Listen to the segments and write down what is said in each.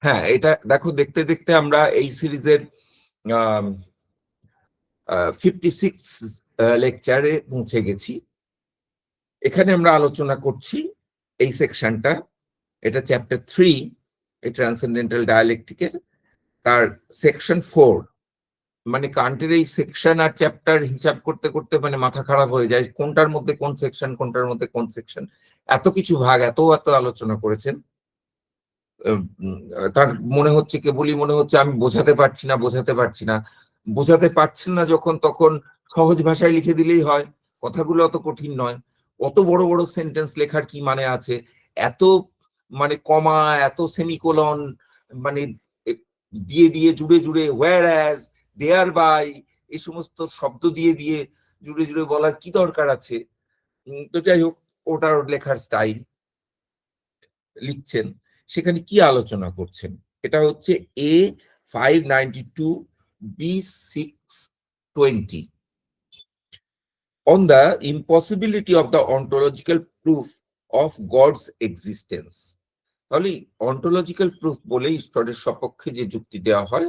হ্যাঁ, এটা দেখো, দেখতে দেখতে আমরা এই সিরিজের 56 লেকচারে পৌঁছে গেছি। এখানে আমরা আলোচনা করছি এই সেকশনটা, এটা চ্যাপ্টার 3 এই ট্রান্সেন্ডেন্টাল ডায়ালেকটিকের, তার সেকশন 4। মানে কান্টের এই সেকশন আর চ্যাপ্টার হিসাব করতে করতে মানে মাথা খারাপ হয়ে যায়, কোনটার মধ্যে কোন সেকশন, কোনটার মধ্যে কোন সেকশন, এত কিছু ভাগ, এত এত আলোচনা করেছেন। তার মনে হচ্ছে, কেবলই মনে হচ্ছে আমি বোঝাতে পারছি না, বোঝাতে পারছেন না যখন, তখন সহজ ভাষায় লিখে দিলেই হয়, কথাগুলো অত কঠিন নয়। অত বড় বড় সেন্টেন্স লেখার কি মানে আছে? এত মানে কমা, এত সেমিকোলন মানে দিয়ে দিয়ে জুড়ে জুড়ে হোয়ার অ্যাজ, দেয়ার বাই, এই সমস্ত শব্দ দিয়ে দিয়ে জুড়ে জুড়ে বলার কি দরকার আছে? তো যাই হোক, ওটার লেখার স্টাইল। লিখছেন সেখানে কি আলোচনা করছেন, এটা হচ্ছে A592 B620 on the impossibility of the ontological proof of God's existence। তাহলে অন্টোলজিক্যাল প্রুফ বলে ঈশ্বরের সপক্ষে যে যুক্তি দেওয়া হয়,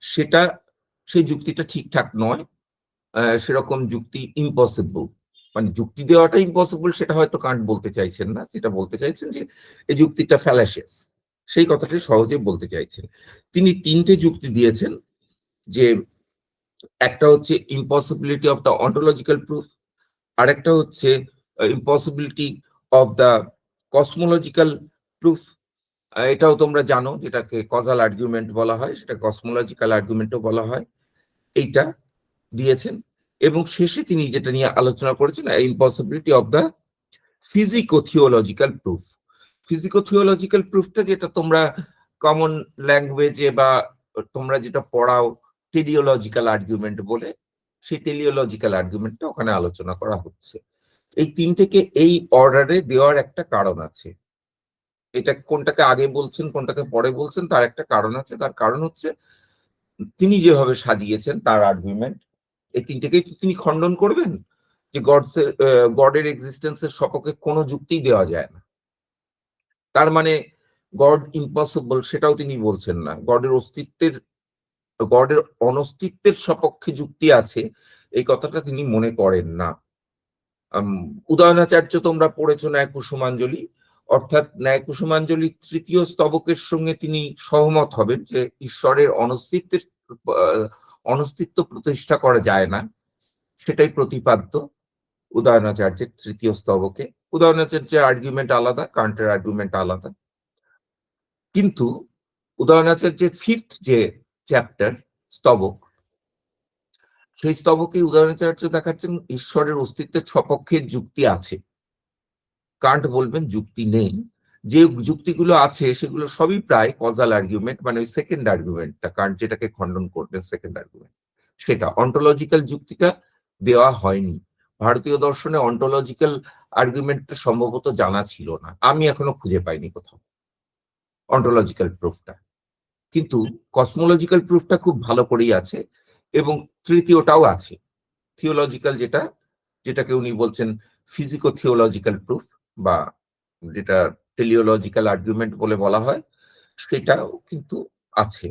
সেটা সেই যুক্তিটা ঠিকঠাক নয়, সেরকম যুক্তি ইম্পসিবল। মানে যুক্তি দেওয়াটা ইম্পসিবল সেটা হয়তো কান্ট বলতে চাইছেন না, যেটা বলতে চাইছেন যে এই যুক্তিটা ফ্যালাসিয়াস, সেই কথাটি সহজে বলতে চাইছেন। তিনি 3টে যুক্তি দিয়েছেন, যে একটা হচ্ছে impossibility of the ontological proof, আরেকটা হচ্ছে impossibility of the cosmological proof, এটাও তোমরা জানো, যেটাকে কজাল আর্গুমেন্ট বলা হয়, সেটা কসমোলজিক্যাল আর্গুমেন্টও বলা হয়, এইটা দিয়েছেন। এবং শেষে তিনি যেটা নিয়ে আলোচনা করেছেন, ইম্পসিবিলিটি অফ দ্য ফিজিকো-থিওলজিক্যাল প্রুফ। ফিজিকো-থিওলজিক্যাল প্রুফটা যেটা তোমরা কমন ল্যাঙ্গুয়েজে বা তোমরা যেটা পড়াও টেলিওলজিক্যাল আর্গুমেন্ট বলে, সেই টেলিওলজিক্যাল আর্গুমেন্টটা ওখানে আলোচনা করা হচ্ছে। এই তিনটেকে এই অর্ডারে দেওয়ার একটা কারণ আছে। এটা কোনটাকে আগে বলছেন, কোনটাকে পরে বলছেন, তার একটা কারণ আছে। তার কারণ হচ্ছে তিনি যেভাবে সাজিয়েছেন তার আর্গুমেন্ট, এই তিনটেকেই তিনি খণ্ডন করবেন, যে গডের এক্সিস্টেন্সের সপক্ষে কোনো যুক্তি দেওয়া যায় না, তার মানে গড ইম্পসিবল, সেটাও তিনি বলছেন না। গডের অনস্তিত্বের সপক্ষে যুক্তি আছে, এই কথাটা তিনি মনে করেন না। উদয়নাচার্য তোমরা পড়েছো ন্যায় কুসুমাঞ্জলি, অর্থাৎ ন্যায় কুসুমাঞ্জলির 3য় স্তবকের সঙ্গে তিনি সহমত হবেন যে ঈশ্বরের অনস্তিত্ব প্রতিষ্ঠা করা যায় না, সেটাই প্রতিপাদ্য উদয়নাচার্যের 3য় স্তবকে। উদয়নাচার্যের আর্গুমেন্ট আলাদা, কান্টের আর্গুমেন্ট আলাদা, কিন্তু উদয়নাচার্যের 5th যে চ্যাপ্টার স্তবক, সেই স্তবকে উদয়নাচার্য দেখাচ্ছেন ঈশ্বরের অস্তিত্বের সপক্ষে যুক্তি আছে, কান্ট বলবেন যুক্তি নেই। যে যুক্তিগুলো আছে সেগুলো সবই প্রায় কজাল আর্গুমেন্ট, মানে ওই সেকেন্ড আর্গুমেন্টটা, কান্ট যেটাকে খণ্ডন করবেন সেকেন্ড আর্গুমেন্ট, সেটা অন্টোলজিক্যাল যুক্তিটা দেওয়া হয়নি। ভারতীয় দর্শনে অন্টোলজিক্যাল আর্গুমেন্টটা সম্ভবত জানা ছিল না, আমি এখনো খুঁজে পাইনি কোথাও অন্টোলজিক্যাল প্রুফটা, কিন্তু কসমোলজিক্যাল প্রুফটা খুব ভালো করেই আছে। এবং তৃতীয়টাও আছে, থিওলজিক্যাল, যেটাকে উনি বলছেন ফিজিকো থিওলজিক্যাল প্রুফ, বা যেটা টেলিওলজিক্যাল আর্গুমেন্ট বলে বলা হয়, সেটাও কিন্তু আছে।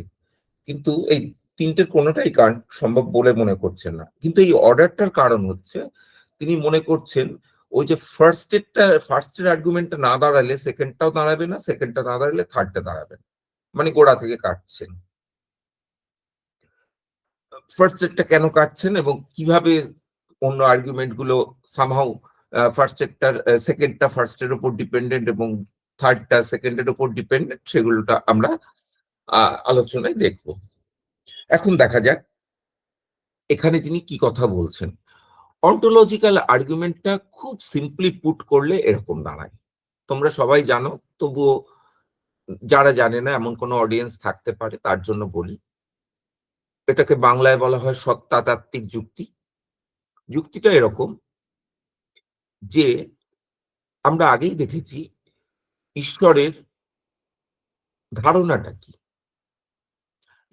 কিন্তু এই তিনটের কোনোটাই কারণ সম্ভব বলে মনে করছেন না। কিন্তু এই অর্ডারটার কারণ হচ্ছে তিনি মনে করছেন ওই যে ফার্স্টের আর্গুমেন্টটা না দাঁড়ালে সেকেন্ডটাও দাঁড়াবে না, সেকেন্ডটা না দাঁড়ালে থার্ডটা দাঁড়াবে না, মানে গোড়া থেকে কাটছেন। ফার্স্ট সেটটা কেন কাটছেন এবং কিভাবে অন্য আর্গুমেন্ট গুলো সামহাউ সেকেন্ডটা ফার্স্টের উপর ডিপেন্ডেন্ট এবং থার্ডটা সেকেন্ডের উপর ডিপেন্ডেন্ট, সেগুলোটা আমরা আলোচনায় দেখব। এখন দেখা যাক এখানে তিনি কি কথা বলছেন। অন্টোলজিক্যাল আর্গুমেন্টটা খুব সিম্পলি পুট করলে এরকম দাঁড়ায়, তোমরা সবাই জানো, তবুও যারা জানে না এমন কোনো অডিয়েন্স থাকতে পারে, তার জন্য বলি। এটাকে বাংলায় বলা হয় সত্তাতাত্ত্বিক যুক্তি। যুক্তিটা এরকম যে আমরা আগেই দেখেছি ঈশ্বরের ধারণাটা কি।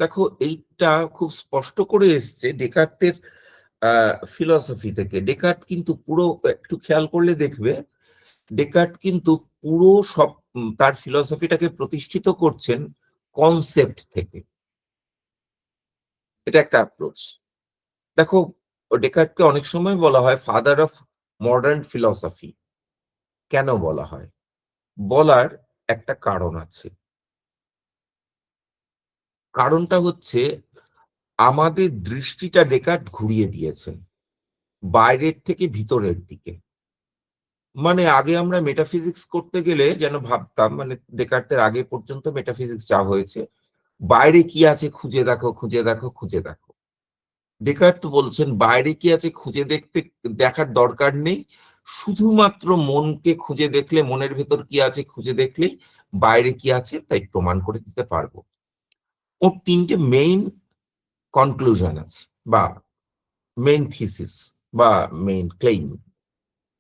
দেখো, এইটা খুব স্পষ্ট করে এসছে ডেকার্টের ফিলসফি থেকে। ডেকার্ট কিন্তু পুরো, একটু খেয়াল করলে দেখবে, ডেকার্ট কিন্তু পুরো সব তার ফিলসফিটাকে প্রতিষ্ঠিত করছেন কনসেপ্ট থেকে। এটা একটা অ্যাপ্রোচ। দেখো, ডেকার্টকে অনেক সময় বলা হয় ফাদার অফ মডার্ন ফিলসফি। কেন বলা হয়? বলার একটা কারণ আছে। কারণটা হচ্ছে আমাদের দৃষ্টিটা ডেকার্ট ঘুরিয়ে দিয়েছেন বাইরের থেকে ভিতরের দিকে। মানে আগে আমরা মেটাফিজিক্স করতে গেলে যেন ভাবতাম, মানে ডেকার্টের আগে পর্যন্ত মেটাফিজিক্স যা হয়েছে, বাইরে কি আছে খুঁজে দেখো, খুঁজে দেখো, খুঁজে দেখো। ডেকার্ট তো বলছেন বাইরে কি আছে খুঁজে দেখার দরকার নেই, শুধুমাত্র মনকে খুঁজে দেখলে, মনের ভেতর কি আছে খুঁজে দেখলেই বাইরে কি আছে তাই প্রমাণ করে দিতে পারবো। ওর তিনটে মেইন কনক্লুশন আছে, বা মেইন থিসিস, বা মেইন ক্লেইম।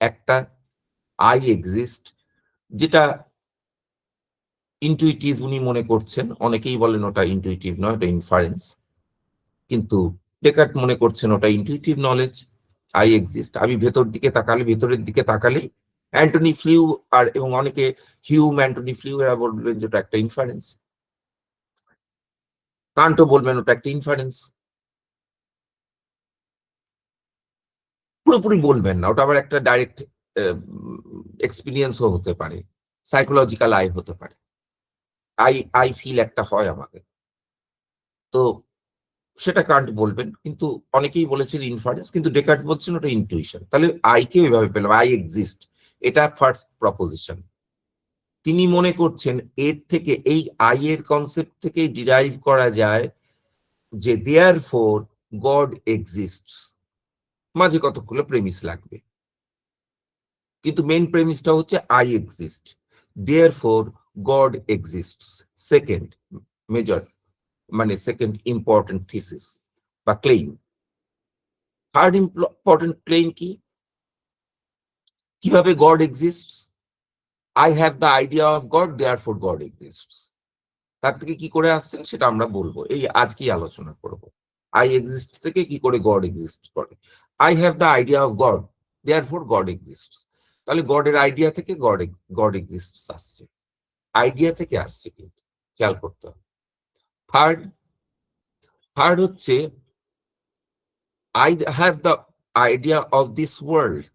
একটা, আই এক্সিস্ট, যেটা ইনটুইটিভ উনি মনে করছেন। অনেকেই বলেন ওটা ইনটুইটিভ নয়, ওটা ইনফারেন্স, কিন্তু ডেকার্ট মনে করছেন ওটা ইনটুইটিভ নলেজ। আই এক্সিস্ট, আমি ভেতরের দিকে তাকালে অ্যান্টনি ফ্লিউ আর এবং অনেকে অ্যান্টনি ফ্লিউ এরা বলবেন যে ওটা একটা ইনফারেন্স, কান্টও বলবেন ওটা একটা ইনফারেন্স। পুরোপুরি বলবেন না, ওটা আবার একটা ডাইরেক্ট এক্সপিরিয়েন্সও হতে পারে, সাইকোলজিক্যাল আই হতে পারে। আই আই ফিল একটা হয় আমাদের, তো সেটা কান্ট বলবেন, কিন্তু অনেকেই বলেছেন ইনফারেন্স, কিন্তু ডেকার্ট বলছেন ওটা ইনটুইশন। তাহলে আই কে ওইভাবে পেলাম, আই এক্সিস্ট, এটা ফার্স্ট প্রপোজিশন। তিনি মনে করছেন এর থেকে, এই আই এর কনসেপ্ট থেকে ডিরাইভ করা যায় যে দেয়ারফর গড এক্সিস্টস। মাঝে কতগুলো প্রেমিস লাগবে, কিন্তু মেইন প্রেমিসটা হচ্ছে I exist, therefore god exists. Second major, মানে সেকেন্ড ইম্পর্টেন্ট থিসিস বা ক্লেইম। থার্ড ইম্পর্টেন্ট ক্লেইম কি? কিভাবে god exists? I have the idea of god, therefore god exists. তার থেকে কি করে আসছেন সেটা আমরা বলবো, এই আজকেই আলোচনা করব। আই এক্সিস্ট থেকে কি করে গড এক্সিস্ট করে। I have the idea of god, therefore god exists. তাহলে গডের আইডিয়া থেকে গড এক্সিস্টস আসছে, আইডিয়া থেকে আসছে, কিন্তু খেয়াল করতে হবে। থার্ড থার্ড হচ্ছে I have the idea of this world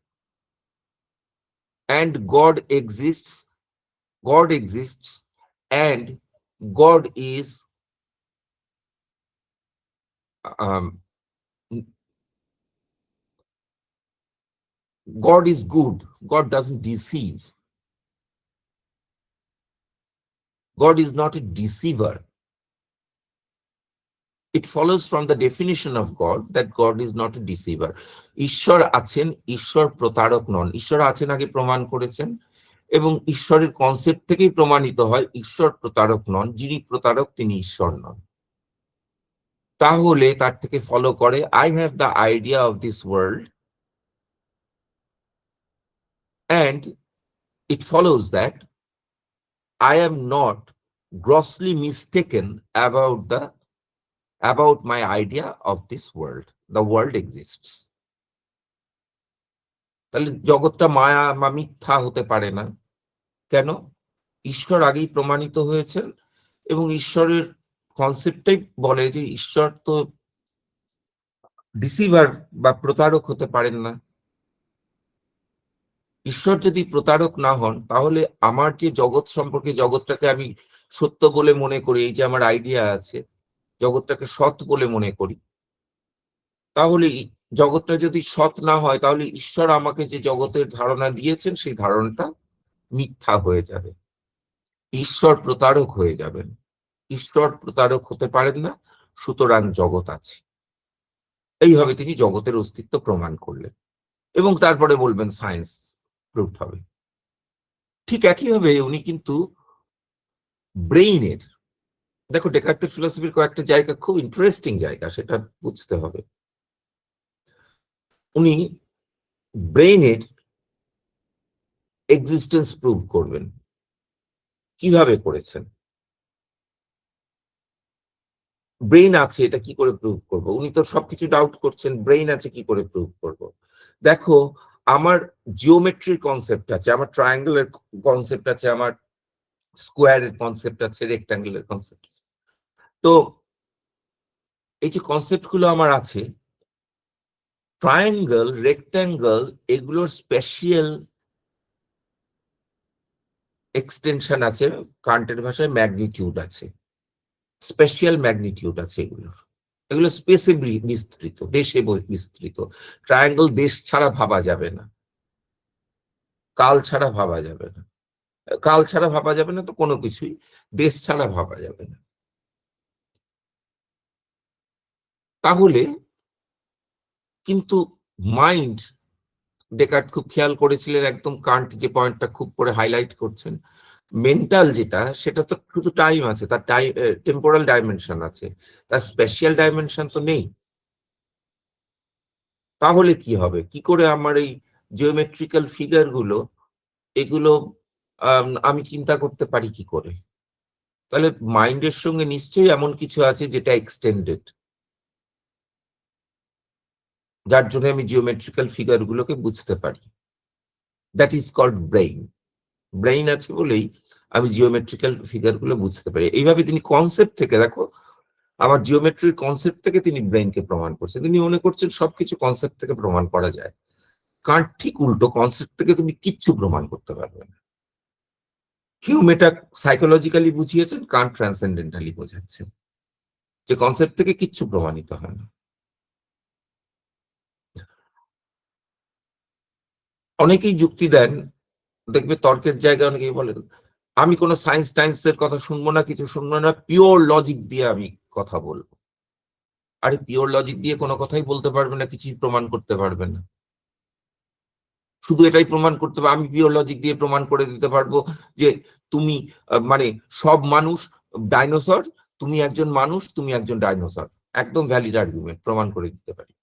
and God exists, and God is God is good. God doesn't deceive. God is not a deceiver. It follows from the definition of God that God is not a deceiver. ঈশ্বর আছেন, ঈশ্বর প্রতারক নন। ঈশ্বর আছেন আগে প্রমাণ করেছেন, এবং ঈশ্বরের কনসেপ্ট থেকেই প্রমাণিত হয় ঈশ্বর প্রতারক নন। যিনি প্রতারক তিনি ঈশ্বর নন। তাহলে তার থেকে ফলো করে I have the idea of this world and it follows that I am not grossly mistaken about my idea of this world. The world exists. তাহলে জগৎটা মায়া বা মিথ্যা হতে পারে না। কেন? ঈশ্বর আগেই প্রমাণিত হয়েছেন, এবং ঈশ্বরের কনসেপ্টটাই বলে যে ঈশ্বর তো ডিসিভার বা প্রতারক হতে পারেন না। ঈশ্বর যদি প্রতারক না হন, তাহলে আমার যে জগৎ সম্পর্কে, জগৎটাকে আমি সত্য বলে মনে করি, এই যে আমার আইডিয়া আছে, জগৎটাকে সৎ বলে মনে করি, তাহলে জগৎটা যদি সৎ না হয়, তাহলে ঈশ্বর আমাকে যে জগতের ধারণা দিয়েছেন সেই ধারণাটা মিথ্যা হয়ে যাবে, ঈশ্বর প্রতারক হয়ে যাবেন। ঈশ্বর প্রতারক হতে পারেন না, সুতরাং জগৎ আছে। এইভাবে তিনি জগতের অস্তিত্ব প্রমাণ করলেন, এবং তারপরে বলবেন সায়েন্স প্রুফ হবে। ঠিক একইভাবে উনি কিন্তু ব্রেইনের, দেখো ডেকার্টের ফিলোসফির কয়েকটা জায়গা খুব ইন্টারেস্টিং জায়গা, সেটা বুঝতে হবে। উনি ব্রেইনের এক্সিস্টেন্স প্রুভ করবেন। কিভাবে করেছেন? ব্রেইন আছে এটা কি করে প্রুভ করব? উনি তো সবকিছু ডাউট করছেন, ব্রেইন আছে কি করে প্রুভ করব? দেখো, আমার জিওমেট্রির কনসেপ্ট আছে, আমার ট্রায়াঙ্গেলের কনসেপ্ট আছে, আমার স্কোয়ারের কনসেপ্ট আছে, রেক্ট্যাঙ্গেলের কনসেপ্ট আছে। তো এই যে কনসেপ্ট গুলো আমার আছে, ট্রায়াঙ্গেল, রেক্ট্যাঙ্গেল, এগুলোর স্পেশিয়াল এক্সটেনশন আছে, কান্টের ভাষায় ম্যাগনিটিউড আছে, স্পেশিয়াল ম্যাগনিটিউড আছে এগুলোর। এগুলো স্পেসে বিস্তৃত, দেশে বিস্তৃত। ট্রায়াঙ্গেল দেশ ছাড়া ভাবা যাবে না, কাল ছাড়া ভাবা যাবে না, কাল ছাড়া ভাবা যাবে না, তো কোনো কিছুই দেশ ছাড়া ভাবা যাবে না। তাহলে কিন্তু মাইন্ড, ডেকার্ট খুব খেয়াল করেছিলেন, একদম কান্ট যে পয়েন্টটা খুব করে হাইলাইট করছেন, মেন্টাল যেটা, সেটা তো শুধু টাইম আছে, তার টাইম টেম্পোরাল ডাইমেনশন আছে, তার স্পেশাল ডাইমেনশন তো নেই। তাহলে কি হবে, কি করে আমার এই জিওমেট্রিক্যাল ফিগার গুলো, এগুলো আমি চিন্তা করতে পারি কি করে? তাহলে মাইন্ডের সঙ্গে নিশ্চয়ই এমন কিছু আছে যেটা এক্সটেন্ডেড, যার জন্য আমি জিওমেট্রিক্যাল ফিগার গুলোকে বুঝতে পারি। That is called brain. Brain আছে বলেই আমি জিওমেট্রিক্যাল ফিগার গুলো বুঝতে পারি। এইভাবে তিনি কনসেপ্ট থেকে, দেখো আমার জিওমেট্রির কনসেপ্ট থেকে তিনি ব্রেইনকে প্রমাণ করছেন। তিনি মনে করছেন সবকিছু কনসেপ্ট থেকে প্রমাণ করা যায়। কান্ট ঠিক উল্টো, কনসেপ্ট থেকে তুমি কিচ্ছু প্রমাণ করতে পারবে না। হিউম এটা সাইকোলজিক্যালি বুঝিয়েছেন, কান্ট ট্রান্সেন্ডেন্টালি বোঝাচ্ছেন যে কনসেপ্ট থেকে কিচ্ছু প্রমাণিত হয় না। অনেকেই যুক্তি দেন, দেখবে তর্কের জায়গায় অনেকেই বলেন আমি কোনো সায়েন্স টাইন্সের কথা শুনবো না, কিছু শুনবো না, পিওর লজিক দিয়ে আমি কথা বলবো। আরে পিওর লজিক দিয়ে কোনো কথাই বলতে পারবে না, কিছুই প্রমাণ করতে পারবে না। শুধু এটাই প্রমাণ করতে পারবে, আমি পিওর লজিক দিয়ে প্রমাণ করে দিতে পারবো যে তুমি মানে সব মানুষ ডাইনোসর, তুমি একজন মানুষ, তুমি একজন ডাইনোসর। একদম ভ্যালিড আর্গুমেন্ট, প্রমাণ করে দিতে পারি।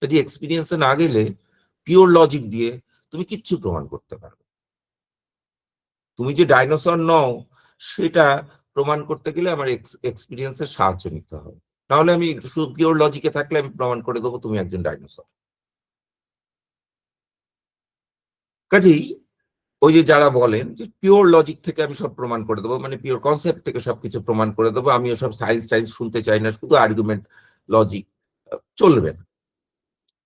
যদি এক্সপিরিয়েন্সে না গেলে পিওর লজিক দিয়ে তুমি কিচ্ছু প্রমাণ করতে পারবে। তুমি যে ডাইনোসর নও সেটা প্রমাণ করতে গেলে আমার এক্সপিরিয়েন্সের সাহায্য নিতে হবে। নাহলে আমি শুধু পিওর লজিকে থাকলে আমি প্রমাণ করে দেবো তুমি একজন ডাইনোসর। কাজেই ওই যে যারা বলেন যে পিওর লজিক থেকে আমি সব প্রমাণ করে দেবো, মানে পিওর কনসেপ্ট থেকে সবকিছু প্রমাণ করে দেবো, আমি ওসব সায়েন্স টাইন্স শুনতে চাই না, শুধু আর্গুমেন্ট লজিক, চলবে না।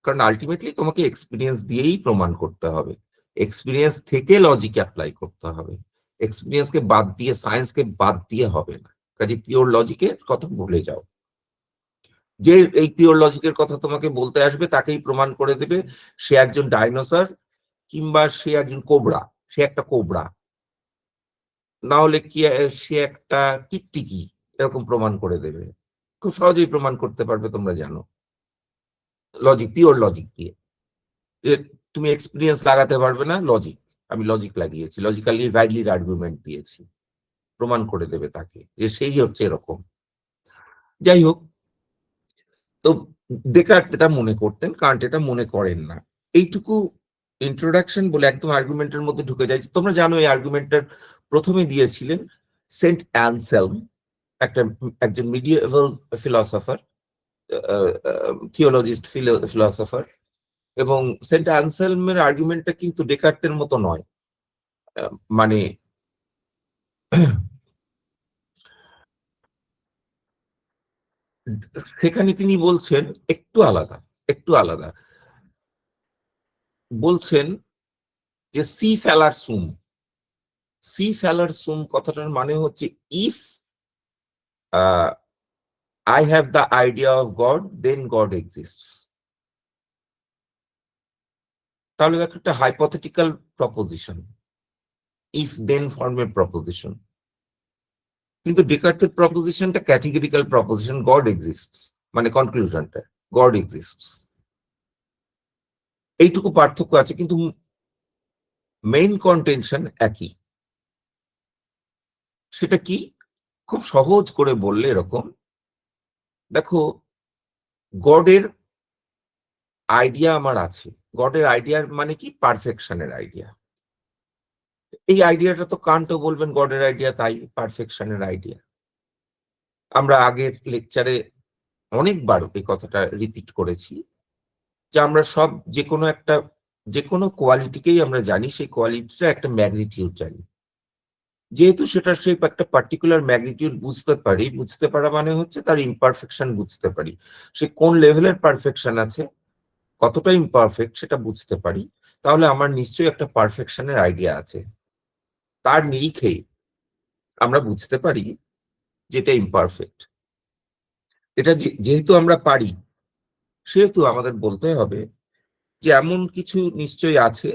কারণ আলটিমেটলি তোমাকে এক্সপিরিয়েন্স দিয়েই প্রমাণ করতে হবে, এক্সপিরিয়েন্স থেকে লজিক অ্যাপ্লাই করতে হবে, এক্সপিরিয়েন্সকে বাদ দিয়ে, সায়েন্সকে বাদ দিয়ে হবে না। কাজে পিওর লজিকের কথা ভুলে যাও। যে এই পিওর লজিকের কথা তোমাকে বলতে আসবে তাকেই প্রমাণ করে দেবে সে একজন ডাইনোসর, কিংবা সে একজন কোবরা, সে একটা কোবরা, না হলে কি সে একটা টিকটিকি, এরকম প্রমাণ করে দেবে। খুব সহজেই প্রমাণ করতে পারবে, তোমরা জানো, লজিক, পিওর লজিক দিয়ে। তুমি এক্সপিরিয়েন্স লাগাতে পারবে না, লজিক, আমি লজিক লাগিয়েছি, লজিক্যালি ভ্যালিড আর্গুমেন্ট দিয়েছি, প্রমাণ করে দেবে তাকে যে সেই হচ্ছে এরকম। যাই হোক, তো ডেকার্ট এটা মনে করতেন, কান্ট এটা মনে করেন না। এইটুকু ইন্ট্রোডাকশন বলে একদম আর্গুমেন্টের মধ্যে ঢুকে যায়। তোমরা জানো এই আর্গুমেন্টের প্রথমে দিয়েছিলেন সেন্ট অ্যানসেলম, একজন মিডিয়েভাল ফিলসফার, থিওলজিস্ট, ফিলসফার। এবং সেন্ট অ্যানসেলমের আর্গুমেন্টটা কিন্তু ডেকার্টের মতো নয়। মানে সেখানে তিনি বলছেন একটু আলাদা, একটু আলাদা বলছেন যে সি ফেলার সুম, সি ফেলার সুম কথাটার মানে হচ্ছে if I have the idea of God, then God exists. তাহলে দেখো একটা হাইপোথেটিক্যাল প্রপোজিশন, ইফ দেন ফর্মের প্রপোজিশন। কিন্তু ডেকার্টের প্রপোজিশনটা ক্যাটেগরিক্যাল প্রপোজিশন, গড এক্সিস্টস, মানে কনক্লুশনটা গড এক্সিস্টস। এইটুকু পার্থক্য আছে, কিন্তু মেইন কন্টেনশন একই। সেটা কি, খুব সহজ করে বললে এরকম, দেখো গডের আইডিয়া আমার আছে, গডের আইডিয়ার মানে কি, পারফেকশনের আইডিয়া। এই আইডিয়াটা তো কান্টও বলবেন গডের আইডিয়া, তাই পারফেকশনের আইডিয়া। আমরা আগের লেকচারে অনেকবার এই কথাটা রিপিট করেছি যে আমরা সব যে কোনো কোয়ালিটিকেই আমরা জানি, সেই কোয়ালিটিটা একটা ম্যাগনিটিউড জানি। যেহেতু সেটা সেই একটা পার্টিকুলার ম্যাগনিটিউড বুঝতে পারা মানে হচ্ছে তার ইমপারফেকশন বুঝতে পারি, সে কোন লেভেলের পারফেকশন আছে, কতটা ইমপারফেক্ট সেটা বুঝতে পারি, তাহলে আমার নিশ্চয়ই একটা পারফেকশনের আইডিয়া আছে। তার নিরিখেই আমরা বুঝতে পারি যেটা ইমপারফেক্ট। এটা যেহেতু আমরা পারি, সেহেতু আমাদের বলতে হবে যে এমন কিছু নিশ্চয়ই আছে,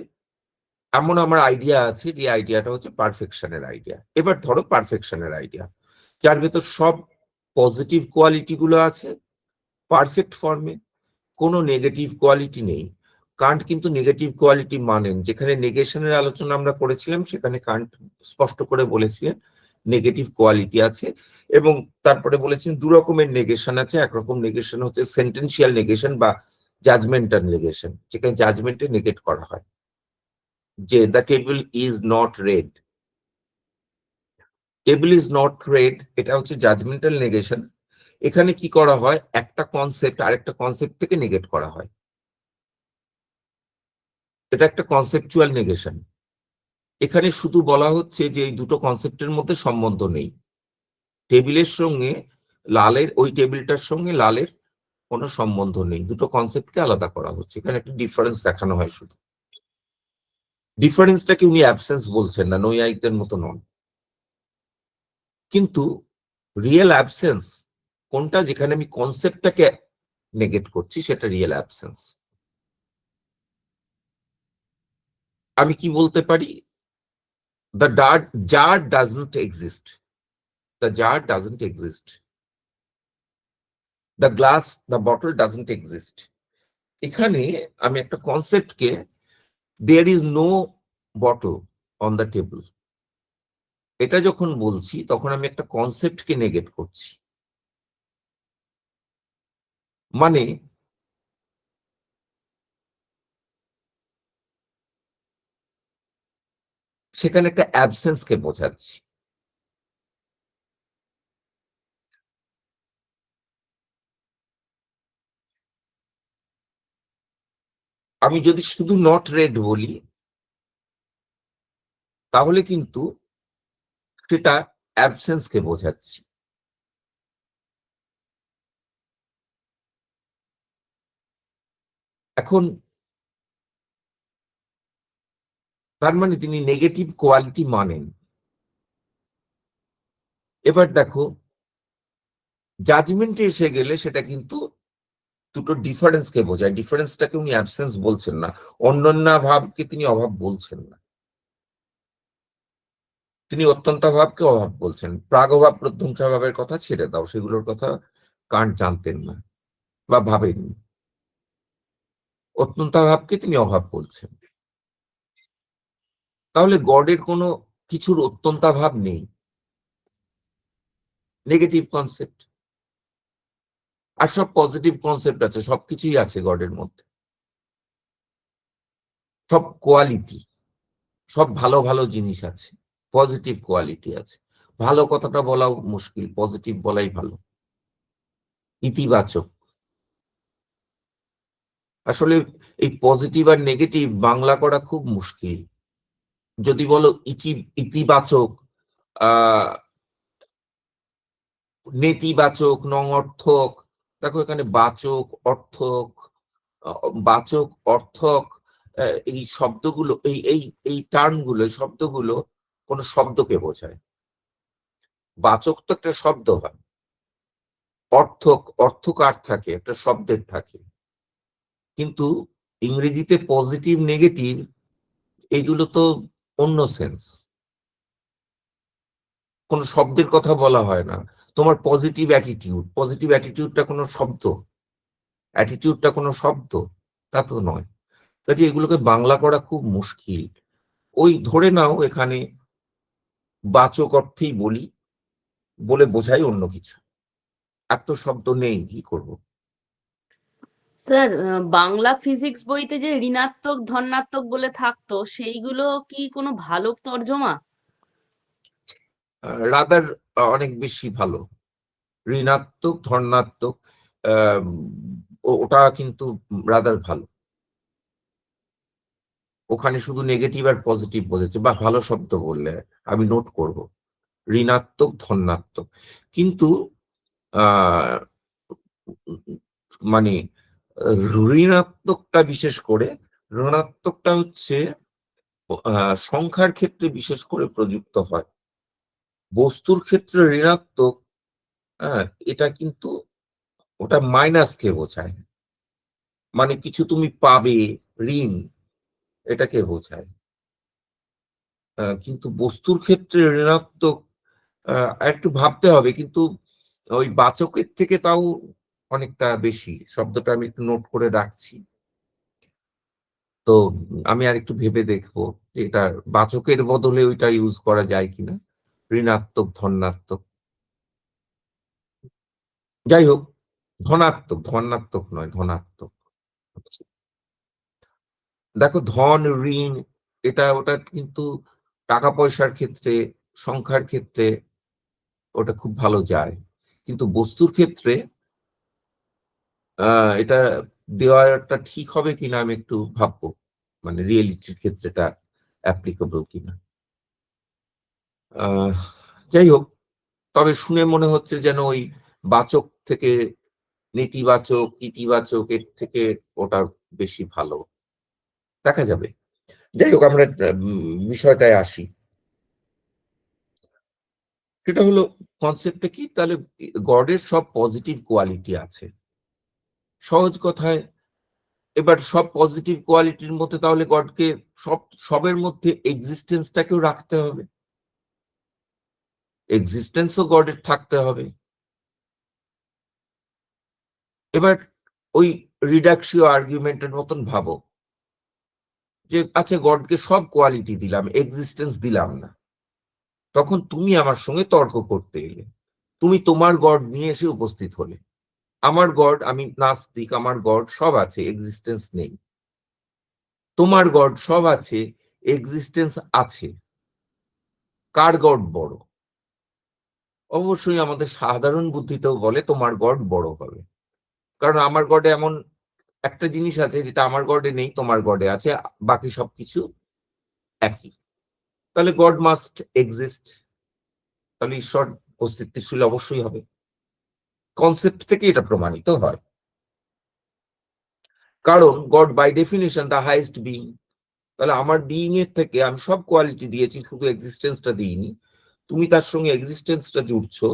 এমন আমার আইডিয়া আছে যে আইডিয়াটা হচ্ছে পারফেকশনের আইডিয়া। এবার ধরো পারফেকশনের আইডিয়া যার ভেতর সব পজিটিভ কোয়ালিটি গুলো আছে পারফেক্ট ফর্মে, কোনো নেগেটিভ কোয়ালিটি নেই। কান্ট কিন্তু নেগেটিভ কোয়ালিটি মানেন, যেখানে নেগেশনের আলোচনা আমরা করেছিলাম সেখানে কান্ট স্পষ্ট করে বলেছিলেন নেগেটিভ কোয়ালিটি আছে, এবং তারপরে বলেছেন দু রকমের নেগেশন আছে। একরকম নেগেশন হচ্ছে সেন্টেন্সিয়াল নেগেশন বা জাজমেন্টাল নেগেশন, যেখানে জাজমেন্টে নেগেট করা হয় যে the table is not red, table is not red, এটা হচ্ছে জাজমেন্টাল নেগেশন। এখানে কি করা হয়, একটা কনসেপ্ট আরেকটা কনসেপ্ট থেকে নেগেট করা হয়, এটা একটা কনসেপচুয়াল নেগেশন। এখানে শুধু বলা হচ্ছে যে এই দুটো কনসেপ্টের মধ্যে সম্বন্ধ নেই, টেবিলের সঙ্গে লালের, ওই টেবিলটার সঙ্গে লালের কোনো সম্বন্ধ নেই, দুটো কনসেপ্টকে আলাদা করা হচ্ছে, এখানে একটা ডিফারেন্স দেখানো হয় শুধু। ডিফারেন্সটাকে উনি অ্যাবসেন্স বলছেন না, নৈয়ায়িকদের মতো নন। কিন্তু রিয়েল অ্যাবসেন্স কোনটা, যেখানে আমি কনসেপ্টটাকে নেগেট করছি, সেটা রিয়েল অ্যাবসেন্স। আমি কি বলতে পারি, the jar doesn't exist, the jar doesn't exist, the glass, the bottle doesn't exist। এখানে আমি একটা কনসেপ্টকে, there is no bottle on the table, এটা যখন বলছি তখন আমি একটা কনসেপ্টকে নেগেট করছি, মানে সেখানে একটা অ্যাবসেন্সকে বোঝাচ্ছি। আমি যদি শুধু নট রেড বলি তাহলে কিন্তু সেটা অ্যাবসেন্সকে বোঝাচ্ছি। এখন তার মানে তিনি নেগেটিভ কোয়ালিটি মানেন। এবার দেখো জাজমেন্টে এসে গেলে সেটা কিন্তু দুটো ডিফারেন্সকে বোঝায়, ডিফারেন্সটাকে উনি অ্যাবসেন্স বলছেন না, অন্যান্য ভাবকে তিনি অভাব বলছেন না, তিনি অত্যন্ত ভাবকে অভাব বলছেন। প্রাগভাব প্রধ্বংসাভাবের কথা ছেড়ে দাও, সেগুলোর কথা কান্ট জানতেন না বা ভাবেননি, অত্যন্ত ভাবকে তিনি অভাব বলছেন। তাহলে গডের কোনো কিছুর অত্যন্ত ভাব নেই, নেগেটিভ কনসেপ্ট, আর সব পজিটিভ কনসেপ্ট আছে, সবকিছুই আছে গডের মধ্যে, সব কোয়ালিটি, সব ভালো ভালো জিনিস আছে, পজিটিভ কোয়ালিটি আছে। ভালো কথাটা বলাও মুশকিল, পজিটিভ বলাই ভালো, ইতিবাচক। আসলে এই পজিটিভ আর নেগেটিভ বাংলা করা খুব মুশকিল। যদি বলো ইতিবাচক, নেতিবাচক, নঙর্থক, দেখো এখানে বাচক, অর্থক, বাচক, অর্থক, এই শব্দগুলো, এই এই এই টার্মগুলো, শব্দগুলো কোন শব্দকে বোঝায়। বাচক তো একটা শব্দ হয়, অর্থক, অর্থকার থাকে, একটা শব্দের থাকে, কিন্তু ইংরেজিতে পজিটিভ নেগেটিভ এগুলো তো অন্য সেন্স, কোন শব্দের কথা বলা হয় না। তোমার পজিটিভ অ্যাটিটিউডটা কোনো শব্দ, অ্যাটিটিউডটা কোনো শব্দ, তা তো নয়। কাজে এগুলোকে বাংলা করা খুব মুশকিল। ওই ধরে নাও এখানে বাচক অর্থেই বলি, বলে বোঝাই অন্য কিছু, এত শব্দ নেই, কি করব। স্যার, বাংলা ফিজিক্স বইতে যে ঋণাত্মক ধনাত্মক বলে থাকতো, সেইগুলো কি কোনো ভালো তর্জমা? রাদার অনেক বেশি ভালো। ঋণাত্মক ধনাত্মক ওটা কিন্তু রাদার ভালো, ওখানে শুধু নেগেটিভ আর পজিটিভ বোঝাচ্ছে, বা ভালো শব্দ বললে আমি নোট করব, ঋণাত্মক ধনাত্মক। কিন্তু আহ মানে ঋণাত্মকটা বিশেষ করে, ঋণাত্মকটা হচ্ছে সংখ্যার ক্ষেত্রে বিশেষ করে প্রযুক্ত হয়। বস্তুর ক্ষেত্রে ঋণাত্মক, এটা কিন্তু ওটা মাইনাসকে বোঝায়, মানে কিছু তুমি পাবে, ঋণ, এটাকে বোঝায়। কিন্তু বস্তুর ক্ষেত্রে ঋণাত্মক একটু ভাবতে হবে, কিন্তু ওই বাচকের থেকে তাও অনেকটা বেশি। শব্দটা আমি একটু নোট করে রাখছি, তো আমি আর একটু ভেবে দেখবো যে এটা বাচকের বদলে ওইটা ইউজ করা যায় কিনা, ঋণাত্মক ধনাত্মক। যাই হোক, ধনাত্মক, ধনাত্মক নয়, ধনাত্মক। দেখো, ধন, ঋণ, এটা ওটা কিন্তু টাকা পয়সার ক্ষেত্রে, সংখ্যার ক্ষেত্রে ওটা খুব ভালো যায়, কিন্তু বস্তুর ক্ষেত্রে এটা দেওয়াটা ঠিক হবে কিনা আমি একটু ভাববো, মানে রিয়েলিটির ক্ষেত্রে এটা অ্যাপ্লিকেবল কিনা। যাই হোক, তবে শুনে মনে হচ্ছে যেন ওই বাচক থেকে নেতিবাচক, ইতিবাচক এর থেকে ওটা বেশি ভালো, দেখা যাবে। যাই হোক, আমরা বিষয়টায় আসি। সেটা হলো, কনসেপ্টটা কি তাহলে, গডের সব পজিটিভ কোয়ালিটি আছে, সহজ কথায়। এবার সব পজিটিভ কোয়ালিটির মধ্যে তাহলে গডকে সবের মধ্যে এক্সিস্টেন্সটাকেও রাখতে হবে, এক্সিস্টেন্সও গডের থাকতে হবে। এবার ওই রিডাকশিও আর্গুমেন্টের মতন ভাবো যে আচ্ছা, গডকে সব কোয়ালিটি দিলাম, এক্সিস্টেন্স দিলাম না, তখন তুমি আমার সঙ্গে তর্ক করতে এলে, তুমি তোমার গড নিয়ে এসে উপস্থিত হলে। আমার গড, আমি নাস্তিক, আমার গড সব আছে, এক্সিস্টেন্স নেই। তোমার গড সব আছে, এক্সিস্টেন্স আছে। কার গড বড়? অবশ্যই আমাদের সাধারণ বুদ্ধিতেও বলে তোমার গড বড় হবে, কারণ আমার গডে এমন একটা জিনিস আছে যেটা আমার গডে নেই, তোমার গডে আছে, বাকি সবকিছু একই। তাহলে গড মাস্ট এক্সিস্ট, তাহলে ঈশ্বর অস্তিত্বশীল অবশ্যই হবে। কনসেপ্ট থেকে এটা প্রমাণিত হয়, কারণ God by definition the highest being. তাহলে আমার বিইং এর থেকে আমি সব কোয়ালিটি দিয়েছি, শুধু এক্সিস্টেন্সটা দিইনি। তুমি তার সঙ্গে এক্সিস্টেন্সটা জুড়ছো,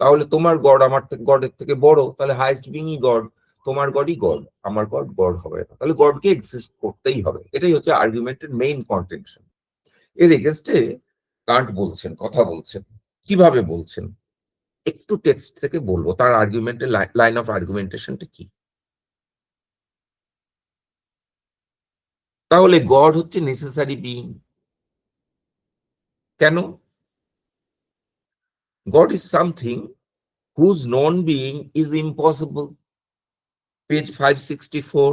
তাহলে তোমার গড আমার গডের থেকে বড়, তাহলে হাইয়েস্ট বিইংই গড, তোমার গডই গড, আমার গড গড হবে না, তাহলে গডকে এক্সিস্ট করতেই হবে। এটাই হচ্ছে আর্গুমেন্টের মেইন কন্টেনশন। এর এগেনস্টে কান্ট বলছেন, কথা বলছেন। কিভাবে বলছেন একটু টেক্সট থেকে বলবো, তার আর্গুমেন্টের লাইন অফ আর্গুমেন্টেশনটা কি। তাহলে গড হচ্ছে নেসেসারি বিইং। কেন? God is something whose non being is impossible. Page 564,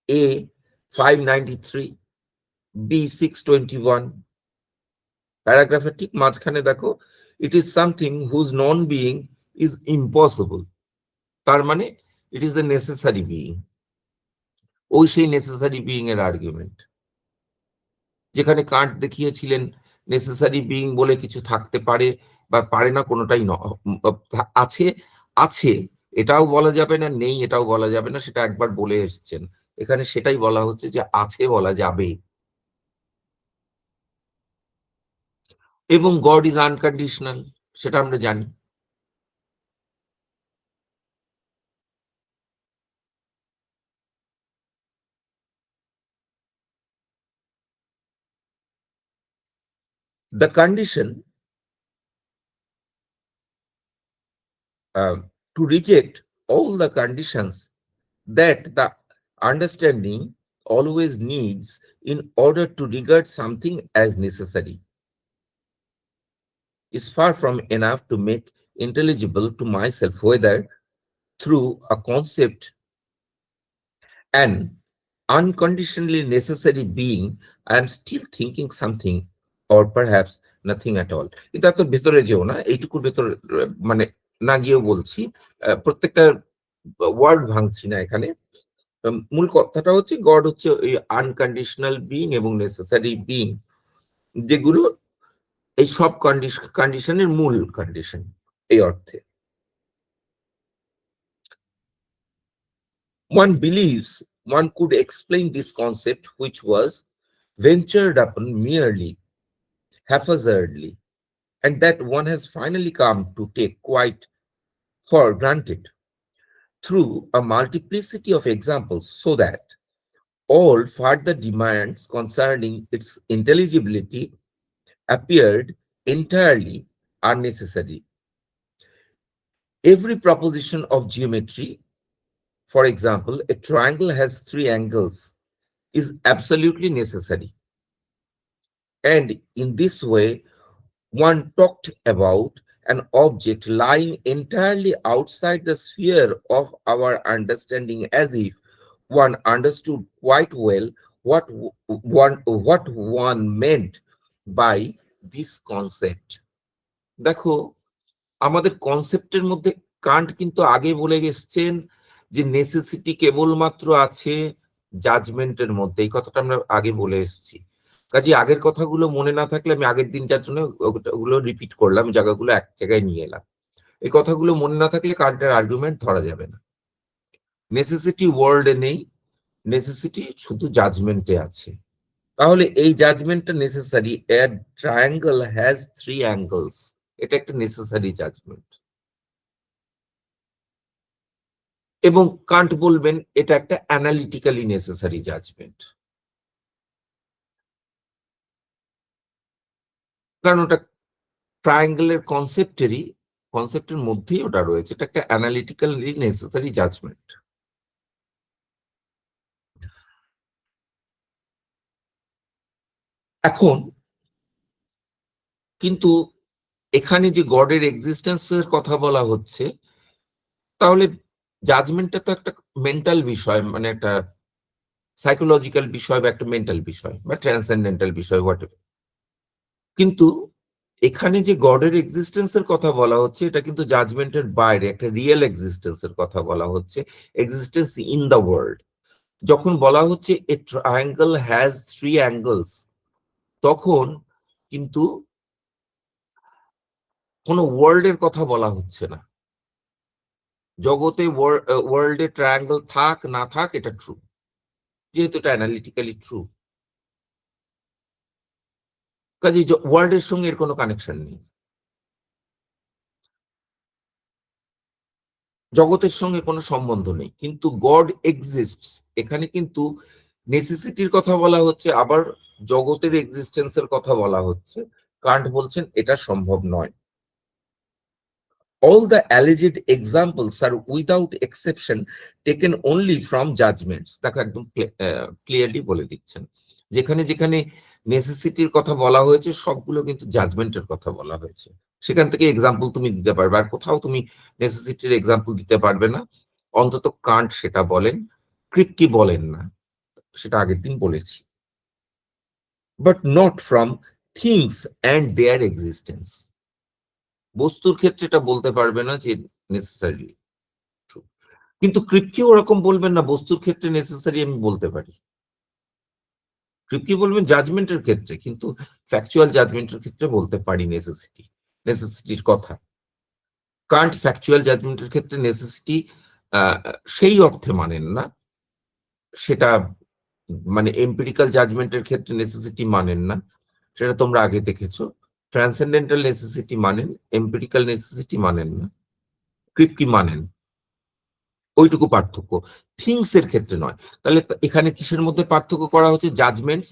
A 593, B 621। প্যারাগ্রাফের ঠিক মাঝখানে দেখো, it is something whose non being is impossible, তার মানে it is a necessary being. ওই সেই নেসেসারি বিইং এর আর্গুমেন্ট, যেখানে কান্ট দেখিয়েছিলেন নেসেসারি বিইং বলে কিছু থাকতে পারে বা পারে না, কোনোটাই আছে, আছে এটাও বলা যাবে না, নেই এটাও বলা যাবে না, সেটা একবার বলে এসছেন। এখানে সেটাই বলা হচ্ছে যে আছে বলা যাবে। এবং গড ইজ আনকন্ডিশনাল, সেটা আমরা জানি। The condition to reject all the conditions that the understanding always needs in order to regard something as necessary is far from enough to make intelligible to myself whether through a concept an unconditionally necessary being I am still thinking something or perhaps nothing at all. কিন্তু এত ভেতরে যেও না, এইটুকুর ভেতরে মানে না গিয়েও বলছি, প্রত্যেকটা ওয়ার্ড ভাঙছি না এখানে। মূল কথাটা হচ্ছে গড হচ্ছে ওই আনকন্ডিশনাল বিইং এবং নেসেসারি বিইং, যেগুলো এই সব কন্ডিশনের মূল কন্ডিশন এই অর্থে। One believes one could explain this concept, which was ventured upon merely haphazardly, and that one has finally come to take quite for granted, through a multiplicity of examples, so that all further demands concerning its intelligibility appeared entirely unnecessary. Every proposition of geometry, for example, a triangle has 3 angles, is absolutely necessary. And in this way, one talked about an object lying entirely outside the sphere of our understanding, as if one understood quite well what one meant by this concept. দেখো, আমাদের কনসেপ্টের মধ্যে Kant কিন্তু আগে বলে গেছেন যে necessity কেবলমাত্র আছে জাজমেন্টের মধ্যে। এই কথাটা আমরা আগে বলে এসেছি। কাজে আগের কথাগুলো মনে না থাকলে আমি আগের দিন যার জন্য ওগুলো রিপিট করলাম, জায়গাগুলো এক জায়গায় নিয়ে এলাম। এই কথাগুলো মনে না থাকলে কান্টের আর্গুমেন্ট ধরা যাবে না। নেসেসিটি ওয়ার্ল্ডে নেই, নেসেসিটি শুধু জাজমেন্টে আছে। তাহলে এই জাজমেন্টটা necessary, a triangle has 3 angles, এটা একটা নেসেসারি জাজমেন্ট। এবং কান্ট বলবেন এটা একটা অ্যানালিটিক্যালি নেসেসারি জাজমেন্ট, কারণ ওটা ট্রায়াঙ্গেলের কনসেপ্টের মধ্যেই ওটা রয়েছে। এটা একটা অ্যানালিটিক্যালি নেসেসারি জাজমেন্ট। এখন কিন্তু এখানে যে গডের এক্সিস্টেন্সের কথা বলা হচ্ছে, তাহলে জাজমেন্টটা তো একটা মেন্টাল বিষয়, মানে একটা সাইকোলজিক্যাল বিষয় বা একটা মেন্টাল বিষয় বা ট্রান্সেন্ডেন্টাল বিষয়, হোয়াটএভার। কিন্তু এখানে যে গডের এক্সিস্টেন্সের কথা বলা হচ্ছে, এটা কিন্তু জাজমেন্টের বাইরে একটা রিয়েল এক্সিস্টেন্সের কথা বলা হচ্ছে, এক্সিস্টেন্স ইন দ্য ওয়ার্ল্ড। যখন বলা হচ্ছে এ ট্রায়াঙ্গেল হ্যাজ 3 অ্যাঙ্গেলস, তখন কিন্তু কোনো ওয়ার্ল্ডের কথা বলা হচ্ছে না। জগতে ওয়ার্ল্ডে ট্রায়াঙ্গেল থাক না থাক, এটা ট্রু, যেহেতু এটা অ্যানালিটিক্যালি ট্রু। কাজে ওয়ার্ল্ডের সঙ্গে এর কোনো কানেকশন নেই, জগতের সঙ্গে কোনো সম্বন্ধ নেই। কিন্তু গড এক্সিস্টস, এখানে কিন্তু নেসেসিটির কথা বলা হচ্ছে, আবার জগতের এক্সিস্টেন্সের কথা বলা হচ্ছে। কান্ট বলছেন এটা সম্ভব নয়। All the alleged examples are without exception taken only from judgments. দেখো একদম ক্লিয়ারলি বলে দিচ্ছেন, যেখানে যেখানে নেসেসিটির কথা বলা হয়েছে সবগুলো কিন্তু জাজমেন্টের কথা বলা হয়েছে। সেখান থেকে এক্সাম্পল তুমি দিতে পারবে, আর কোথাও তুমি নেসেসিটির এক্সাম্পল দিতে পারবে না। অন্তত কান্ট সেটা বলেন, ক্রিপ্কি বলেন না, সেটা আগের দিন বলেছি। But not from things and their existence. বস্তুর ক্ষেত্রে এটা বলতে পারবে না যে নেসেসারি ট্রু, কিন্তু ক্রিপ্কি ওরকম বলবেন না বস্তুর ক্ষেত্রে নেসেসারি আমি বলতে পারি। ক্রিপ্কি বলবেন জাজমেন্টের ক্ষেত্রে, কিন্তু ফ্যাকচুয়াল জাজমেন্টের ক্ষেত্রে বলতে পারি নেসেসিটির কথা। কান্ট ফ্যাকচুয়াল জাজমেন্টের ক্ষেত্রে নেসেসিটি সেই অর্থে মানেন না, সেটা মানে এম্পিরিক্যাল জাজমেন্টের ক্ষেত্রে নেসেসিটি মানেন না, সেটা তোমরা আগে দেখেছো। ট্রান্সেন্ডেন্টাল নেসেসিটি মানেন, এম্পিরিক্যাল নেসেসিটি মানেন না। ক্রিপ্কি মানেন, ওইটুকু পার্থক্য, থিংস এর ক্ষেত্রে নয়। তাহলে এখানে কিসের মধ্যে পার্থক্য করা হচ্ছে? Judgements.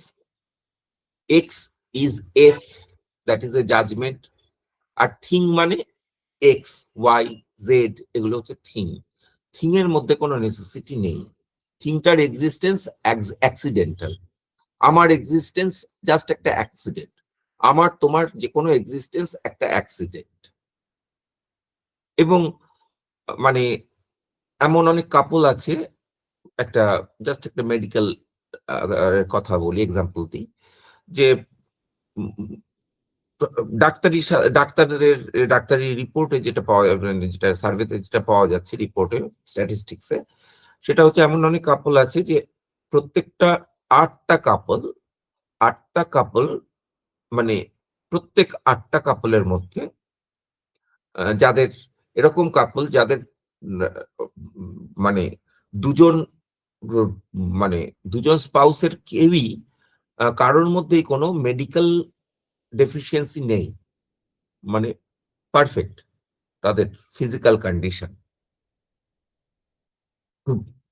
X is F, that is a judgement. আর থিং মানে এক্স ওয়াই জেড, এগুলো হচ্ছে থিং। থিং এর মধ্যে কোনো নেসেসিটি নেই, থিংটার এক্সিস্টেন্স অ্যাক্সিডেন্টাল। আমার এক্সিস্টেন্স জাস্ট একটা অ্যাক্সিডেন্ট, আমার তোমার যে কোনো এক্সিস্টেন্স একটা অ্যাক্সিডেন্ট। এবং মানে এমন অনেক কাপল আছে, একটা জাস্ট একটা মেডিকেল কথা বলি, এক্সাম্পল দিই, যে ডাক্তারি রিপোর্টে যেটা পাওয়া, যেটা সার্ভেতে যেটা পাওয়া যাচ্ছে, রিপোর্টে স্ট্যাটিস্টিক্সে, সেটা হচ্ছে এমন অনেক কাপল আছে যে প্রত্যেকটা 8টা কাপল মানে প্রত্যেক 8টা কাপলের মধ্যে যাদের এরকম কাপল যাদের মানে দুজন মানে দুজন স্পাউসের কেউই কারোর মধ্যেই কোনো মেডিকেল ডেফিসিয়েন্সি নেই, মানে পারফেক্ট তাদের physical condition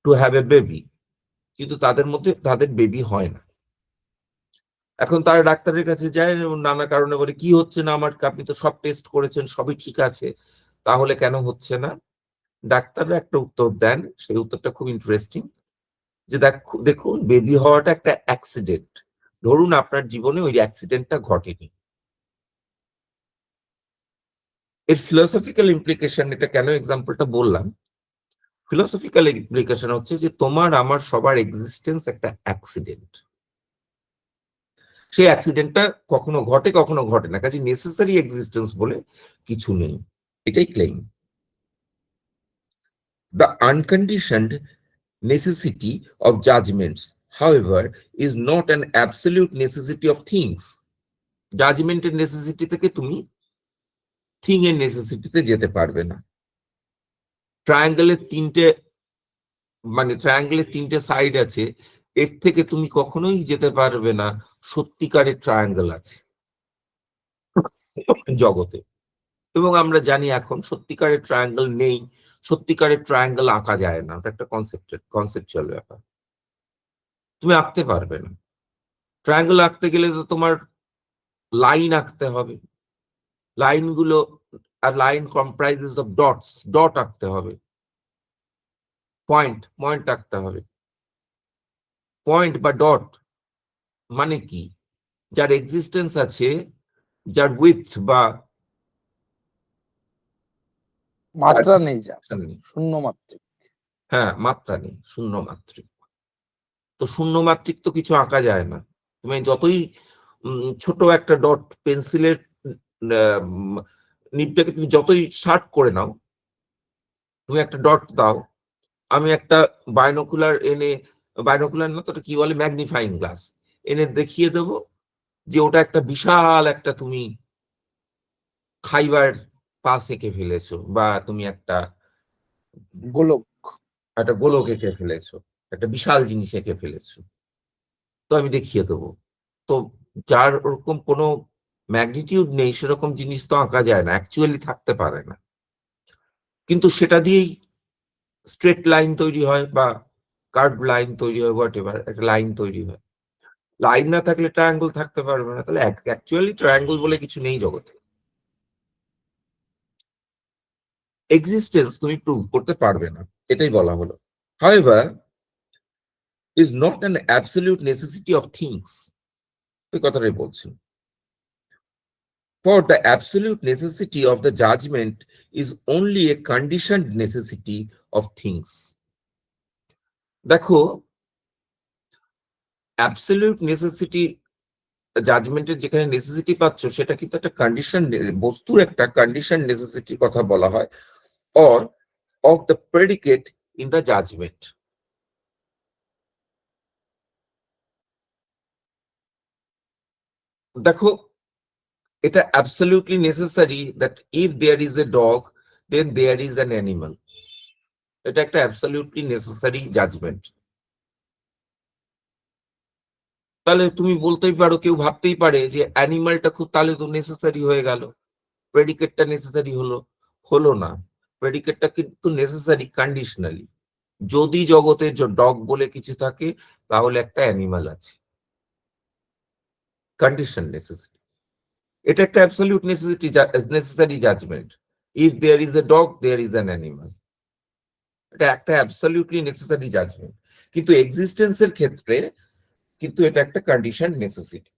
to have a baby, কিন্তু তাদের মধ্যে তাদের বেবি হয় না। এখন তারা ডাক্তারের কাছে যায় এবং নানা কারণে বলে কি হচ্ছে না আমার, আপনি তো সব টেস্ট করেছেন সবই ঠিক আছে, তাহলে কেন হচ্ছে না? ডাক্তাররা একটা উত্তর দেন, সেই উত্তরটা খুব ইন্টারেস্টিং, যে দেখুন বেবি হওয়াটা একটা অ্যাক্সিডেন্ট, ধরুন আপনার জীবনে ওই অ্যাক্সিডেন্টটা ঘটেনি। এর ফিলোসফিক্যাল ইমপ্লিকেশন, এটা কেন এক্সাম্পলটা বললাম, ফিলোসফিক্যাল ইমপ্লিকেশন হচ্ছে যে তোমার আমার সবার এক্সিস্টেন্স একটা অ্যাক্সিডেন্ট, সেই অ্যাক্সিডেন্টটা কখনো ঘটে কখনো ঘটে না, কাজে নেসেসারি এক্সিস্টেন্স বলে কিছু নেই, এটাই claim. The unconditioned necessity of judgments, however, is not an absolute necessity of things. জাজমেন্টের নেসেসিটি থেকে তুমি থিং এর নেসেসিটিতে যেতে পারবে না। ট্রায়াঙ্গেলের তিনটে সাইড আছে, এর থেকে তুমি কখনোই যেতে পারবে না সত্যিকারের ট্রায়াঙ্গেল আছে জগতে। এবং আমরা জানি এখন সত্যিকারের ট্রায়াঙ্গেল নেই, সত্যিকারের ট্রায়াঙ্গেল আঁকা যায় না, ওটা একটা কনসেপচুয়াল ব্যাপার, তুমি আঁকতে পারবে না। ট্রায়াঙ্গেল আঁকতে গেলে তো তোমার লাইন আঁকতে হবে, লাইনগুলো, আর লাইন কম্প্রাইজেস অফ ডট আঁকতে হবে, পয়েন্ট আঁকতে হবে। পয়েন্ট বা ডট মানে কি? যার এক্সিস্টেন্স আছে, যার উইথ বা মাত্রা নেই, যা শূন্য মাত্রিক। হ্যাঁ, মাত্রা নেই, শূন্য মাত্রিক। তো শূন্য মাত্রিক তো কিছু আঁকা যায় না, তুমি যতই ছোট একটা ডট পেন্সিলের নিবটাকে তুমি যতই শার্প করে নাও, তুমি একটা ডট দাও, আমি একটা বাইনোকুলার না তো কি বলে, ম্যাগনিফাইং গ্লাস এনে দেখিয়ে দেব যে ওটা একটা বিশাল একটা তুমি খাইবার পাস এঁকে ফেলেছো, বা তুমি একটা গোলক এঁকে ফেলেছো, একটা বিশাল জিনিস এঁকে ফেলেছো, তো আমি দেখিয়ে দেবো। তো যার ওরকম কোনো ম্যাগনিটিউড নেই সেরকম জিনিস তো আঁকা যায় না, অ্যাকচুয়ালি থাকতে পারে না, কিন্তু সেটা দিয়েই স্ট্রেট লাইন তৈরি হয় বা কার্ভ লাইন তৈরি হয়, হোয়াট এভার, একটা লাইন তৈরি হয়। লাইন না থাকলে ট্রায়াঙ্গেল থাকতে পারবে না, তাহলে অ্যাকচুয়ালি ট্রায়াঙ্গেল বলে কিছু নেই জগতে। এক্সিস্টেন্স তুমি প্রুভ করতে পারবে না, এটাই বলা হলো। However, is not an absolute necessity of things, এই কথাটাই বলছি। For the absolute necessity of the judgment is only a conditioned necessity of things. দেখো, অ্যাবসলিউট নেসেসিটি জাজমেন্টের যেখানে নেসেসিটি পাচ্ছ সেটা কিন্তু একটা কন্ডিশন, বস্তুর একটা কন্ডিশন নেসেসিটির কথা বলা হয়, or of the predicate in the judgment. দেখো, এটা absolutely necessary that if there is a dog then there is an animal, এটা একটা absolutely necessary judgment। তাহলে তুমি বলতেই পারো, কেউ ভাবতেই পারে যে অ্যানিমালটা খুব, তাহলে তো নেসেসারি হয়ে গেল, প্রেডিকেটটা নেসেসারি হলো না। প্রেডিকেটটা কিন্তু নেসেসারি কন্ডিশনালি, যদি জগতে ডগ বলে কিছু থাকে তাহলে একটা অ্যানিমাল আছে, কন্ডিশন নেসেসারি। এটা একটা absolute necessary judgement, if there is a dog there is an animal, এটা একটা অ্যাবসলিউটলি নেসেসারি জাজমেন্ট। কিন্তু এক্সিস্টেন্সের ক্ষেত্রে কিন্তু এটা একটা কন্ডিশন নেসেসিটি।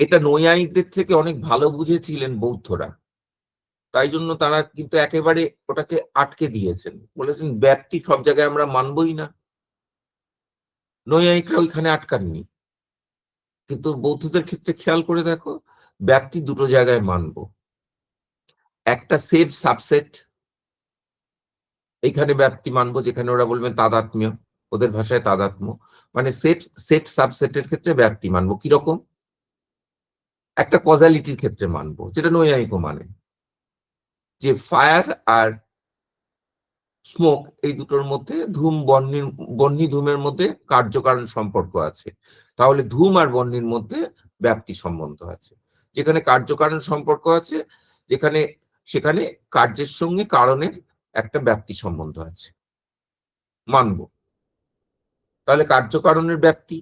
এটা নৈয়ায়িকদের থেকে অনেক ভালো বুঝেছিলেন বৌদ্ধরা, তাই জন্য তারা কিন্তু একেবারে ওটাকে আটকে দিয়েছেন, বলেছেন ব্যাপ্তি সব জায়গায় আমরা মানবই না। নৈয়ায়িকরা ওইখানে আটকাননি, কিন্তু বৌদ্ধদের ক্ষেত্রে খেয়াল করে দেখো, ব্যাপ্তি দুটো জায়গায় মানবো। একটা সেফ সাবসেট, এইখানে ব্যাপ্তি মানবো, যেখানে ওরা বলবেন তাদাত্ম্য, ওদের ভাষায় তাদাত্ম্য, মানে সেট সাবসেটের ক্ষেত্রে ব্যাপ্তি মানবো। কিরকম? একটা কজালিটির ক্ষেত্রে মানবো, যেটা নৈয়ায়িকও মানে, যে ফায়ার আর স্মোক এই দুটোর মধ্যে বহ্নি ধূমের মধ্যে কার্যকারণ সম্পর্ক আছে, তাহলে ধূম আর বহ্নির মধ্যে ব্যাপ্তি সম্বন্ধ আছে। যেখানে কার্যকারণ সম্পর্ক আছে, সেখানে কার্যের সঙ্গে কারণের একটা ব্যাপ্তি সম্বন্ধ আছে, মানব। তাহলে কার্যকারণের ব্যাপ্তি।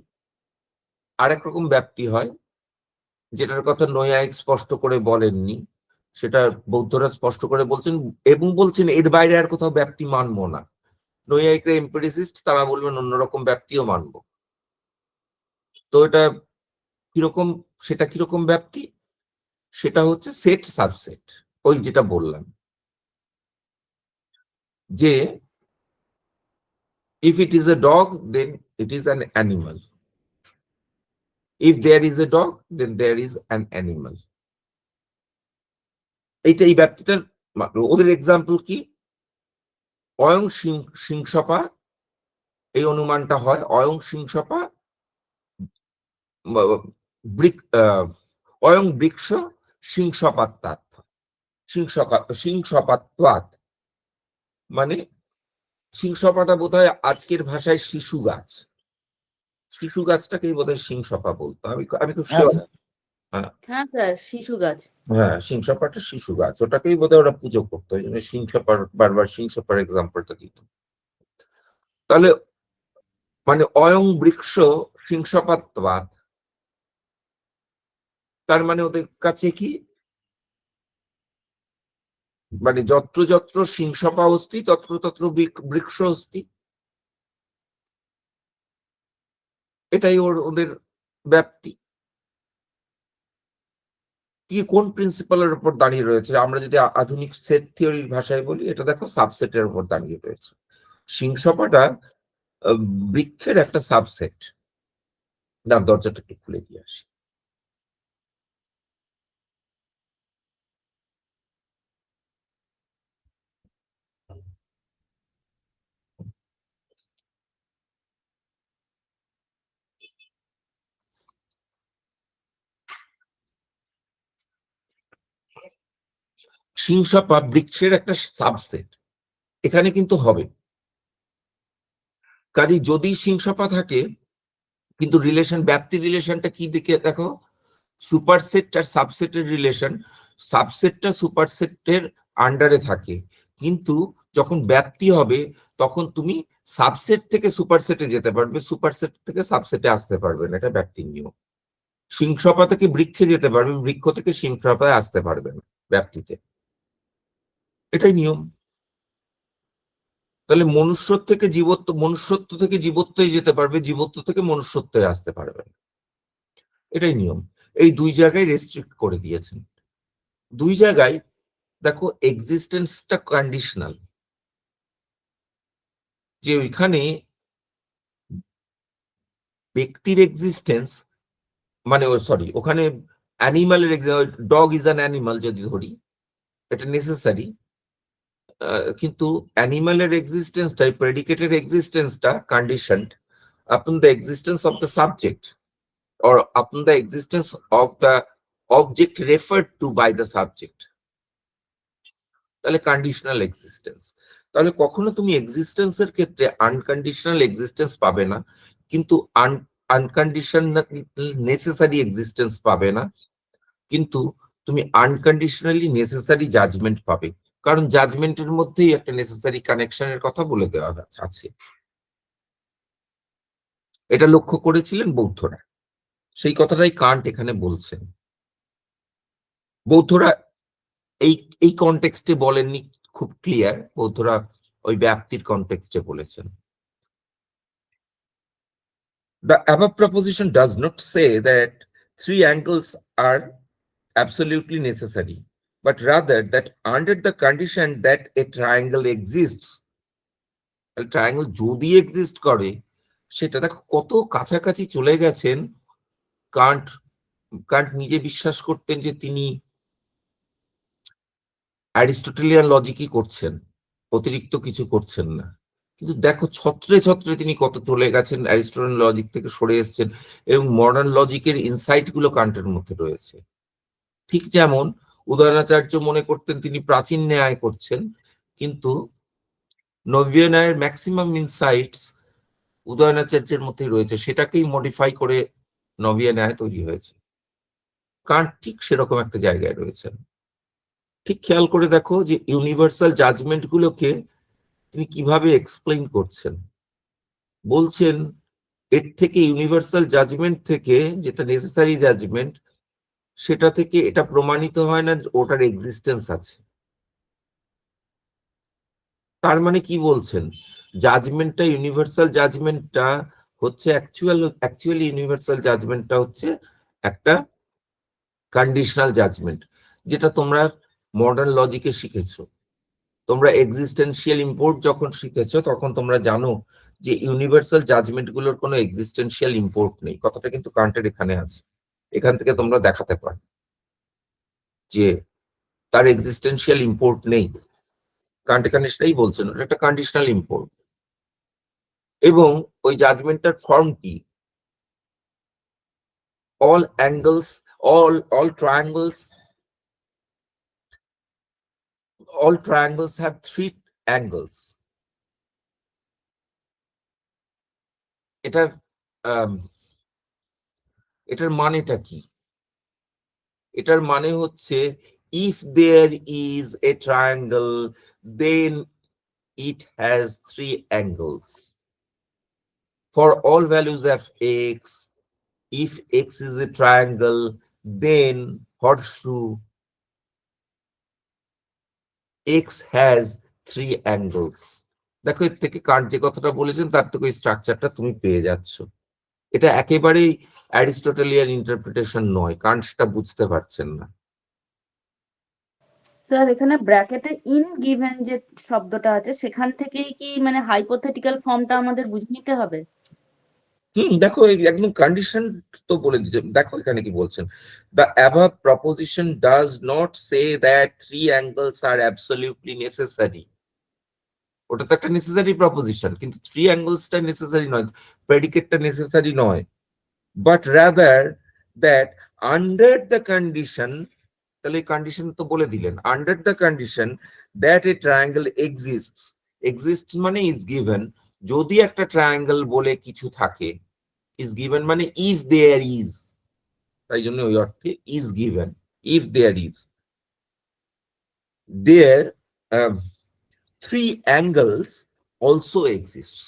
আরেক রকম ব্যাপ্তি হয়, যেটার কথা নৈয়ায়িক স্পষ্ট করে বলেননি, সেটা বৌদ্ধরা স্পষ্ট করে বলছেন, এবং বলছেন এর বাইরে আর কোথাও ব্যাপ্তি মানবো না। নৈয়ায়িকরা এম্পিরিসিস্ট, তারা বলবেন অন্যরকম ব্যাপ্তিও মানবো। তো এটা কিরকম, সেটা কিরকম ব্যাপ্তি? সেটা হচ্ছে সেট সাবসেট, ওই যেটা বললাম, যে if it is a dog then it is an animal, if there is a dog then there is an animal। এই ব্যাপ্তিটার ওদের এক্সাম্পল কি? অয়ং সিংসপা, এই অনুমানটা হয় অয়ং সিংসপা অয়ং বৃক্ষ সিংসপাত্তাৎ, সিংসপাত্বাৎ, মানে সিংসপাটা বোধহয় আজকের ভাষায় শিশু গাছ, শিশু গাছটাকেই বোধহয় সিংসপা বলতো। আমি খুব হ্যাঁ sure। স্যার। হ্যাঁ স্যার, শিশু গাছ। হ্যাঁ, সিংসপাটা শিশু গাছ, ওটাকেই বোধহয় ওরা পুজো করতো, ওই জন্য সিংসপার, বারবার সিংসপার এক্সাম্পলটা দিত। তাহলে মানে অয়ং বৃক্ষ সিংসপাত্বাৎ, তার মানে ওদের কাছে কি, মানে যত্র যত্র সিংসপা অস্তি তত্র তত্র বৃক্ষ অস্তি, এটাই ওদের ব্যাপ্তি। কি কোন প্রিন্সিপালের উপর দাঁড়িয়ে রয়েছে? আমরা যদি আধুনিক সেট থিওরির ভাষায় বলি, এটা দেখো সাবসেটের উপর দাঁড়িয়ে রয়েছে। সিংসপাটা বৃক্ষের একটা সাবসেট। দরজাটা একটু খুলে দিয়ে আসি। সিংসপা বৃক্ষের একটা সাবসেট, এখানে কিন্তু হবে। কাজে যদি সিংসপা থাকে, কিন্তু রিলেশন, ব্যাপ্তি রিলেশনটা কি দিকে দেখো, সুপারসেট আর সাবসেটের রিলেশন, সাবসেটটা সুপারসেটের আন্ডারে থাকে, কিন্তু যখন ব্যাপ্তি হবে তখন তুমি সাবসেট থেকে সুপারসেটে যেতে পারবে, সুপারসেট থেকে সাবসেটে আসতে পারবে না, এটা ব্যাপ্তির নিয়ম। সিংসপা থেকে বৃক্ষে যেতে পারবে, বৃক্ষ থেকে সিংসপায় আসতে পারবে না ব্যাপ্তিতে, এটাই নিয়ম। তাহলে মনুষ্যত্ব থেকে জীবত্বে যেতে পারবে, জীবত্ব থেকে মনুষ্যত্বে আসতে পারবে না, এটাই নিয়ম। এই দুই জায়গায় রেস্ট্রিক্ট করে দিয়েছেন। দুই জায়গায় দেখো এক্সিস্টেন্সটা কন্ডিশনাল, যে ওইখানে ব্যক্তির এক্সিস্টেন্স, মানে সরি, ওখানে অ্যানিমালের, ডগ ইজ অ্যান অ্যানিমাল যদি ধরি, এটা নেসেসারি, কিন্তু অ্যানিমালের এক্সিস্টেন্সটাই, প্রেডিকেটের এক্সিস্টেন্সটা conditioned upon the existence of the subject or upon the existence of the object referred to by the subject। তাহলে কন্ডিশনাল এক্সিস্টেন্স। তাহলে কখনো তুমি এক্সিস্টেন্সের ক্ষেত্রে আনকন্ডিশনাল এক্সিস্টেন্স পাবে না, কিন্তু আনকন্ডিশনাল নেসেসারি এক্সিস্টেন্স পাবে না, কিন্তু তুমি আনকন্ডিশনালি নেসেসারি জাজমেন্ট পাবে, কারণ জাজমেন্টের মধ্যেই একটা নেসেসারি কানেকশনের কথা বলে দেওয়া আছে। এটা লক্ষ্য করেছিলেন বৌদ্ধরা, সেই কথাটাই কান্ট এখানে বলছেন। বৌদ্ধরা এই কনটেক্সটে বলেননি, খুব ক্লিয়ার, বৌদ্ধরা ওই ব্যাপ্তির কনটেক্সটে বলেছেন। The above proposition does not say that three angles are absolutely necessary, but rather that under the condition that a triangle exists, triangle যদি এক্সিস্ট করে, সেটা দেখো কত কাছাকাছি চলে গেছেন। কান্ট নিজে বিশ্বাস করতেন যে তিনি অ্যারিস্টটেলিয়ান লজিকই করছেন, অতিরিক্ত কিছু করছেন না। কিন্তু দেখো ছত্রে ছত্রে তিনি কত চলে গেছেন, অ্যারিস্টটেলিয়ান লজিক থেকে সরে এসেছেন, এবং মডার্ন লজিকের ইনসাইট গুলো কান্টের মধ্যে রয়েছে। ঠিক যেমন উদয়নাচার্য মনে করতেন তিনি প্রাচীন ন্যায় করছেন, কিন্তু নব্বীয় ন্যায়ের ম্যাক্সিমাম ইনসাইটস উদয়নাচার্যের মধ্যেই রয়েছে, সেটাকেই মডিফাই করে নব্বীয় ন্যায় তৈরি হয়েছে। কান্ট ঠিক সেরকম একটা জায়গায় রয়েছেন। ঠিক খেয়াল করে দেখো যে ইউনিভার্সাল জাজমেন্ট গুলোকে তিনি কিভাবে এক্সপ্লেইন করছেন। বলছেন এর থেকে, ইউনিভার্সাল জাজমেন্ট থেকে, যেটা নেসেসারি জাজমেন্ট, সেটা থেকে এটা প্রমাণিত হয় না ওটার এক্সিস্টেন্স আছে। তার মানে কি বলছেন, জাজমেন্টটা, ইউনিভার্সাল জাজমেন্টটা হচ্ছে অ্যাকচুয়ালি ইউনিভার্সাল জাজমেন্টটা হচ্ছে একটা কন্ডিশনাল জাজমেন্ট, যেটা তোমরা মডার্ন লজিকে শিখেছো। তোমরা এক্সিস্টেন্সিয়াল ইম্পোর্ট যখন শিখেছো তখন তোমরা জানো যে ইউনিভার্সাল জাজমেন্ট গুলোর কোনো এক্সিস্টেন্সিয়াল ইম্পোর্ট নেই। কথাটা কিন্তু কান্টের এখানে আছে। এখান থেকে তোমরা দেখাতে পারো যে তার এক্সিস্টেন্সিয়াল ইম্পোর্ট নেই। কান্ট এখানে সেটাই বলছেন, ওটা একটা কন্ডিশনাল ইম্পোর্ট। এবং ওই জাজমেন্টটার ফর্ম কি, all angles, all triangles have three angles. এটার মানেটা কি? এটার মানে হচ্ছে if there is a triangle then it has three angles. For all values of x, if x is a triangle, then horseshoe x has three angles. দেখো এর থেকে Kant যে কথাটা বলেছেন তার থেকে স্ট্রাকচারটা তুমি পেয়ে যাচ্ছ। এটা একেবারেই অ্যারিস্টটেলিয়ান ইন্টারপ্রিটেশন নয়, কান্ট সেটা বুঝতে পারছেন না। স্যার এখানে ব্র্যাকেটে ইন গিভেন যে শব্দটা আছে সেখান থেকেই কি মানে হাইপোথেটিক্যাল ফর্মটা আমাদের বুঝে নিতে হবে? দেখো একদম কন্ডিশন তো বলে দিচ্ছে। দেখো এখানে কি বলছেন, the above proposition does not say that three angles are absolutely necessary. ওটা তো একটা নেসেসারি প্রপোজিশন, কিন্তু থ্রি অ্যাঙ্গেলসটা নেসেসারি নয়, প্রেডিকেটটা নেসেসারি নয়, but rather that under the condition, তাহলে এই কন্ডিশন তো বলে দিলেন, under the condition that a triangle exist মানে ইজ গিভেন, যদি একটা ট্রায়াঙ্গেল বলে কিছু থাকে, ইজ গিভেন মানে ইফ দেয়ার ইজ, তাই জন্য ওই অর্থে is given, if there is, there three angles also exists.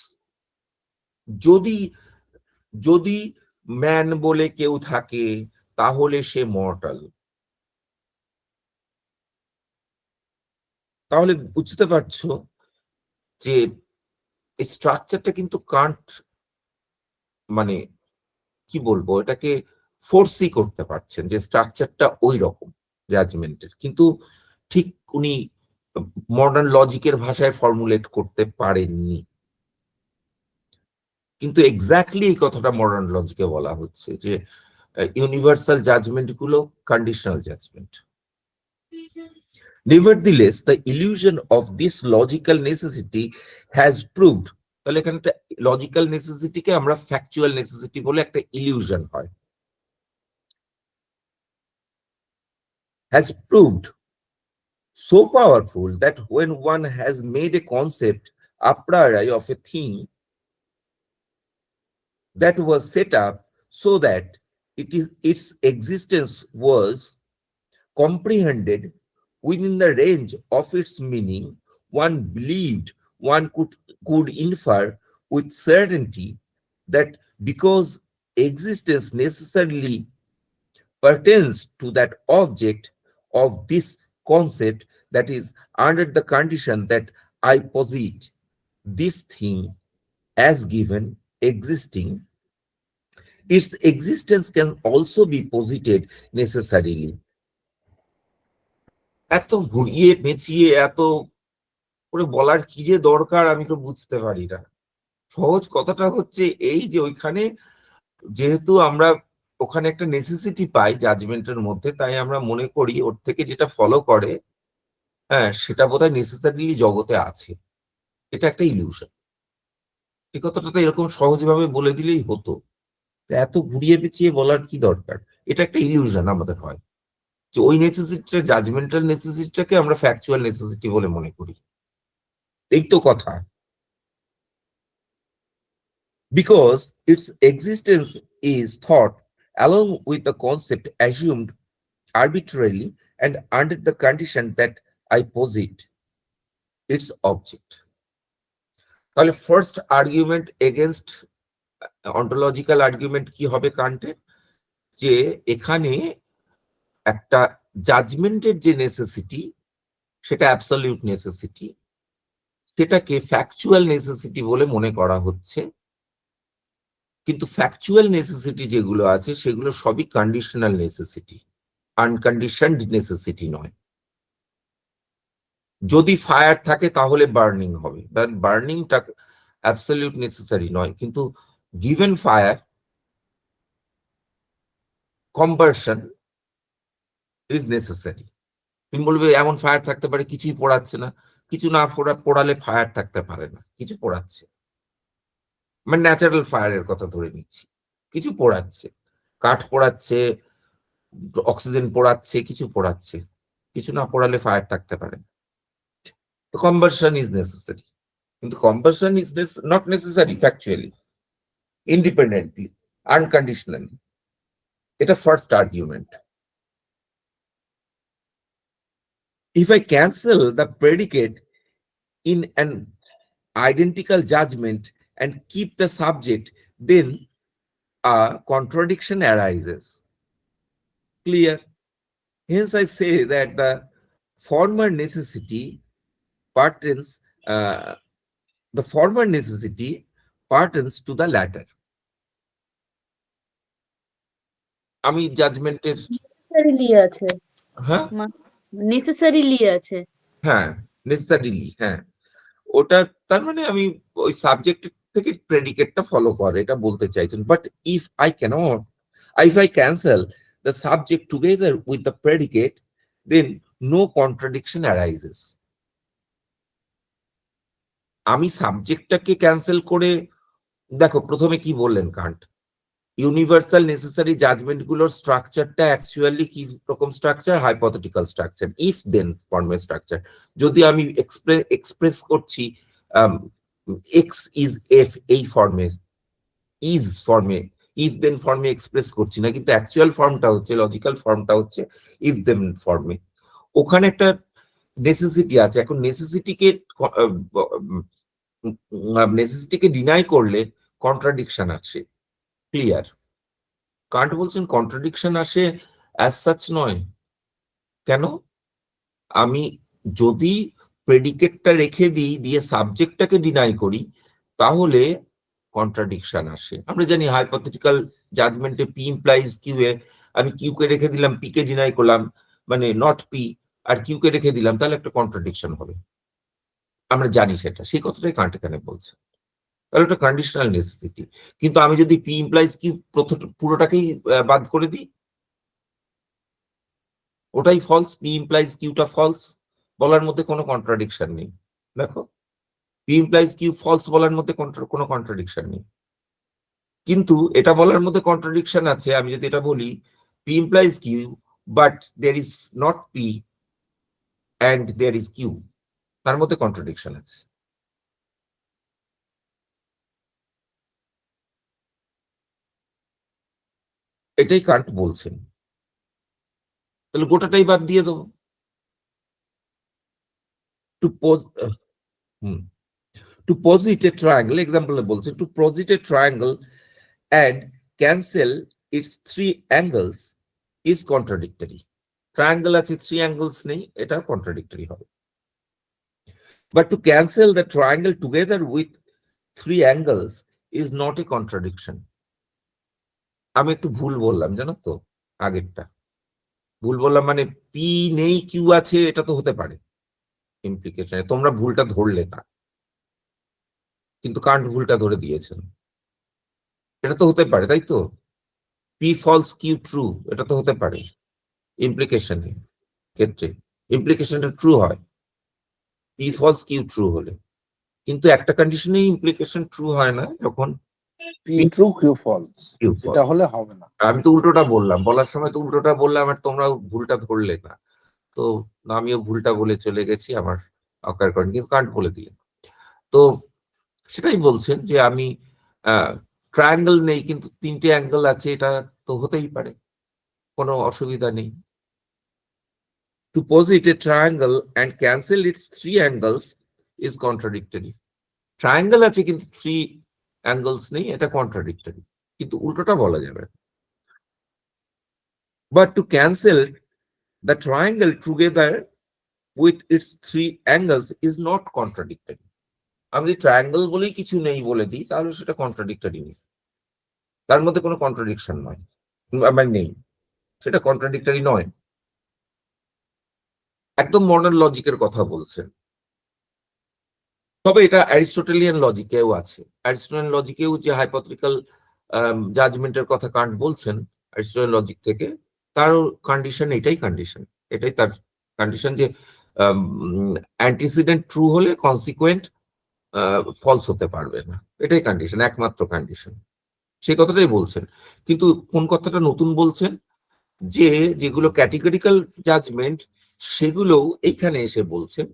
যদি ম্যান বলে কেউ থাকে তাহলে সে মর্টাল। তাহলে বুঝতে পারছো যে এই স্ট্রাকচারটা কিন্তু কান্ট মানে কি বলবো, এটাকে ফোর্সই করতে পারছেন যে স্ট্রাকচারটা ওই রকম জাজমেন্টের, কিন্তু ঠিক উনি মডার্ন লজিকের ভাষায় ফর্মুলেট করতে পারেননি। কিন্তু এক্স্যাক্টলি এই কথাটা মডার্ন লজিকে বলা হচ্ছে যে ইউনিভার্সাল জাজমেন্ট গুলো conditional judgment. Nevertheless, the illusion of this logical necessity has proved, তাহলে এখানে একটা লজিক্যাল নেসেসিটিকে আমরা ফ্যাকচুয়াল নেসেসিটি বলে একটা ইলিউশন হয়, has proved so powerful that when one has made a concept a priori of a thing that was set up so that its existence was comprehended within the range of its meaning, one believed one could infer with certainty that because existence necessarily pertains to that object of this concept, that is under the condition that I posit this thing as given existing, its existence can also be posited necessarily. এত ঘুরিয়ে পেঁচিয়ে এত করে বলার কি যে দরকার আমি তো বুঝতে পারি না। সহজ কথাটা হচ্ছে এই যে ওইখানে যেহেতু আমরা ওখানে একটা নেসেসিটি পাই জাজমেন্টের মধ্যে, তাই আমরা মনে করি ওর থেকে যেটা ফলো করে হ্যাঁ, সেটা বোধহয় নেসেসারিলি জগতে আছে, এটা একটা ইলিউশন। এই কথাটা তো এরকম সহজভাবে বলে দিলেই হতো, এত ঘুরিয়ে পেঁচিয়ে বলার কি দরকার? এটা একটা ইলিউশন আমাদের হয়, যে ওই নেসেসিটিটা, জাজমেন্টাল নেসেসিটিটাকে আমরা ফ্যাকচুয়াল নেসেসিটি বলে মনে করি। এই তো কথা। Because its existence is thought along with the concept assumed arbitrarily and under the condition that I posit its object. তাহলে first argument against ontological argument কি হবে কান্টের? যে এখানে একটা জাজমেন্টের যে নেসেসিটি, সেটা অ্যাবসলিউট নেসেসিটি, সেটাকে ফ্যাকচুয়াল নেসেসিটি বলে মনে করা হচ্ছে। কিন্তু ফ্যাকচুয়াল নেসেসিটি যেগুলো আছে সেগুলো সবই কন্ডিশনাল নেসেসিটি, আনকন্ডিশনড নেসেসিটি নয়। যদি ফায়ার থাকে তাহলে বার্নিং হবে, বার্নিংটা অ্যাবসলিউট নেসেসারি নয়। কিন্তু গিভেন ফায়ার, কম্বারশন ইজ নেসেসারি। তুমি বলবে এমন ফায়ার থাকতে পারে কিছুই পোড়াচ্ছে না, কিছু না পোড়ালে ফায়ার থাকতে পারে না, কিছু পোড়াচ্ছে, মানে ন্যাচারাল ফায়ারের কথা ধরে নিচ্ছি, কিছু পোড়াচ্ছে, কাঠ পোড়াচ্ছে, অক্সিজেন পোড়াচ্ছে, কিছু পোড়াচ্ছে, কিছু না পোড়ালে ফায়ার থাকতে পারে। তো কম্বারশন ইজ নেসেসারি, কিন্তু conversion is not necessary factually, independently, unconditionally. এটা first argument. If I cancel the predicate in an identical judgment and keep the subject, then a contradiction arises. Clear? Hence, I say that the former necessity pertains to the latter. আমি জাজমেন্টের necessarily আছে, হ্যাঁ necessarily আছে। হ্যাঁ necessarily, হ্যাঁ ওটা, তার মানে আমি ওই সাবজেক্ট থেকে প্রেডিকেটটা ফলো করে এটা বলতে চাইছেন। But if I cancel the subject together with the predicate, then no contradiction arises. আমি সাবজেক্টটাকে ক্যান্সেল করে, দেখো প্রথমে কি বললেন কান্ট, ইউনিভার্সাল নেসেসারি জাজমেন্ট গুলোর স্ট্রাকচারটা অ্যাকচুয়ালি কি রকম স্ট্রাকচার? হাইপোথেটিক্যাল স্ট্রাকচার, ইফ দেন ফর্মের স্ট্রাকচার। যদি আমি এক্সপ্রেস করছি এক্স ইজ এফ এই ফর্মে, ইজ ফর্মে, ইফ দেন ফর্মে এক্সপ্রেস করছি না, কিন্তু অ্যাকচুয়াল ফর্মটা হচ্ছে, লজিক্যাল ফর্মটা হচ্ছে ইফ দেন ফর্মে। ওখানে একটা নেসেসিটি আছে। এখন নেসেসিটিকে ডিনাই করলে কন্ট্রাডিকশন আছে। ক্লিয়ার? কান্ট বলছেন কন্ট্রাডিকশন আসে অ্যাজ সাচ নয়। কেন? আমি যদি প্রেডিকেটটা রেখে দিই, দিয়ে সাবজেক্টটাকে ডিনাই করি, তাহলে কন্ট্রাডিকশন আসে। আমরা জানি হাইপোথেটিক্যাল জাজমেন্টে পি ইমপ্লাইজ কিউ এ, আমি কিউ কে রেখে দিলাম, পি কে ডিনাই করলাম, মানে নট পি, আর কিউ কে রেখে দিলাম, তাহলে একটা কন্ট্রাডিকশন হবে। আমরা জানি সেটা, সেই কথাটাই কান্ট এখানে বলছে। তাহলে একটা কন্ডিশনাল নেসেসিটি। কিন্তু আমি যদি পি ইমপ্লাইজ কিউ পুরোটাকেই বাদ করে দিই, ওটাই ফলস, পি ইমপ্লাইজ কিউটা ফলস, বলার মধ্যে কোনো কন্ট্রাডিকশন নেই। দেখো, পি ইমপ্লাইজ কিউ ফলস বলার মধ্যে কোনো কন্ট্রাডিকশন নেই। কিন্তু এটা বলার মধ্যে কন্ট্রাডিকশন আছে, আমি যদি এটা বলি P implies Q but there is not P and there is Q, তার মধ্যে কন্ট্রাডিকশন আছে। এটাই কান্ট বলছেন। তাহলে গোটাটাই বাদ দিয়ে দেবো। To posit a triangle, example বলছে, to posit a triangle and cancel its 3 angles is contradictory. Triangle আছে, 3 angles নেই, এটা contradictory হবে। But to cancel the triangle together with 3 angles is not a contradiction. আমি একটু ভুল বললাম জানো তো, আগেরটা ভুল বললাম, মানে পি নেই কিউ আছে, এটা তো হতে পারে ইমপ্লিকেশনে, তোমরা ভুলটা ধরলে না, কিন্তু কান্ট ভুলটা ধরে দিয়েছেন। এটা তো হতে পারে, তাই তো? পি ফলস কিউ ট্রু, এটা তো হতে পারে ইমপ্লিকেশনের ক্ষেত্রে, ইমপ্লিকেশনটা ট্রু হয়, পি ফলস কিউ ট্রু হলে, কিন্তু একটা কন্ডিশনে ইমপ্লিকেশন ট্রু হয় না, যখন P true Q false, Q এটা ফলস। হলে হবে না। আমি তো উল্টোটা বললাম, বলার সময় তো উল্টোটা বললাম, আর তোমরা ভুলটা ধরলে না, তো আমিও ভুলটা বলে চলে গেছি, আমার অকার করেন, কিন্তু কান্ট বলে দিলেন। তো সেটাই বলছেন যে আমি ট্রায়াঙ্গেল নেই কিন্তু তিনটে অ্যাঙ্গেল আছে, এটা তো হতেই পারে, কোনো অসুবিধা নেই। To posit a triangle and cancel its three angles is contradictory. Triangle আছে কিন্তু three angles নেই, এটা contradictory, কিন্তু উল্টোটা বলা যাবে। But to cancel the triangle together with its three angles is not contradictory. আমি ট্রায়াঙ্গেল বলেই কিছু নেই বলে দিই, তাহলে সেটা কন্ট্রাডিক্টরি নেই, তার মধ্যে কোনো কন্ট্রাডিকশন নয়, আমার নেই, সেটা কন্ট্রাডিক্টরি নয়, একদম মডার্ন লজিকের কথা বলছেন। তবে এটা অ্যারিস্টোটেলিয়ান লজিকেও আছে, অ্যারিস্টোটেলিয়ান লজিকেও যে হাইপোথেটিক্যাল জাজমেন্টের কথা কান্ট বলছেন অ্যারিস্টোটেলিয়ান লজিক থেকে, তার কন্ডিশন এটাই, কন্ডিশন এটাই তার কন্ডিশন, যে অ্যান্টিসিডেন্ট ট্রু হলে কনসিকুয়েন্ট ফলস হতে পারবে না, এটাই কন্ডিশন, একমাত্র কন্ডিশন, সেই কথাটাই বলছেন। কিন্তু কোন কথাটা নতুন বলছেন, যে যেগুলো ক্যাটেগরিক্যাল জাজমেন্ট সেগুলো এইখানে এসে বলছেন,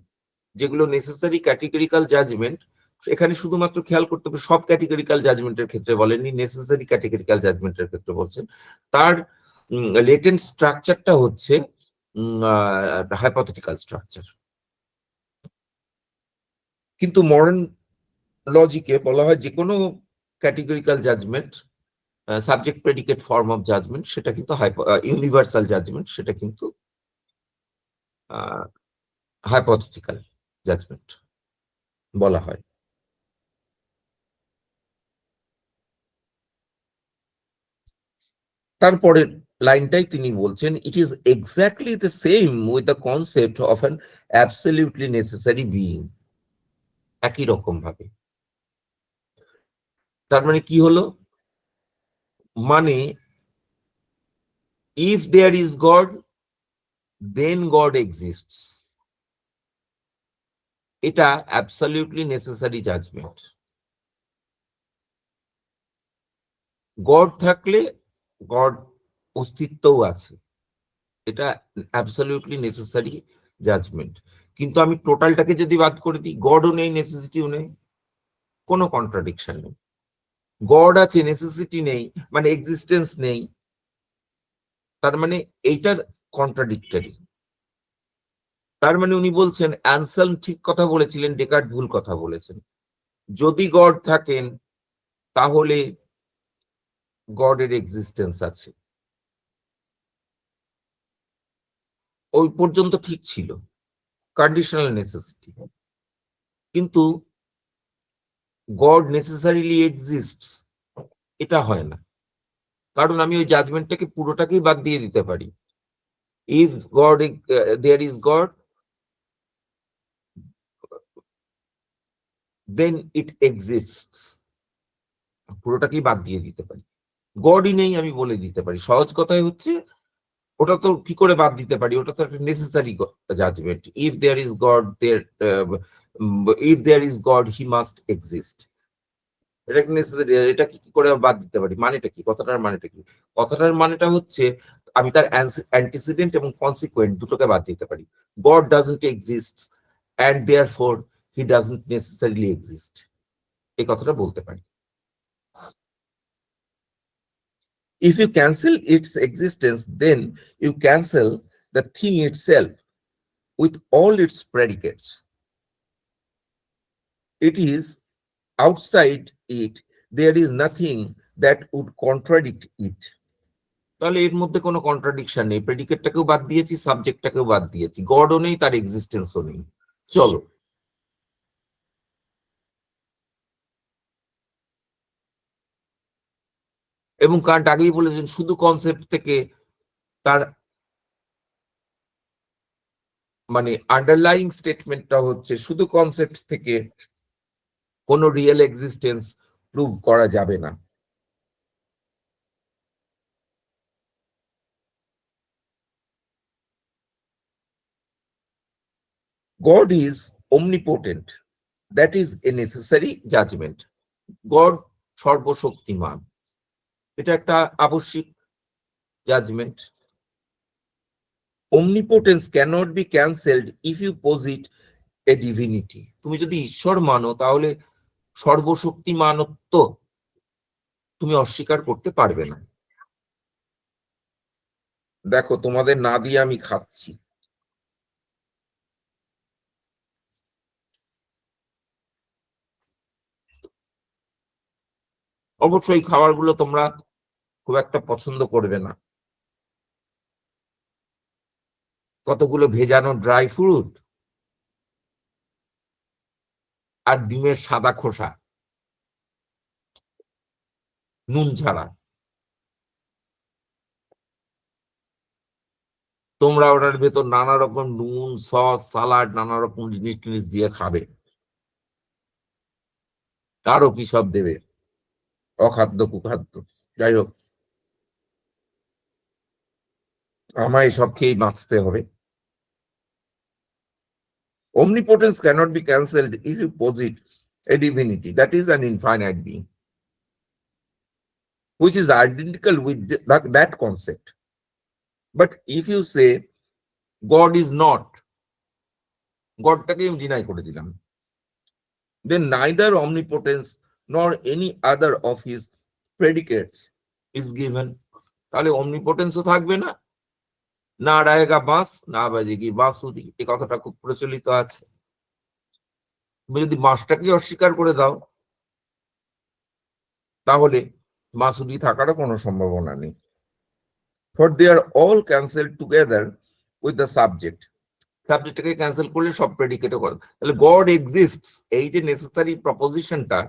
যেগুলো নেসেসারি ক্যাটেগরিক্যাল জাজমেন্ট, এখানে শুধুমাত্র খেয়াল করতে হবে সব ক্যাটেগরিক্যাল জাজমেন্টের ক্ষেত্রে বলেননি, নেসেসারি ক্যাটেগরিক্যাল জাজমেন্টের ক্ষেত্রে বলছেন। তার লেটেন্ট স্ট্রাকচারটা হচ্ছে হাইপোথেটিক্যাল স্ট্রাকচার। কিন্তু মডার্ন লজিকে বলা হয় যে কোনো categorical judgment, subject predicate form of judgment, সেটা কিন্তু ইউনিভার্সাল জাজমেন্ট, সেটা কিন্তু হাইপোথেটিক্যাল জাজমেন্ট বলা হয়। তারপরের লাইনটাই তিনি বলছেন, it is exactly the same with the concept of an absolutely necessary being. একই রকম ভাবে, তার মানে কি হলো, মানে if there is God then God exists, এটা অ্যাবসলিউটলি নেসেসারি জাজমেন্ট। গড থাকলে গড অস্তিত্বও আছে, এটা অ্যাবসলিউটলি নেসেসারি জাজমেন্ট। কিন্তু আমি টোটালটাকে যদি বাদ করে দিই, গডও নেই নেসেসিটিও নেই, কোনো কন্ট্রাডিকশন নেই। গড আছে নেসেসিটি নেই, মানে এক্সিস্টেন্স নেই, তার মানে এইটার কন্ট্রাডিক্টরি। তার মানে উনি বলছেন অ্যানসেলম ঠিক কথা বলেছিলেন, ডেকার্ট ভুল কথা বলেছেন। যদি গড থাকেন তাহলে গডের এক্সিস্টেন্স আছে, ওই পর্যন্ত ঠিক ছিল, কন্ডিশনাল নেসেসিটি। কিন্তু গড নেসেসারিলি এক্সিস্টস এটা হয় না, কারণ আমি ওই জাজমেন্টটাকে পুরোটাকেই বাদ দিয়ে দিতে পারি। If God there is God then it exists, পুরোটাকেই বাদ দিয়ে দিতে পারি। গডই নেই আমি বলে দিতে পারি, সহজ কথাই হচ্ছে ওটা তো কি করে বাদ দিতে পারি, ওটা তো একটা necessary judgement. If there is God there, if there is God he must exist, এটা কি নেসেসারি, এটা কি করে বাদ দিতে পারি, মানেটা কি, কথাটার মানেটা কি? কথাটার মানেটা হচ্ছে আমি তার অ্যান্টিসিডেন্ট এবং কনসিকুয়েন্ট দুটোকে বাদ দিতে পারি। God doesn't exist and therefore he doesn't necessarily exist, এই কথাটা বলতে পারি। If you cancel its existence, then you cancel the thing itself with all its predicates. It is outside it, there is nothing that would contradict it. তাহলে এর মধ্যে কোনো contradiction নেই, প্রেডিকেটটাকেও বাদ দিয়েছি, সাবজেক্টটাকেও বাদ দিয়েছি, গডও নেই, তার এক্সিস্টেন্সও নেই। চলো, এবং কান্ট আগেই বলেছেন শুধু কনসেপ্ট থেকে, তার মানে আন্ডারলাইং স্টেটমেন্টটা হচ্ছে শুধু কনসেপ্ট থেকে কোনো রিয়েল এক্সিস্টেন্স প্রুভ করা যাবে না। God is omnipotent, that is a necessary judgment. God সর্বশক্তিমান, এটা একটা আবশ্যিক judgement. Omnipotence cannot be cancelled if you posit a divinity. তুমি যদি ঈশ্বর মানো তাহলে সর্বশক্তিমানত্ব তুমি অস্বীকার করতে পারবে না। দেখো তোমাদের না দিয়ে আমি খাচ্ছি। অবশ্যই খাবারগুলো তোমরা খুব একটা পছন্দ করবে না। কতগুলো ভেজানো ড্রাই ফ্রুট আর ডিমের সাদা খোসা, নুন ছাড়া। তোমরা ওটার ভেতর নানা রকম নুন, সস, সালাড, নানা রকম জিনিস টিনিস দিয়ে খাবে, আরো কি সব দেবে, অখাদ্য কুখাদ্য। যাই হোক, আমায় সব খেয়েই বাঁচতে হবে। Omnipotence cannot be cancelled if you posit a divinity, that is an infinite being, which is identical with that concept. But if you say God is not, Godটাকে আমি ডিনাই করে দিলাম, then neither omnipotence nor any other of his predicates is given. তাহলে omnipotence ও থাকবে না, না রায়েগা বাঁশ না বাজেগি বাঁশুরি, এই কথাটা খুব প্রচলিত আছে। তুমি যদি বাঁশটাকে অস্বীকার করে দাও তাহলে বাঁশুরি থাকারও কোনো সম্ভাবনা নেই। For they are all cancelled together with the subject. সাবজেক্টটাকে ক্যান্সেল করলে সব প্রেডিকেটও করে। তাহলে গড এক্সিস্টস, এই যে নেসেসারি প্রপোজিশনটা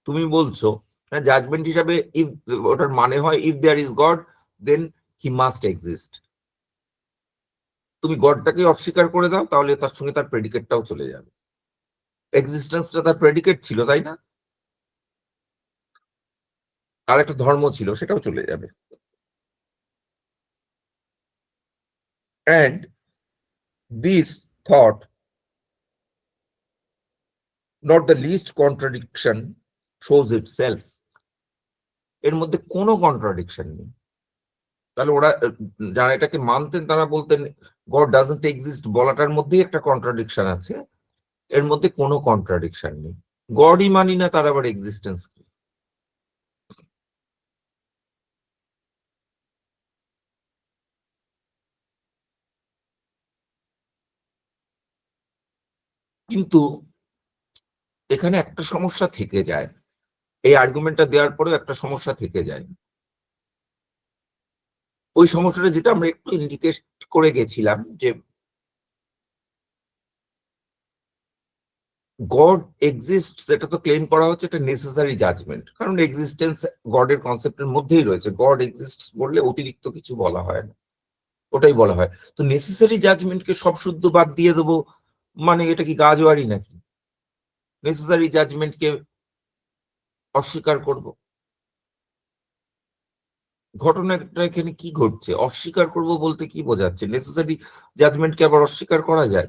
তুমি বলছো, জাজমেন্ট হিসাবে ইফ ওটার মানে হয় if there is God then he must exist. তুমি গডটাকে অস্বীকার করে দাও তাহলে তার সঙ্গে তার প্রেডিকেটটাও চলে যাবে। এক্সিস্টেন্সটা তার প্রেডিকেট ছিল, তাই না? আর একটা ধর্ম ছিল, সেটাও চলে যাবে। And this thought, not the least contradiction, shows itself. এর মধ্যে কোনো কন্ট্রাডিকশন নেই। তাহলে ওরা যারা এটাকে মানতেন তারা বলতেন গড ডাজন্ট এক্সিস্ট, বলাটার মধ্যেই একটা কন্ট্রাডিকশন আছে। এর মধ্যে কোনো কন্ট্রাডিকশন নেই। গডই মানি না, তার আবার এক্সিস্টেন্স কি? কিন্তু এখানে একটা সমস্যা থেকে যায়, এই আর্গুমেন্টটা দেওয়ার পরেও একটা সমস্যা থেকে যায়। ওই সমস্যাটা যেটা আমরা একটু ইন্ডিকেট করে গেছিলাম, যে গড এক্সিস্ট এটা তো ক্লেম করা হচ্ছে একটা নেসেসারি জাজমেন্ট, কারণ এক্সিস্টেন্স গডের কনসেপ্টের মধ্যেই রয়েছে। গড এক্সিস্ট বললে অতিরিক্ত কিছু বলা হয় না, ওটাই বলা হয়। তো নেসেসারি জাজমেন্টকে সব শুদ্ধ বাদ দিয়ে দেবো মানে এটা কি গাজোয়ারি নাকি? নেসেসারি জাজমেন্টকে অস্বীকার করব? ঘটনাটা এখানে কি ঘটছে? অস্বীকার করব বলতে কি বোঝাচ্ছে? নেসেসারি জাজমেন্টকে আবার অস্বীকার করা যায়?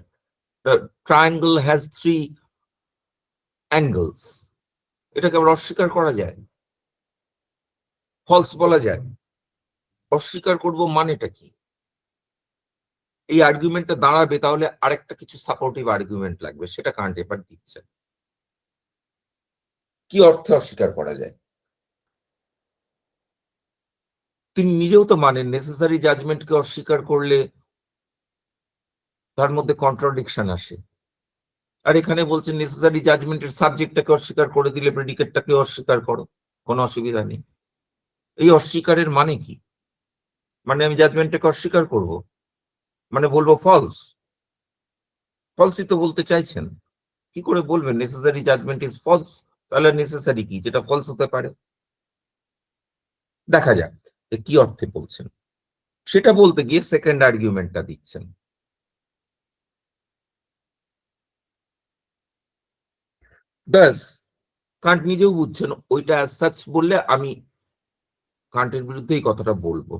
ট্রায়াঙ্গেল হ্যাজ 3 অ্যাঙ্গেলস, এটাকে আবার অস্বীকার করা যায়? ফলস বলা যায়? অস্বীকার করব মানেটা কি? এই আর্গুমেন্টটা দাঁড়াবে তাহলে আরেকটা কিছু সাপোর্টিভ আর্গুমেন্ট লাগবে, সেটা কারেন্ট এফার দিচ্ছে। কি অর্থে অস্বীকার করা যায়? তিনি নিজেও তো মানেন নেসেসারি জাজমেন্টকে অস্বীকার করলে তার মধ্যে কন্ট্রাডিকশন আসে। আর এখানে বলছেন নেসেসারি জাজমেন্টের সাবজেক্টটাকে অস্বীকার করে দিলে প্রেডিকেটটাকে অস্বীকার করো, কোনো অসুবিধা নেই। এই অস্বীকারের মানে কি? মানে আমি জাজমেন্টটাকে অস্বীকার করব, মানে বলবো ফলস? ফলসই তো বলতে চাইছেন। কি করে বলবেন নেসেসারি জাজমেন্ট ইজ ফলস? তাহলে নেসেসারি কি যেটা ফলস হতে পারে? দেখা যাক কি অর্থে বলছেন। সেটা বলতে গিয়ে সেকেন্ড আর্গুমেন্টটা দিচ্ছেন। দাস কান্ট নিজেও বুঝছেন ওইটা অ্যাজ সাচ বললে আমি কান্টের বিরুদ্ধে এই কথাটা বলবো,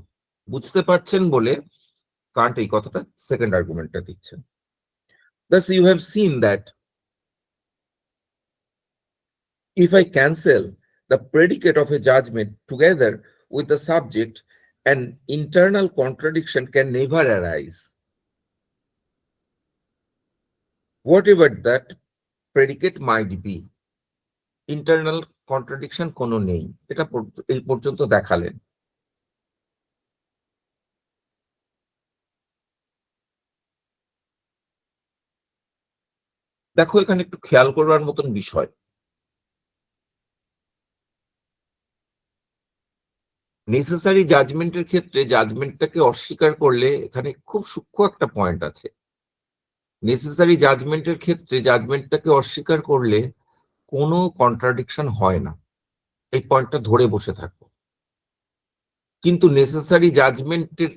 বুঝতে পারছেন বলে কান্ট এই কথাটা সেকেন্ড আর্গুমেন্টটা দিচ্ছেন। Thus, you have seen that if I cancel the predicate of a judgment together with the subject, an internal contradiction can never arise. Whatever that predicate might be, internal contradiction কোনো নেই, এটা এই পর্যন্ত দেখালেন। দেখো এখানে একটু খেয়াল করবার মতন বিষয়, নেসেসারি জাজমেন্টের ক্ষেত্রে জাজমেন্টটাকে অস্বীকার করলে এখানে খুব সূক্ষ্ম একটা পয়েন্ট আছে। নেসেসারি জাজমেন্টের ক্ষেত্রে জাজমেন্টটাকে অস্বীকার করলে কোনো কন্ট্রাডিকশন হয় না, এই পয়েন্টটা ধরে বসে থাকো। কিন্তু নেসেসারি জাজমেন্টের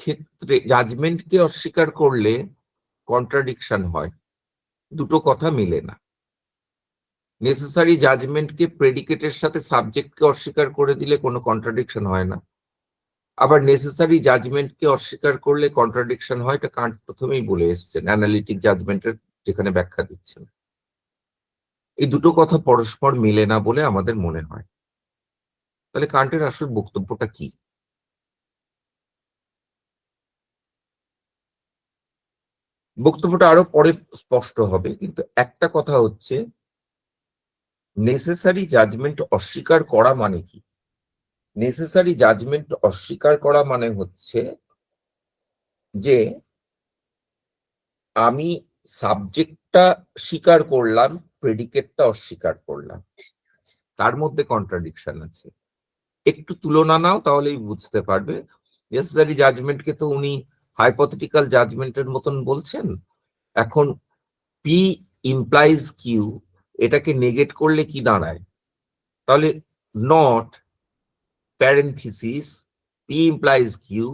ক্ষেত্রে জাজমেন্টকে অস্বীকার করলে কন্ট্রাডিকশন হয়, দুটো কথা মিলে না। নেসেসারি জাজমেন্টকে প্রেডিকেটের সাথে সাবজেক্টকে অস্বীকার করে দিলে কোনো কন্ট্রাডিকশন হয় না, আবার নেসেসারি জাজমেন্টকে অস্বীকার করলে কন্ট্রাডিকশন হয়, এটা কান্ট প্রথমেই বলে এসেছেন অ্যানালিটিক জাজমেন্টের যেখানে ব্যাখ্যা দিচ্ছেন। এই দুটো কথা পরস্পর মিলে না বলে আমাদের মনে হয়। তাহলে কান্টের আসল বক্তব্যটা কি? বক্তব্যটা আরো পরে স্পষ্ট হবে, কিন্তু একটা কথা হচ্ছে নেসেসারি জাজমেন্ট অস্বীকার করা মানে কি? নেসেসারি জাজমেন্ট অস্বীকার করা মানে হচ্ছে যে আমি সাবজেক্টটা স্বীকার করলাম, প্রেডিকেটটা অস্বীকার করলাম, তার মধ্যে কন্ট্রাডিকশন আছে। একটু তুলনা নাও তাহলেই বুঝতে পারবে। নেসেসারি জাজমেন্টকে তো উনি হাইপোথেটিক্যাল জাজমেন্টের মতন বলছেন। এখন পি ইমপ্লাইজ কিউ, এটাকে নেগেট করলে কি দাঁড়ায়? তাহলে not parenthesis P implies Q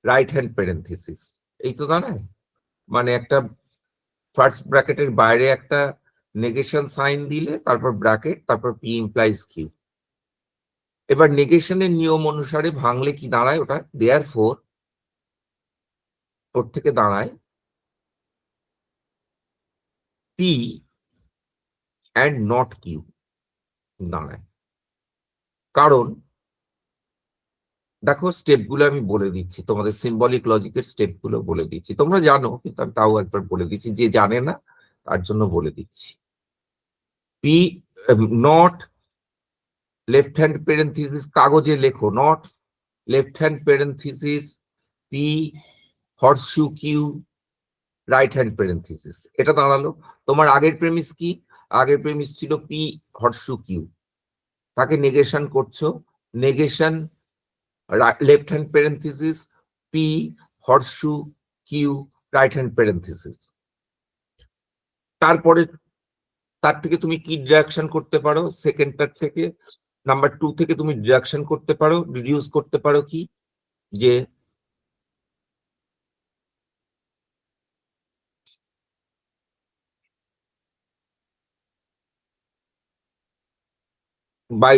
right hand parenthesis, এই তো দাঁড়ায়। মানে একটা ফার্স্ট ব্র্যাকেটের বাইরে একটা নেগেশন সাইন দিলে তারপর ব্র্যাকেট, তারপর পি ইমপ্লাইজ কিউ। এবার নেগেশনের নিয়ম অনুসারে ভাঙলে কি দাঁড়ায়? ওটা দেয়ারফোর, ওর থেকে দাঁড়ায় পি অ্যান্ড নট কিউ দাঁড়ায়। কারণ দেখো স্টেপগুলো আমি বলে দিচ্ছি, তোমাদের সিম্বলিক লজিকের স্টেপগুলো বলে দিচ্ছি, তোমরা জানো কিন্তু আমি তাও একবার বলে দিচ্ছি, যে জানে না তার জন্য বলে দিচ্ছি। P not left hand parenthesis, কাগজে লেখো not left hand parenthesis P horseshoe Q right hand parenthesis, এটা দাঁড়ালো। তোমার আগের প্রেমিস কি? আগের প্রেমিস ছিল পি হর্সু কিউ, তাকে নেগেশন করছো, negation left hand parenthesis P horseshoe Q right hand parenthesis. তারপরে তার থেকে তুমি কি ডিডাকশন করতে পারো? সেকেন্ডটার থেকে, নাম্বার 2 থেকে তুমি ডিডাকশন করতে পারো, রিডিউস করতে পারো কি, যে by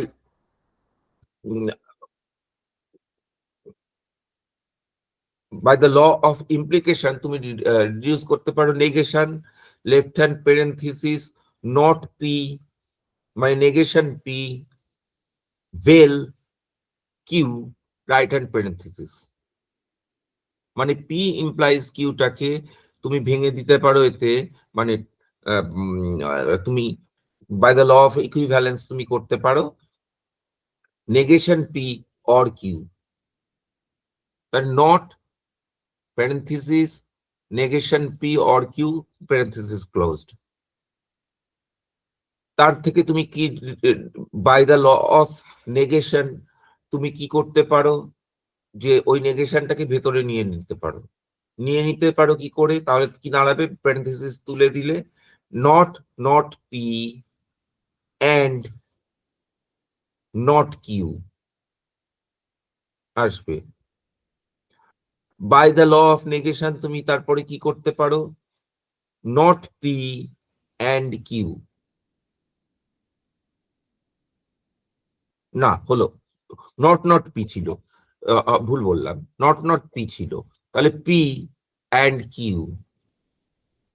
by the law of implication তুমি রিডিউস করতে পারো negation left hand parenthesis not P, মানে negation P vel Q right hand parenthesis. মানে পি ইমপ্লাইজ কিউটাকে তুমি ভেঙে দিতে পারো এতে, মানে তুমি by the law of equivalence তুমি করতে পারো negation P or Q, not parenthesis negation p or q parenthesis closed। তার থেকে তুমি কি by the law of negation তুমি কি করতে পারো, যে ওই নেগেশনটাকে ভেতরে নিয়ে নিতে পারো কি করে? তাহলে কি দাঁড়াবে? প্যারেন্থেসিস তুলে দিলে not P and not Q আসবে। By the law of negation তুমি তারপরে কি করতে পারো? নট পি অ্যান্ড কিউ, না হলো নট পি ছিল, ভুল বললাম, নট পি ছিল, তাহলে পি অ্যান্ড কিউ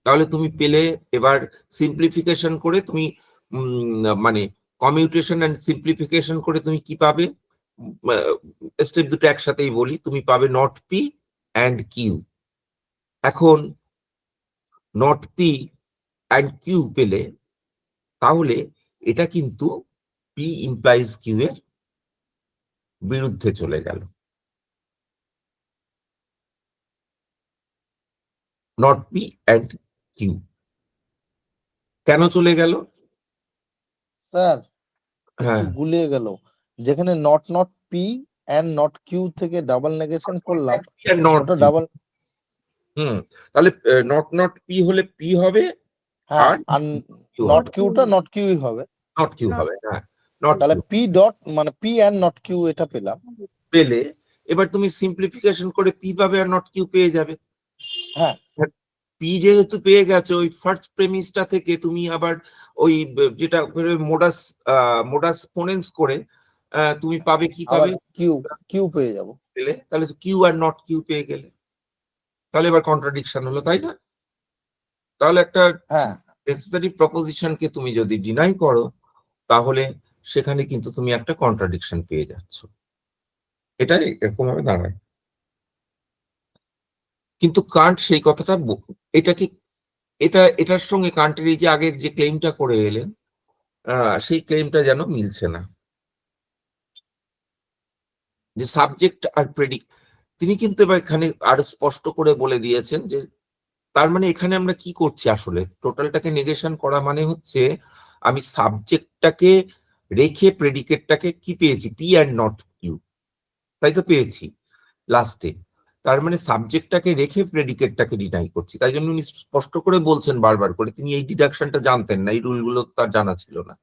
তাহলে তুমি পেলে, এবার সিম্পলিফিকেশন করে তুমি মানে কমিউটেশন এন্ড সিম্পলিফিকেশন করে তুমি কি পাবে, স্টেপ দুটো একসাথেই বলি, তুমি পাবে নট পি অ্যান্ড কিউ। এখন নট পি অ্যান্ড কিউ পেলে তাহলে এটা কিন্তু পি ইমপ্লাইজ কিউ এর বিরুদ্ধে চলে গেল। নট পি অ্যান্ড কিউ কেন চলে গেল? স্যার হ্যাঁ, একটু গুলিয়ে গেল, যেখানে not not P and not Q থেকে ডাবল নেগেশন করলাম, নট ওটা ডাবল। তাহলে নট নট পি হলে পি হবে, হ্যাঁ, আর আর কিউ নট হবে, কিউটা নট কিউই হবে। নট কিউ হবে। হ্যাঁ, নট তাহলে কিউ পি ডট মানে পি এন্ড নট কিউ এটা পেলাম। পেলে এবার তুমি সিম্পলিফিকেশন করে পি পাবে আর নট কিউ পেয়ে যাবে। হ্যাঁ, পি যেহেতু পেয়ে গেছো, ওই ফার্স্ট প্রেমিসটা থেকে তুমি আবার ওই যেটা মোডাস পোনেন্স করে তুমি পাবে কি আবার পাবে, কিউ কিউ পেয়ে যাব। পেলে তাহলে কিউ আর নট কিউ পেয়ে গেলে, তাহলে এবার কন্ট্রাডিকশন হলো, তাই না? তাহলে একটা হ্যাঁ, নেসেসারি প্রপোজিশনকে তুমি যদি ডিনাই করো তাহলে সেখানে কিন্তু তুমি একটা কন্ট্রাডিকশন পেয়ে যাচ্ছ। এটাই এরকম ভাবে দাঁড়ায়। কিন্তু কান্ট সেই কথাটা এটাকে এটার সঙ্গে কান্টের এই যে আগের যে ক্লেমটা করে এলেন সেই ক্লেমটা যেন মিলছে না, যে সাবজেক্ট আর প্রেডিক। তিনি কিন্তু এবার এখানে আরো স্পষ্ট করে বলে দিয়েছেন যে তার মানে এখানে আমরা কি করছি, আসলে টোটালটাকে নেগেশন করা মানে হচ্ছে আমি সাবজেক্টটাকে রেখে প্রেডিকেটটাকে কি পেয়েছি, পি অ্যান্ড নট কিউ, তাই তো পেয়েছি লাস্টে। তার মানে সাবজেক্টটাকে রেখে প্রেডিকেটটাকে ডিনাই করছি। তাই জন্য উনি স্পষ্ট করে বলছেন বারবার করে, তিনি এই ডিডাকশনটা জানতেন না, এই রুলগুলো তার জানা ছিল না,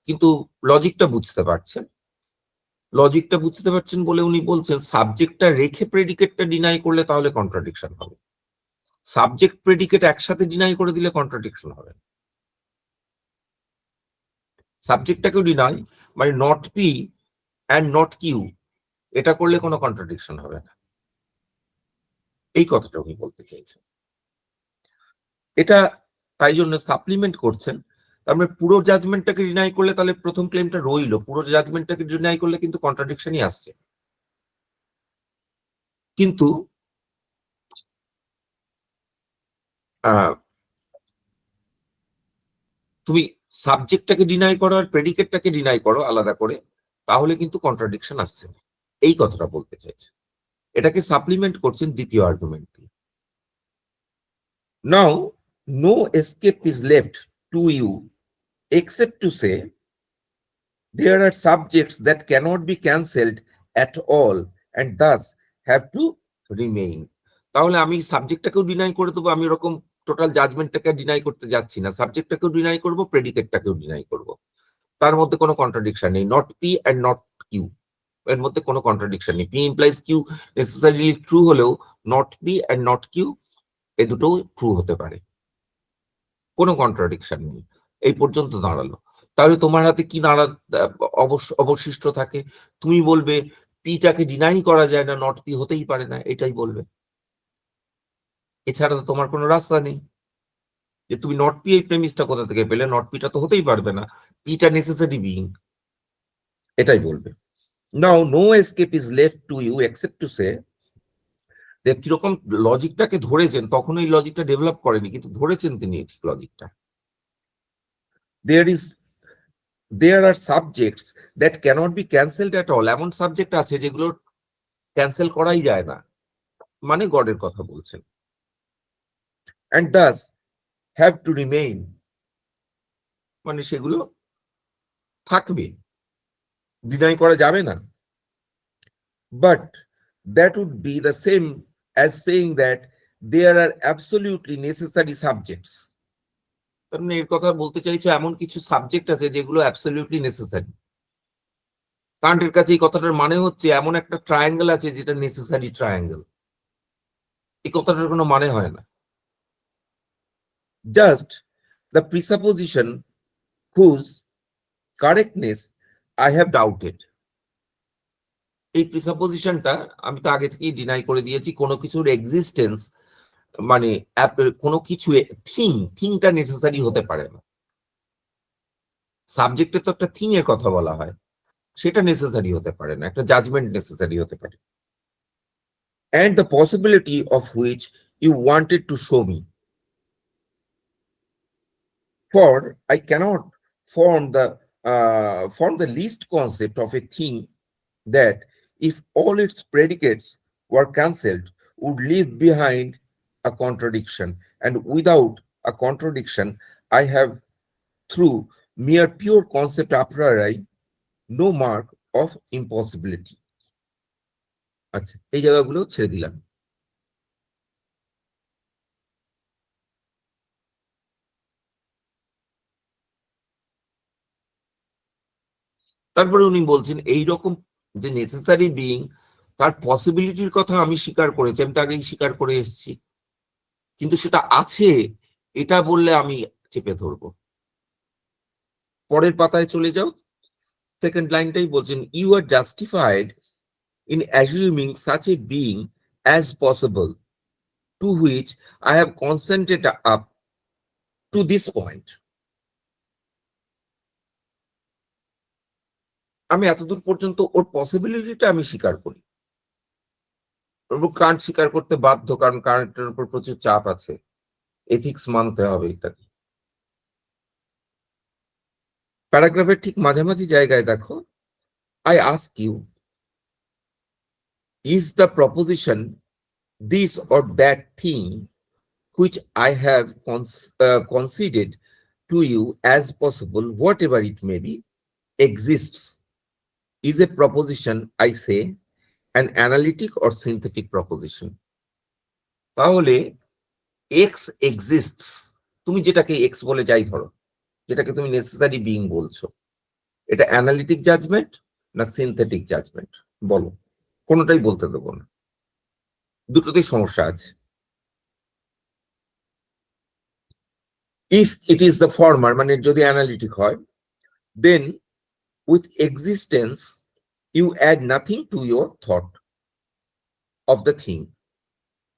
কিন্তু লজিকটা বুঝতে পারছেন। লজিকটা বুঝতে পারছেন বলে উনি বলছেন সাবজেক্টটা রেখে প্রেডিকেটটা ডিনাই করলে তাহলে কন্ট্রাডিকশন হবে, সাবজেক্ট প্রেডিকেট একসাথে ডিনাই করে দিলে কন্ট্রাডিকশন হবে। সাবজেক্টটাকেও ডিনাই মানে not P and not Q, এটা করলে কোনো কন্ট্রাডিকশন হবে না, এই কথাটা উনি বলতে চাইছেন। এটা তাই জন্য সাপ্লিমেন্ট করছেন। তার মানে পুরো জাজমেন্টটাকে ডিনাই করলে তাহলে প্রথম ক্লেমটা রইলো, পুরো জাজমেন্টটাকে ডিনাই করলে কিন্তু কন্ট্রাডিকশনই আসছে। কিন্তু তুমি সাবজেক্টটাকে ডিনাই করো আর প্রেডিকেটটাকে ডিনাই করো আলাদা করে, তাহলে কিন্তু কন্ট্রাডিকশন আসছে না, এই কথাটা বলতে চাইছে। এটাকে সাপ্লিমেন্ট করছেন দ্বিতীয় আর্গুমেন্ট দিয়ে। Now no escape is left to you except to say there are subjects that cannot be cancelled at all and thus have to remain. তাহলে আমি সাবজেক্টটাকেও ডিনাই করে দেবো, আমি এরকম টোটাল জাজমেন্টটাকে ডিনাই করতে যাচ্ছি না, সাবজেক্টটাকেও ডিনাই করব, প্রেডিকেটটাকেও ডিনাই করব, তার মধ্যে কোনো কন্ট্রাডিকশন নেই। Not P and not Q এর মধ্যে কোনো কন্ট্রাডিকশন নেই। P implies Q necessarily true হলেও not P and not Q এ দুটো ট্রু হতে পারে, কোনো কন্ট্রাডিকশন নেই। এই পর্যন্ত দাঁড়ালো। তাহলে তোমার হাতে কি অবশিষ্ট থাকে? তুমি বলবে পিটাকে ডিনাই করা যায় না, নট পি হতেই পারে না, এটাই বলবে। এছাড়া তো তোমার কোনো রাস্তা নেই যে তুমি নট পি এই প্রেমিসটা কোথা থেকে পেলে, নট পিটা তো হতেই পারবে না, পিটা নেসেসারি বিইং, এটাই বলবে। Now no escape is left to you except to say, কিরকম লজিকটাকে ধরেছেন, তখন এই লজিকটা ডেভেলপ করেনি কিন্তু ধরেছেন তিনি ঠিক লজিকটা। there are subjects that cannot be cancelled at all, এমন সাবজেক্ট আছে যেগুলো ক্যান্সেল করাই যায় না, মানে গডের কথা বলছেন। and thus have to remain, মানে সেগুলো থাকবে, ডিনাই করা যাবে না। but that would be the same as saying that there are absolutely necessary subjects, তার মানে এর কথা বলতে চাইছো এমন কিছু সাবজেক্ট আছে যেগুলো অ্যাবসলিউটলি নেসেসারি। কান্টের কাছে এই কথাটার মানে হচ্ছে এমন একটা ট্রায়াঙ্গেল আছে যেটা নেসেসারি ট্রায়াঙ্গেল, এই কথাটার কোনো মানে হয় না। Just the presupposition whose correctness I have doubted, এই প্রিসাপোজিশনটা আমি তো আগে থেকেই ডিনাই করে দিয়েছি, কোনো কিছুর এক্সিস্টেন্স মানে কোনো কিছু থিংটা নেসেসারি হতে পারে না। সাবজেক্টে তো একটা থিং এর কথা বলা হয়, সেটা নেসেসারি হতে পারে না, একটা জাজমেন্ট নেসেসারি হতে পারে। And the possibility of which you wanted to show me. For I cannot form the least concept of a thing that, if all its predicates were cancelled, would leave behind a contradiction, and without a contradiction, I have, through mere pure concept a priori, no mark of impossibility. আচ্ছা, এই জায়গাগুলো ছেড়ে দিলাম। তারপরে উনি বলছেন এইরকম যে নেসেসারি বিইং, তার পসিবিলিটির কথা আমি স্বীকার করেছি, আমি তো আগেই স্বীকার করে এসেছি, কিন্তু সেটা আছে এটা বললে আমি চেপে ধরবো। পরের পাতায় চলে যাও, সেকেন্ড লাইনটাই বলছেন, you are justified in assuming such a being as possible, to which I have consented up to this point. আমি এতদূর পর্যন্ত ওর পসিবিলিটিটা আমি স্বীকার করি, কান্ট স্বীকার করতে বাধ্য, কারণ কান্টের উপর প্রচুর চাপ আছে, এথিক্স মানতে হবে ইত্যাদি। প্যারাগ্রাফের ঠিক মাঝামাঝি জায়গায় দেখো, I ask you, is the proposition this or that thing which I have conceded to you as possible, whatever it may be, exists, is a proposition, I say, an analytic or synthetic proposition. তাহলে x exists, তুমি যেটাকে x বলে যাই ধরো, যেটাকে তুমি necessary being বলছো, এটা অ্যানালিটিক জাজমেন্ট না সিনথেটিক জাজমেন্ট? বলো, কোনোটাই বলতে দেবো না, দুটোতেই সমস্যা আছে। If it is the former, মানে যদি অ্যানালিটিক হয়, then with existence you add nothing to your thought of the thing.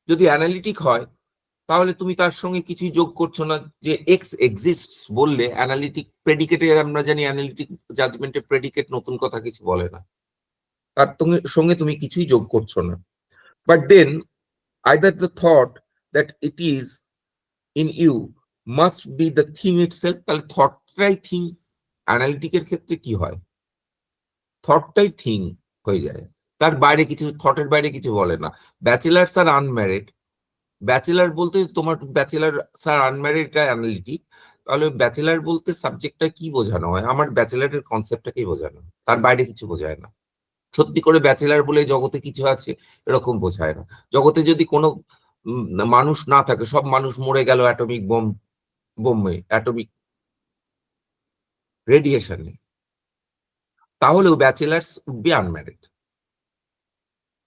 যদি অ্যানালিটিক হয় তাহলে তুমি তার সঙ্গে কিছুই যোগ করছো না, যে এক্স এক্সিস্টস বললে অ্যানালিটিক প্রেডিকেটে, আমরা জানি অ্যানালিটিক জাজমেন্টের প্রেডিকেট নতুন কথা কিছু বলে না, তার সঙ্গে তুমি কিছুই যোগ করছো না। But then either the thought that it is in you must be the thing itself, তাহলে থটটাই থিং। অ্যানালিটিকের ক্ষেত্রে কি হয়, থটটাই থিং হয়ে যায়, তার বাইরে কিছু, থটের বাইরে কিছু বলে না। ব্যাচেলার্স আর আনম্যারিড, ব্যাচেলার বলতে তোমার ব্যাচেলার স্যার আনম্যারিড এটা অ্যানালিটিক, তাহলে ব্যাচেলার বলতে সাবজেক্টটা কি বোঝানো হয়, আমার ব্যাচেলারের কনসেপ্টটাকেই বোঝানো, তার বাইরে কিছু বোঝায় না। সত্যি করে ব্যাচেলার বলে জগতে কিছু আছে এরকম বোঝায় না। জগতে যদি কোনো মানুষ না থাকে, সব মানুষ মরে গেল অ্যাটমিক বোমে, অ্যাটমিক রেডিয়েশনে, তাহলেও ব্যাচেলার্স উড বি আনম্যারিড,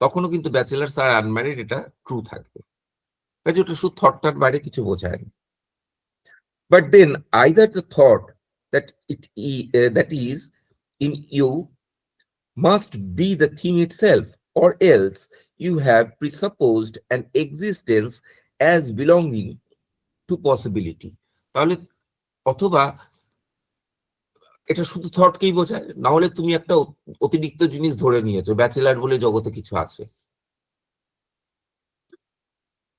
তখনও কিন্তু ব্যাচেলার্স আর আনম্যারিড এটা ট্রু থাকবে, কাজে ওটা শুধু থটটার বাইরে কিছু বোঝায় না। But then either the thought that that is in you must be the thing itself, or else you have presupposed an existence as belonging to possibility. তাহলে অথবা এটা শুধু থটকেই বোঝায়, না হলে তুমি একটা অতিরিক্ত জিনিস ধরে নিয়েছো, ব্যাচেলার বলে জগতে কিছু আছে,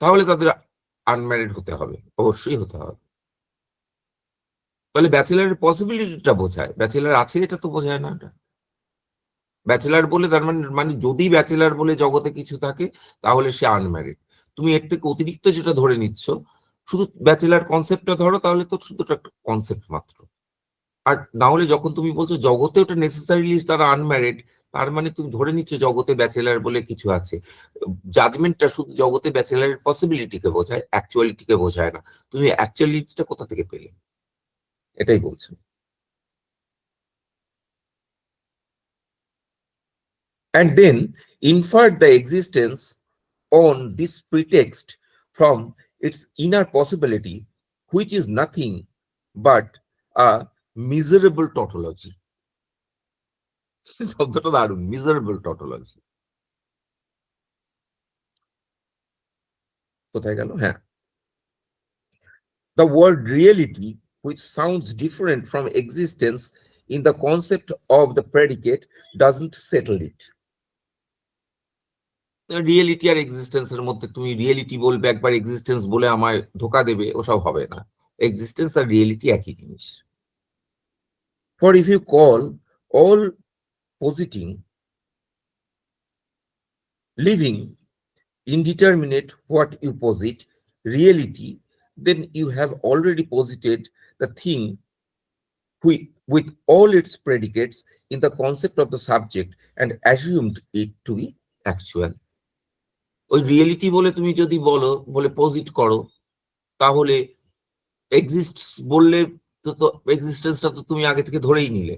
তাহলে তাদের আনম্যারিড হতে হবে, অবশ্যই হতে হবে। তাহলে ব্যাচেলারের পসিবিলিটিটা বোঝায়, ব্যাচেলার আছে এটা তো বোঝায় না। এটা ব্যাচেলার বলে তার মানে যদি ব্যাচেলার বলে জগতে কিছু থাকে তাহলে সে আনম্যারিড। তুমি এর থেকে অতিরিক্ত যেটা ধরে নিচ্ছ, শুধু ব্যাচেলার কনসেপ্টটা ধরো, তাহলে তো শুধু একটা কনসেপ্ট মাত্র। আর না হলে যখন তুমি বলছো জগতে ওটা নেসেসারিলি তারা আনম্যারিড, তার মানে তুমি ধরে নিচ্ছ জগতে ব্যাচেলার বলে কিছু আছে। জাজমেন্টটা শুধু জগতে ব্যাচেলারের পসিবিলিটিকে বোঝায়, অ্যাকচুয়ালিটিকে বোঝায় না। তুমি অ্যাকচুয়ালিটিটা কোথা থেকে পেলে, এটাই বলছো। And then inferred the existence on this pretext from its inner possibility, which is nothing but a miserable tautology. শব্দটা দারুণ, miserable tautology। কোথায় গেল? হ্যাঁ, the word reality, which sounds different from existence in the concept of the predicate, doesn't settle it. Reality আর এক্সিস্টেন্সের মধ্যে তুমি reality বলবে একবার, এক্সিস্টেন্স বলে আমায় ধোকা দেবে, ওসব হবে না। এক্সিস্টেন্স আর রিয়েলিটি একই জিনিস। For if you call all positing, living, indeterminate what you posit reality, then you have already posited the thing with all its predicates in the concept of the subject and assumed it to be actual. ওই reality বলে তুমি যদি বলে posit করো, তাহলে exists বললে তো এক্সিস্টেন্সটা তো তুমি আগে থেকে ধরেই নিলে,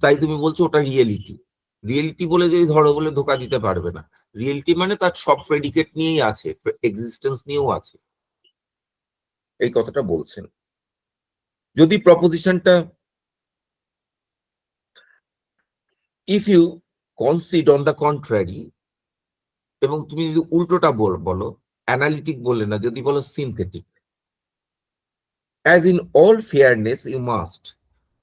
তাই তুমি বলছো ওটা রিয়েলিটি। রিয়েলিটি বলে যদি ধরো, বলে ধোকা দিতে পারবে না। রিয়েলিটি মানে তার সব প্রেডিকেট নিয়েই আছে, এক্সিস্টেন্স নিয়েও আছে, এই কথাটা বলছেন। যদি প্রপোজিশনটা if you consider on the contrary, এবং তুমি যদি উল্টোটা বলো, অ্যানালিটিক বললে না, যদি বলো synthetic, as in all fairness you must,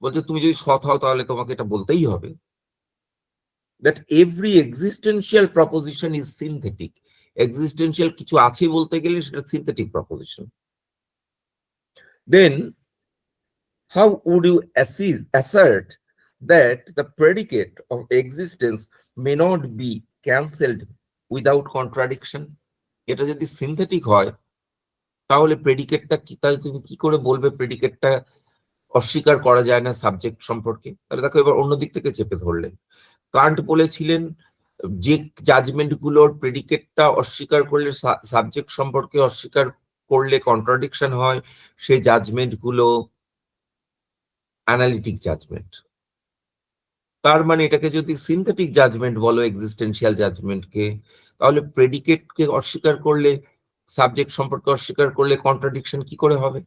বলছে তুমি যদি সৎ হও তাহলে তোমাকে এটা বলতেই হবে, that every existential proposition is synthetic. Existential কিছু আছে বলতে গেলে সেটা synthetic proposition. Then how would you assert that the predicate of existence may not be cancelled without contradiction? এটা যদি synthetic হয় তাহলে প্রেডিকেটটা কি, তাহলে তুমি কি করে বলবে প্রেডিকেটটা অস্বীকার করা যায় না সাবজেক্ট সম্পর্কে? তাহলে দেখো এবার অন্য দিক থেকে চেপে ধরলেন। কান্ট বলেছিলেন যে জাজমেন্ট গুলোর প্রেডিকেটটা অস্বীকার করলে, সাবজেক্ট সম্পর্কে অস্বীকার করলে কন্ট্রাডিকশন হয়, সেই জাজমেন্ট গুলো অ্যানালিটিক জাজমেন্ট। তার মানে এটাকে যদি সিনথেটিক জাজমেন্ট বলো, এক্সিস্টেন্সিয়াল জাজমেন্টকে, তাহলে প্রেডিকেটকে অস্বীকার করলে, সাবজেক্ট সম্পর্কে অস্বীকার করলে কন্ট্রাডিকশন কি করে হবে?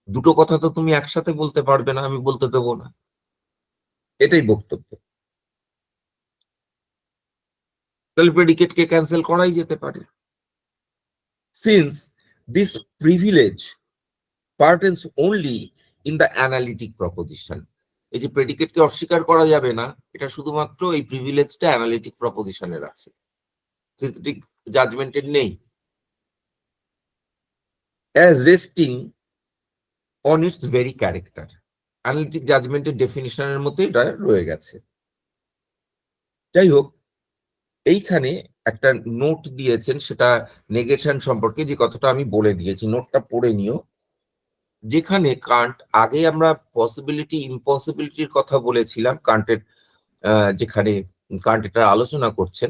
দুটো কথা তো তুমি একসাথে বলতে পারবে না, আমি বলতে দেবো না, এটাই বক্তব্য। তাহলে প্রেডিকেটকে ক্যান্সেল করাই যেতে পারে। Since this privilege pertains only in the analytic proposition, এই যে প্রেডিকেটকে অস্বীকার করা যাবে না, এটা শুধুমাত্র এই প্রিভিলেজটা অ্যানালিটিক প্রপোজিশনের আছে, সিনথেটিক জাজমেন্টের নেই। As resting on its very character, analytic জাজমেন্টের ডেফিনিশনের মধ্যে এটা রয়ে গেছে। যাই হোক, এইখানে একটা নোট দিয়েছেন, সেটা নেগেশন সম্পর্কে, যে কথাটা আমি বলে দিয়েছি, নোটটা পড়ে নিও। যেখানে কান্ট, আগে আমরা পসিবিলিটি ইম্পসিবিলিটির কথা বলেছিলাম কান্টের, যেখানে কান্ট এটা আলোচনা করছেন,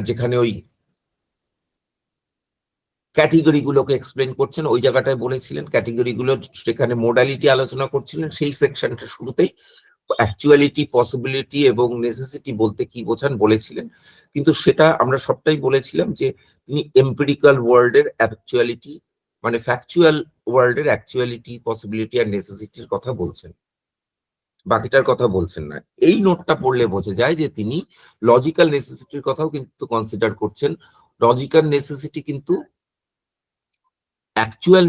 যেখানে ওই ক্যাটেগরি গুলোকে এক্সপ্লেন করছেন, ওই জায়গাটায় বলেছিলেন ক্যাটেগরি গুলো, সেখানে মোডালিটি আলোচনা করছিলেন, সেই সেকশনটা শুরুতেই অ্যাকচুয়ালিটি, পসিবিলিটি এবং নেসেসিটি বলতে কি বোঝান বলেছিলেন। কিন্তু সেটা আমরা সবটাই বলেছিলাম যে তিনি এম্পিরিক্যাল ওয়ার্ল্ডের অ্যাকচুয়ালিটি, মানে ফ্যাকচুয়াল ওয়ার্ল্ডের অ্যাকচুয়ালিটি, পসিবিলিটি আর নেসেসিটির কথা বলছেন, বাকিটার কথা বলছেন না। এই নোটটা পড়লে বোঝা যায় যে তিনি লজিক্যাল নেসেসিটির কথাও কিন্তু কনসিডার করছেন। লজিক্যাল নেসেসিটি কিন্তু অ্যাকচুয়াল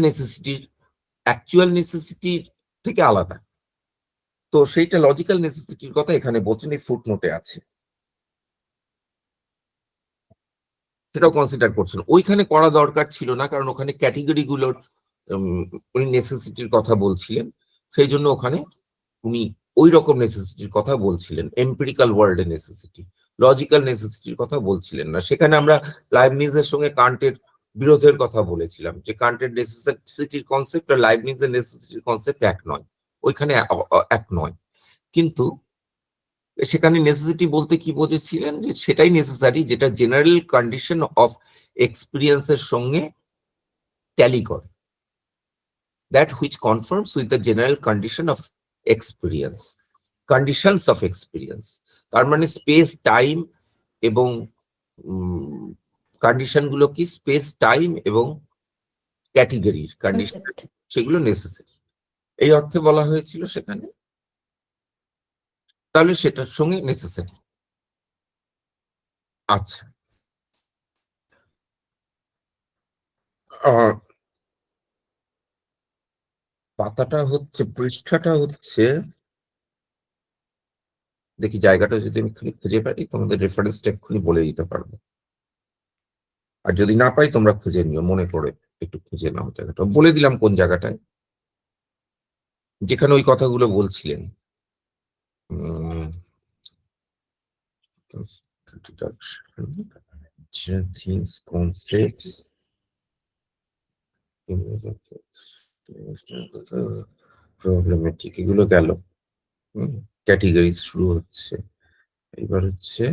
নেসেসিটির থেকে আলাদা। তো সেইটা লজিক্যাল নেসেসিটির কথা এখানে বলছেন, এই ফুটনোটে আছে, সেটাও কনসিডার করছেন। ওইখানে করা দরকার ছিল না, কারণ ওখানে ক্যাটেগরি গুলোর উনি নেসেসিটির কথা বলছিলেন, সেই জন্য ওখানে উনি ওই রকম নেসেসিটির কথা বলছিলেন, এম্পিরিক্যাল ওয়ার্ল্ডের নেসেসিটি, লজিক্যাল নেসেসিটির কথা বলছিলেন না। সেখানে আমরা লাইবনিজের সঙ্গে কান্টের বিরোধের কথা বলেছিলাম, যে কান্টের নেসেসিটির কনসেপ্ট আর লাইবনিজের নেসেসিটির কনসেপ্ট এক নয়, ওইখানে এক নয়। কিন্তু সেখানে নেসেসিটি বলতে কি বুঝেছিলেন, যে সেটাই নেসেসারি যেটা জেনারেল কন্ডিশন অফ এক্সপিরিয়েন্সের সঙ্গে ট্যালি করে, that which confirms with the general condition of experience, conditions of experience. তার মানে স্পেস, টাইম এবং কন্ডিশন গুলো কি, স্পেস, টাইম এবং ক্যাটেগরির কন্ডিশন, সেগুলো নেসেসারি, এই অর্থে বলা হয়েছিল সেখানে। তাহলে সেটার সঙ্গে নেসেসারি। আচ্ছা, পাতাটা হচ্ছে, পৃষ্ঠাটা হচ্ছে, দেখি জায়গাটা যদি আমি খুঁজে পাই তোমাদের রেফারেন্সটা এক্ষুনি বলে দিতে পারবো, আর যদি না পাই তোমরা খুঁজে নিও, মনে করে একটু খুঁজে নাও জায়গাটা, বলে দিলাম কোন জায়গাটায়, যেখানে ওই কথাগুলো বলছিলেন। Things, concepts, প্রবলেমেটিক, এগুলো গেল, ক্যাটেগরি শুরু হচ্ছে, এবার হচ্ছে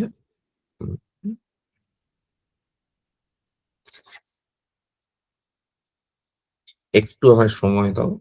একটু আমার সময় দাও।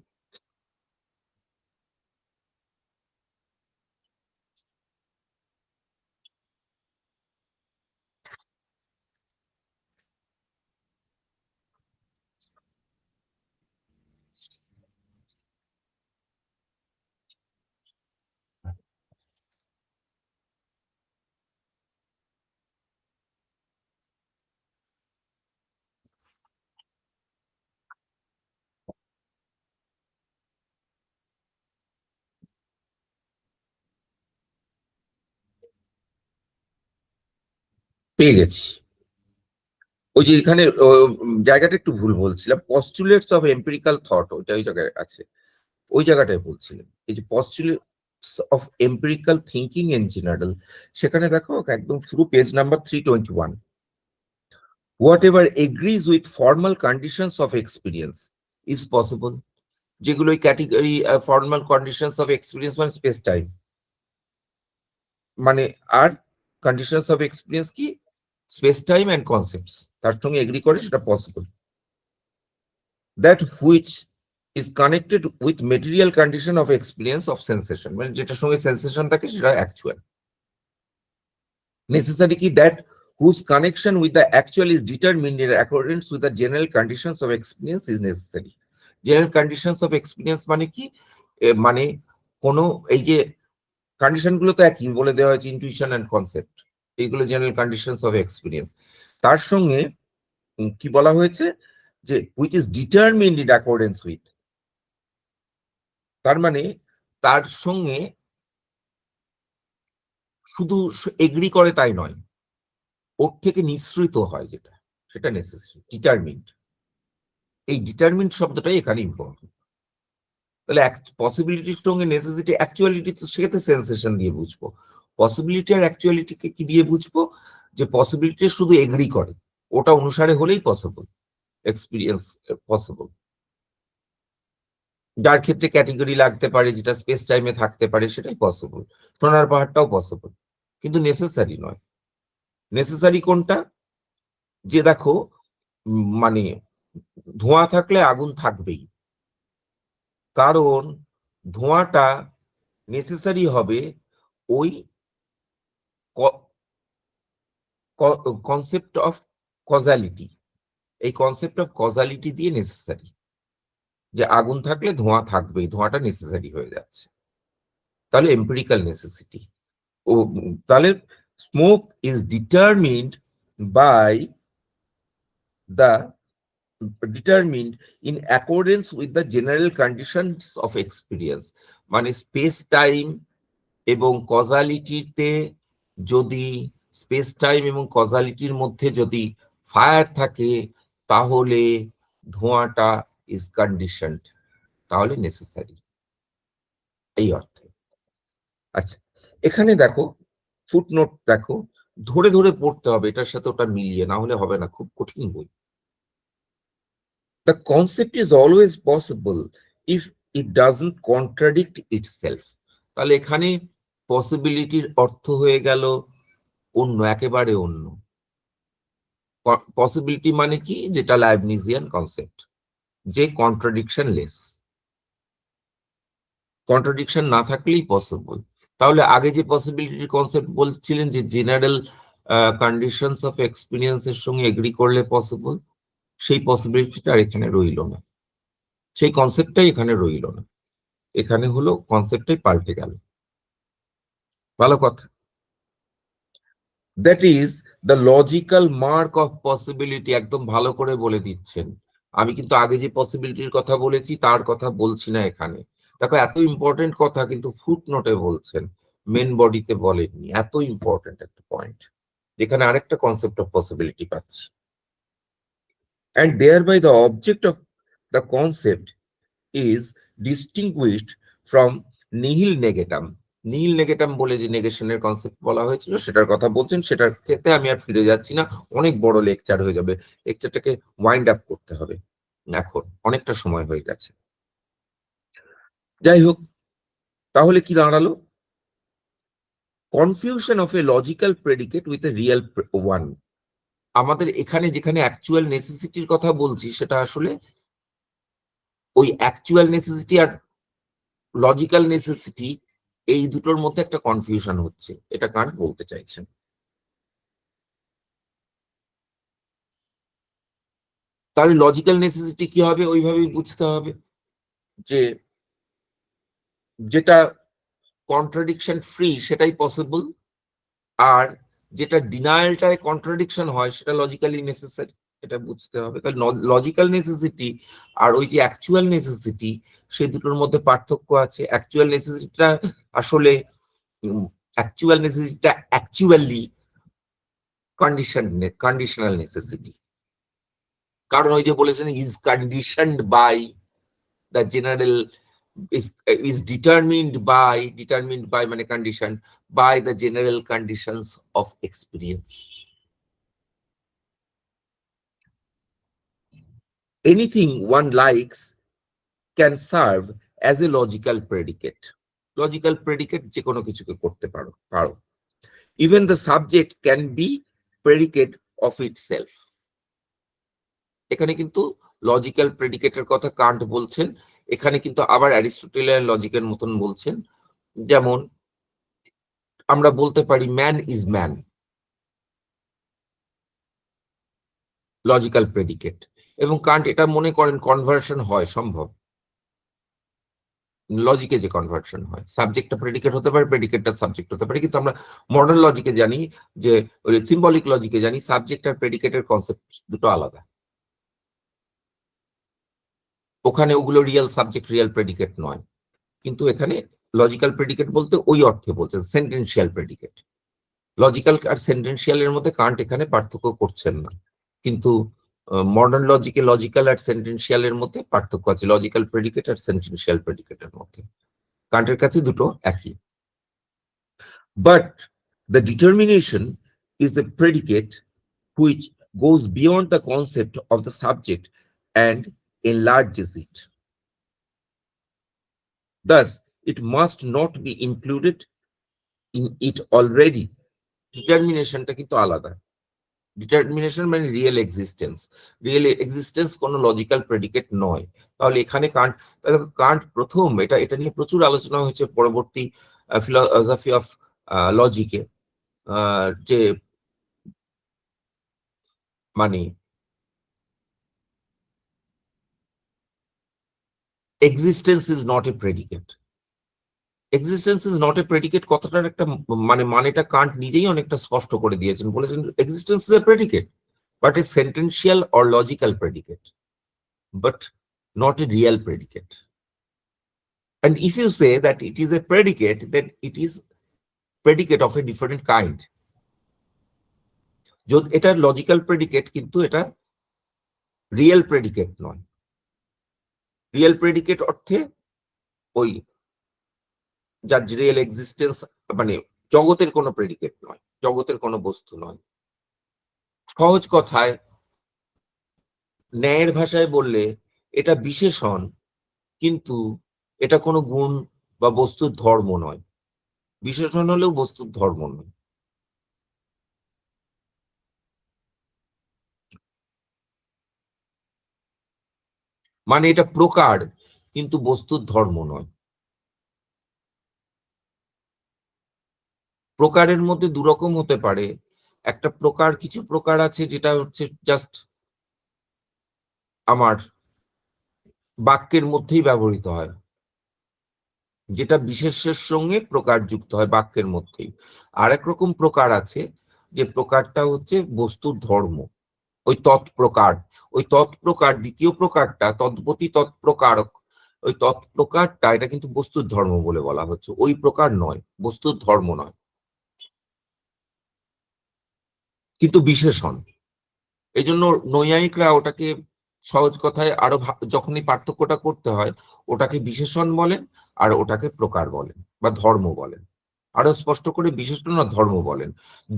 পেয়ে গেছি, ওই যে এখানে জায়গাটা একটু ভুল বলছিলাম, পস্টুলেটস অফ এম্পিরিক্যাল থট, ওইটা ওই জায়গায় আছে, ওই জায়গাটায় বলছিলেন। এই যে postulates of empirical thinking in general, সেখানে দেখো একদম শুরু page number 321, whatever agrees with formal conditions of experience is possible, যেগুলো ওই category formal conditions of experience মানে স্পেস টাইম, মানে আর কন্ডিশনস অফ এক্সপিরিয়েন্স কি স্পেস টাইম এন্ড কনসেপ্টস, তার সঙ্গে এগ্রি করে সেটা possible. That which is connected with material condition of experience of sensation, মানে যেটার সঙ্গে সেন্সেশন থাকে সেটা অ্যাকচুয়াল। নেসেসারি কি that whose connection with the actual is determined in accordance with the general conditions of experience is necessary. General conditions of experience মানে কি, মানে কোন এই যে কন্ডিশন গুলো তো একই বলে দেওয়া হয়েছে, ইনটুইশন এন্ড কনসেপ্ট, এইগুলো জেনারেল কন্ডিশনস অফ এক্সপিরিয়েন্স। তার সঙ্গে কি বলা হয়েছে যে which is determined in accordance with, তার মানে তার সঙ্গে শুধু এগ্রি করে তাই নয়, ওর থেকে নিঃসৃত হয় যেটা, সেটা নেসেসারি, ডিটারমিন্ড। এই ডিটারমিন্ড শব্দটাই এখানে ইম্পর্টেন্ট। তাহলে পসিবিলিটির সঙ্গে নেসেসিটি, অ্যাকচুয়ালিটি তো সেক্ষেত্রে সেন্সেশন দিয়ে বুঝবো, পসিবিলিটি আর অ্যাকচুয়ালিটিকে কি দিয়ে বুঝবো, যে পসিবিলিটি শুধু এগ্রি করে, ওটা অনুসারে হলেই পসিবল এক্সপিরিয়েন্স পসিবল। যার ক্ষেত্রে ক্যাটেগরি লাগতে পারে, যেটা স্পেস টাইমে থাকতে পারে, সেটাই পসিবল। সোনার পাহাড়টাও পসিবল, কিন্তু নেসেসারি নয়। নেসেসারি কোনটা, যে দেখো মানে ধোঁয়া থাকলে আগুন থাকবেই, কারণ ধোঁয়াটা নেসেসারি হবে ওই কনসেপ্ট অফ কজালিটি, এই কনসেপ্ট অফ কজালিটি দিয়ে নেসেসারি, যে আগুন থাকলে ধোঁয়া থাকবেই, ধোঁয়াটা নেসেসারি হয়ে যাচ্ছে, তাহলে এম্পিরিক্যাল নেসেসিটি। ও তাহলে smoke is determined by the determined in accordance with the general conditions of experience, মানে স্পেস টাইম এবং কজালিটিতে, যদি স্পেস টাইম এবং কজালিটির মধ্যে যদি ফায়ার থাকে, তাহলে ধোঁয়াটা ইজ কন্ডিশনড, তাহলে নেসেসারি, এই অর্থে। আচ্ছা, এখানে দেখো ফুটনোট দেখো, ধরে ধরে পড়তে হবে, এটার সাথে ওটা মিলিয়ে, না হলে হবে না, খুব কঠিন বই। The concept is always possible if it doesn't contradict itself. তাহলে এখানে পসিবিলিটির অর্থ হয়ে গেল অন্য, একেবারে অন্য। পসিবিলিটি মানে কি, যেটা লাইবনিজিয়ান কনসেপ্ট, যে কন্ট্রাডিকশন লেস, কন্ট্রাডিকশন না থাকলেই পসিবল। তাহলে আগে যে পসিবিলিটির কনসেপ্ট বলছিলেন, যে জেনারেল কন্ডিশনস অফ এক্সপিরিয়েন্সের সঙ্গে এগ্রি করলে পসিবল, সেই পসিবিলিটিটা আর এখানে রইল না, সেই কনসেপ্টটাই এখানে রইল না, এখানে হলো কনসেপ্টটাই পাল্টে গেল। ভালো কথা। That is the logical mark of possibility, একদম ভালো করে বলে দিচ্ছেন, আমি কিন্তু আগে যে পসিবিলিটির কথা বলেছি তার কথা বলছি না এখানে। দেখো এত ইম্পর্টেন্ট কথা কিন্তু ফুট নোটে বলছেন, মেন বডিতে বলেননি। এত ইম্পর্টেন্ট একটা পয়েন্ট, যেখানে আরেকটা কনসেপ্ট অফ পসিবিলিটি পাচ্ছি। And thereby the object of the concept is distinguished from nihil negatum. nihil negatum বলে যে নেগেশনের কনসেপ্ট বলা হয়েছিল সেটার কথা বলছেন, সেটার ক্ষেত্রে আমি আর ফিরে যাচ্ছি না, অনেক বড় লেকচার হয়ে যাবে, লেকচারটাকে ওয়াইন্ড আপ করতে হবে, এখন অনেকটা সময় হয়ে গেছে। যাই হোক, তাহলে কি দাঁড়ালো? Confusion of A logical predicate with a real one. আমাদের এখানে যেখানে অ্যাকচুয়াল নেসেসিটির কথা বলছি, সেটা আসলে ওই অ্যাকচুয়াল নেসেসিটি আর লজিক্যাল নেসেসিটি এই দুটোর মধ্যে একটা কনফিউশন হচ্ছে, এটা কান্ট বলতে চাইছেন। তাহলে লজিক্যাল নেসেসিটি কি হবে ওইভাবেই বুঝতে হবে, যে যেটা কন্ট্রাডিকশন ফ্রি সেটাই পসিবল, আর যেটা ডিনায়ালটায় কন্ট্রাডিকশন হয় সেটা লজিক্যালি নেসেসারি, এটা বুঝতে হবে। তাহলে লজিক্যাল নেসেসিটি আর ওই যে অ্যাকচুয়াল নেসেসিটি, সেই দুটোর মধ্যে পার্থক্য আছে। অ্যাকচুয়াল নেসেসিটিটা আসলে অ্যাকচুয়ালি কন্ডিশনাল নেসেসিটি, কারণ ওই যে বলেছেন is conditioned by the general, is determined by মানে condition by the general conditions of experience. Anything one likes can serve as a logical predicate. Logical predicate যে কোনো কিছুকে করতে পারো। Even the subject can be predicate of itself. এখানে কিন্তু logical প্রেডিকেটের কথা Kant বলছেন, এখানে কিন্তু আবার অ্যারিস্টটলিয়ান লজিকের মতন বলছেন। যেমন আমরা বলতে পারি man is man, logical predicate, এবং কান্ট এটা মনে করেন কনভার্সন হয় সম্ভব, লজিকে যে কনভার্সন হয়, সাবজেক্টটা প্রেডিকেট হতে পারে, প্রেডিকেটটা সাবজেক্ট হতে পারে, কিন্তু আমরা মডার্ন লজিকে জানি, যে সিম্বলিক লজিকে জানি সাবজেক্ট আর প্রেডিকেটের কনসেপ্ট দুটো আলাদা। ওখানে ওগুলো রিয়েল সাবজেক্ট রিয়েল প্রেডিকেট নয়, কিন্তু এখানে লজিক্যাল প্রেডিকেট বলতে ওই অর্থে বলছেন সেন্টেন্সিয়াল প্রেডিকেট। লজিক্যাল আর সেন্টেন্সিয়ালের মধ্যে কান্ট এখানে পার্থক্য করছেন না, কিন্তু মডার্ন লজিকে লজিক্যাল আর সেন্টেন্সিয়ালের মধ্যে পার্থক্য আছে, লজিক্যাল প্রেডিকেট আর সেন্টেন্সিয়াল প্রেডিকেটের মধ্যে। কান্টের কাছে দুটো একই। But the determination is the predicate which goes beyond the concept of the subject and enlarges it. Thus, it must not be included in it already. ডিটারমিনেশনটা কিন্তু আলাদা। Determination মানে রিয়েল এক্সিস্টেন্স, রিয়েল এক্সিস্টেন্স কোনো logical predicate নয়। তাহলে এখানে Kant প্রথম এটা নিয়ে প্রচুর আলোচনা হয়েছে পরবর্তী ফিলসফি অফ লজিকে, যে মানে existence is not a predicate. Existence is not a predicate কথাটার একটা মানেটা কান্ট নিজেই অনেকটা স্পষ্ট করে দিয়েছেন, বলেছেন existence is a predicate but a sentential or logical predicate, but not a real predicate. And if you say that it is a predicate, then it is predicate of a different kind. যদি এটা logical predicate কিন্তু এটা real predicate নয়। Real predicate অর্থে ওই যার real existence মানে জগতের কোনো প্রেডিকেট নয়, জগতের কোনো বস্তু নয়। সহজ কথায় ন্যায়ের ভাষায় বললে এটা বিশেষণ, কিন্তু এটা কোনো গুণ বা বস্তুর ধর্ম নয়। বিশেষণ হলেও বস্তুর ধর্ম নয়। মানে এটা প্রকার কিন্তু বস্তুর ধর্ম নয়। প্রকারের মধ্যে দুরকম হতে পারে, একটা প্রকার, কিছু প্রকার আছে যেটা হচ্ছে জাস্ট আমার বাক্যের মধ্যেই ব্যবহৃত হয়, যেটা বিশেষ্যের সঙ্গে প্রকার যুক্ত হয় বাক্যের মধ্যেই। আর এক রকম প্রকার আছে যে প্রকারটা হচ্ছে বস্তুর ধর্ম, ওই তৎপ্রকার, ওই তৎপ্রকার দ্বিতীয় প্রকারটা তদ্বতী তৎপ্রকারক, ওই তৎপ্রকারটা এটা কিন্তু বস্তুর ধর্ম বলে বলা হচ্ছে, ওই প্রকার নয়, বস্তুর ধর্ম নয়, কিন্তু বিশেষণ। এই জন্য নৈয়ায়িকরা ওটাকে সহজ কথায় আরো যখনই পার্থক্যটা করতে হয় ওটাকে বিশেষণ বলেন আর ওটাকে প্রকার বলেন বা ধর্ম বলেন, আরো স্পষ্ট করে বিশেষণ আর ধর্ম বলেন।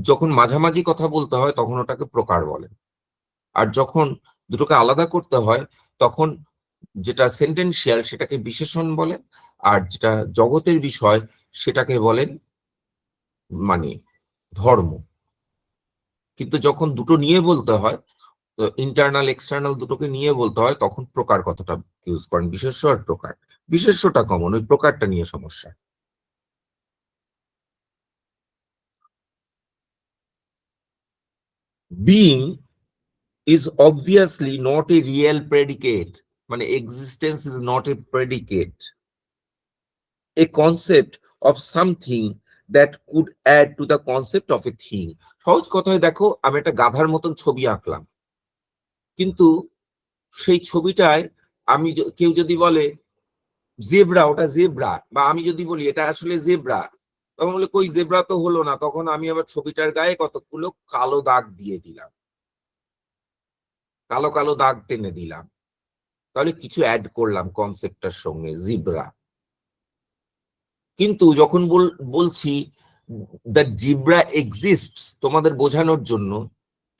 যখন মাঝামাঝি কথা বলতে হয় তখন ওটাকে প্রকার বলেন, আর যখন দুটোকে আলাদা করতে হয় তখন যেটা সেন্টেন্সিয়াল সেটাকে বিশেষণ বলেন, আর যেটা জগতের বিষয় সেটাকে বলেন মানে ধর্ম। কিন্তু যখন দুটো নিয়ে বলতে হয়, ইন্টারনাল এক্সটার্নাল দুটোকে নিয়ে বলতে হয়, তখন প্রকার কথাটা ইউজ করেন, বিশেষ্য আর প্রকার। বিশেষ্যটা কমন, ওই প্রকারটা নিয়ে সমস্যা। Being is obviously not a real predicate, মানে existence is not a predicate, a concept of something that could add to the concept of a thing. সহজ কথায় দেখো, আমি একটা গাধার মতন ছবি আঁকলাম, কিন্তু সেই ছবিটায় আমি কেউ যদি বলে জেব্রা, ওটা জেব্রা, বা আমি যদি বলি এটা আসলে জেব্রা, তখন বলে কই জেব্রা তো হলো না, তখন আমি আবার ছবিটার গায়ে কতগুলো কালো দাগ দিয়ে দিলাম, কালো কালো দাগ টেনে দিলাম, তাহলে কিছু অ্যাড করলাম কনসেপ্টটার সঙ্গে, জিব্রা। কিন্তু যখন বলছি দ্যাট জিব্রা এক্সিস্টস তোমাদের বোঝানোর জন্য,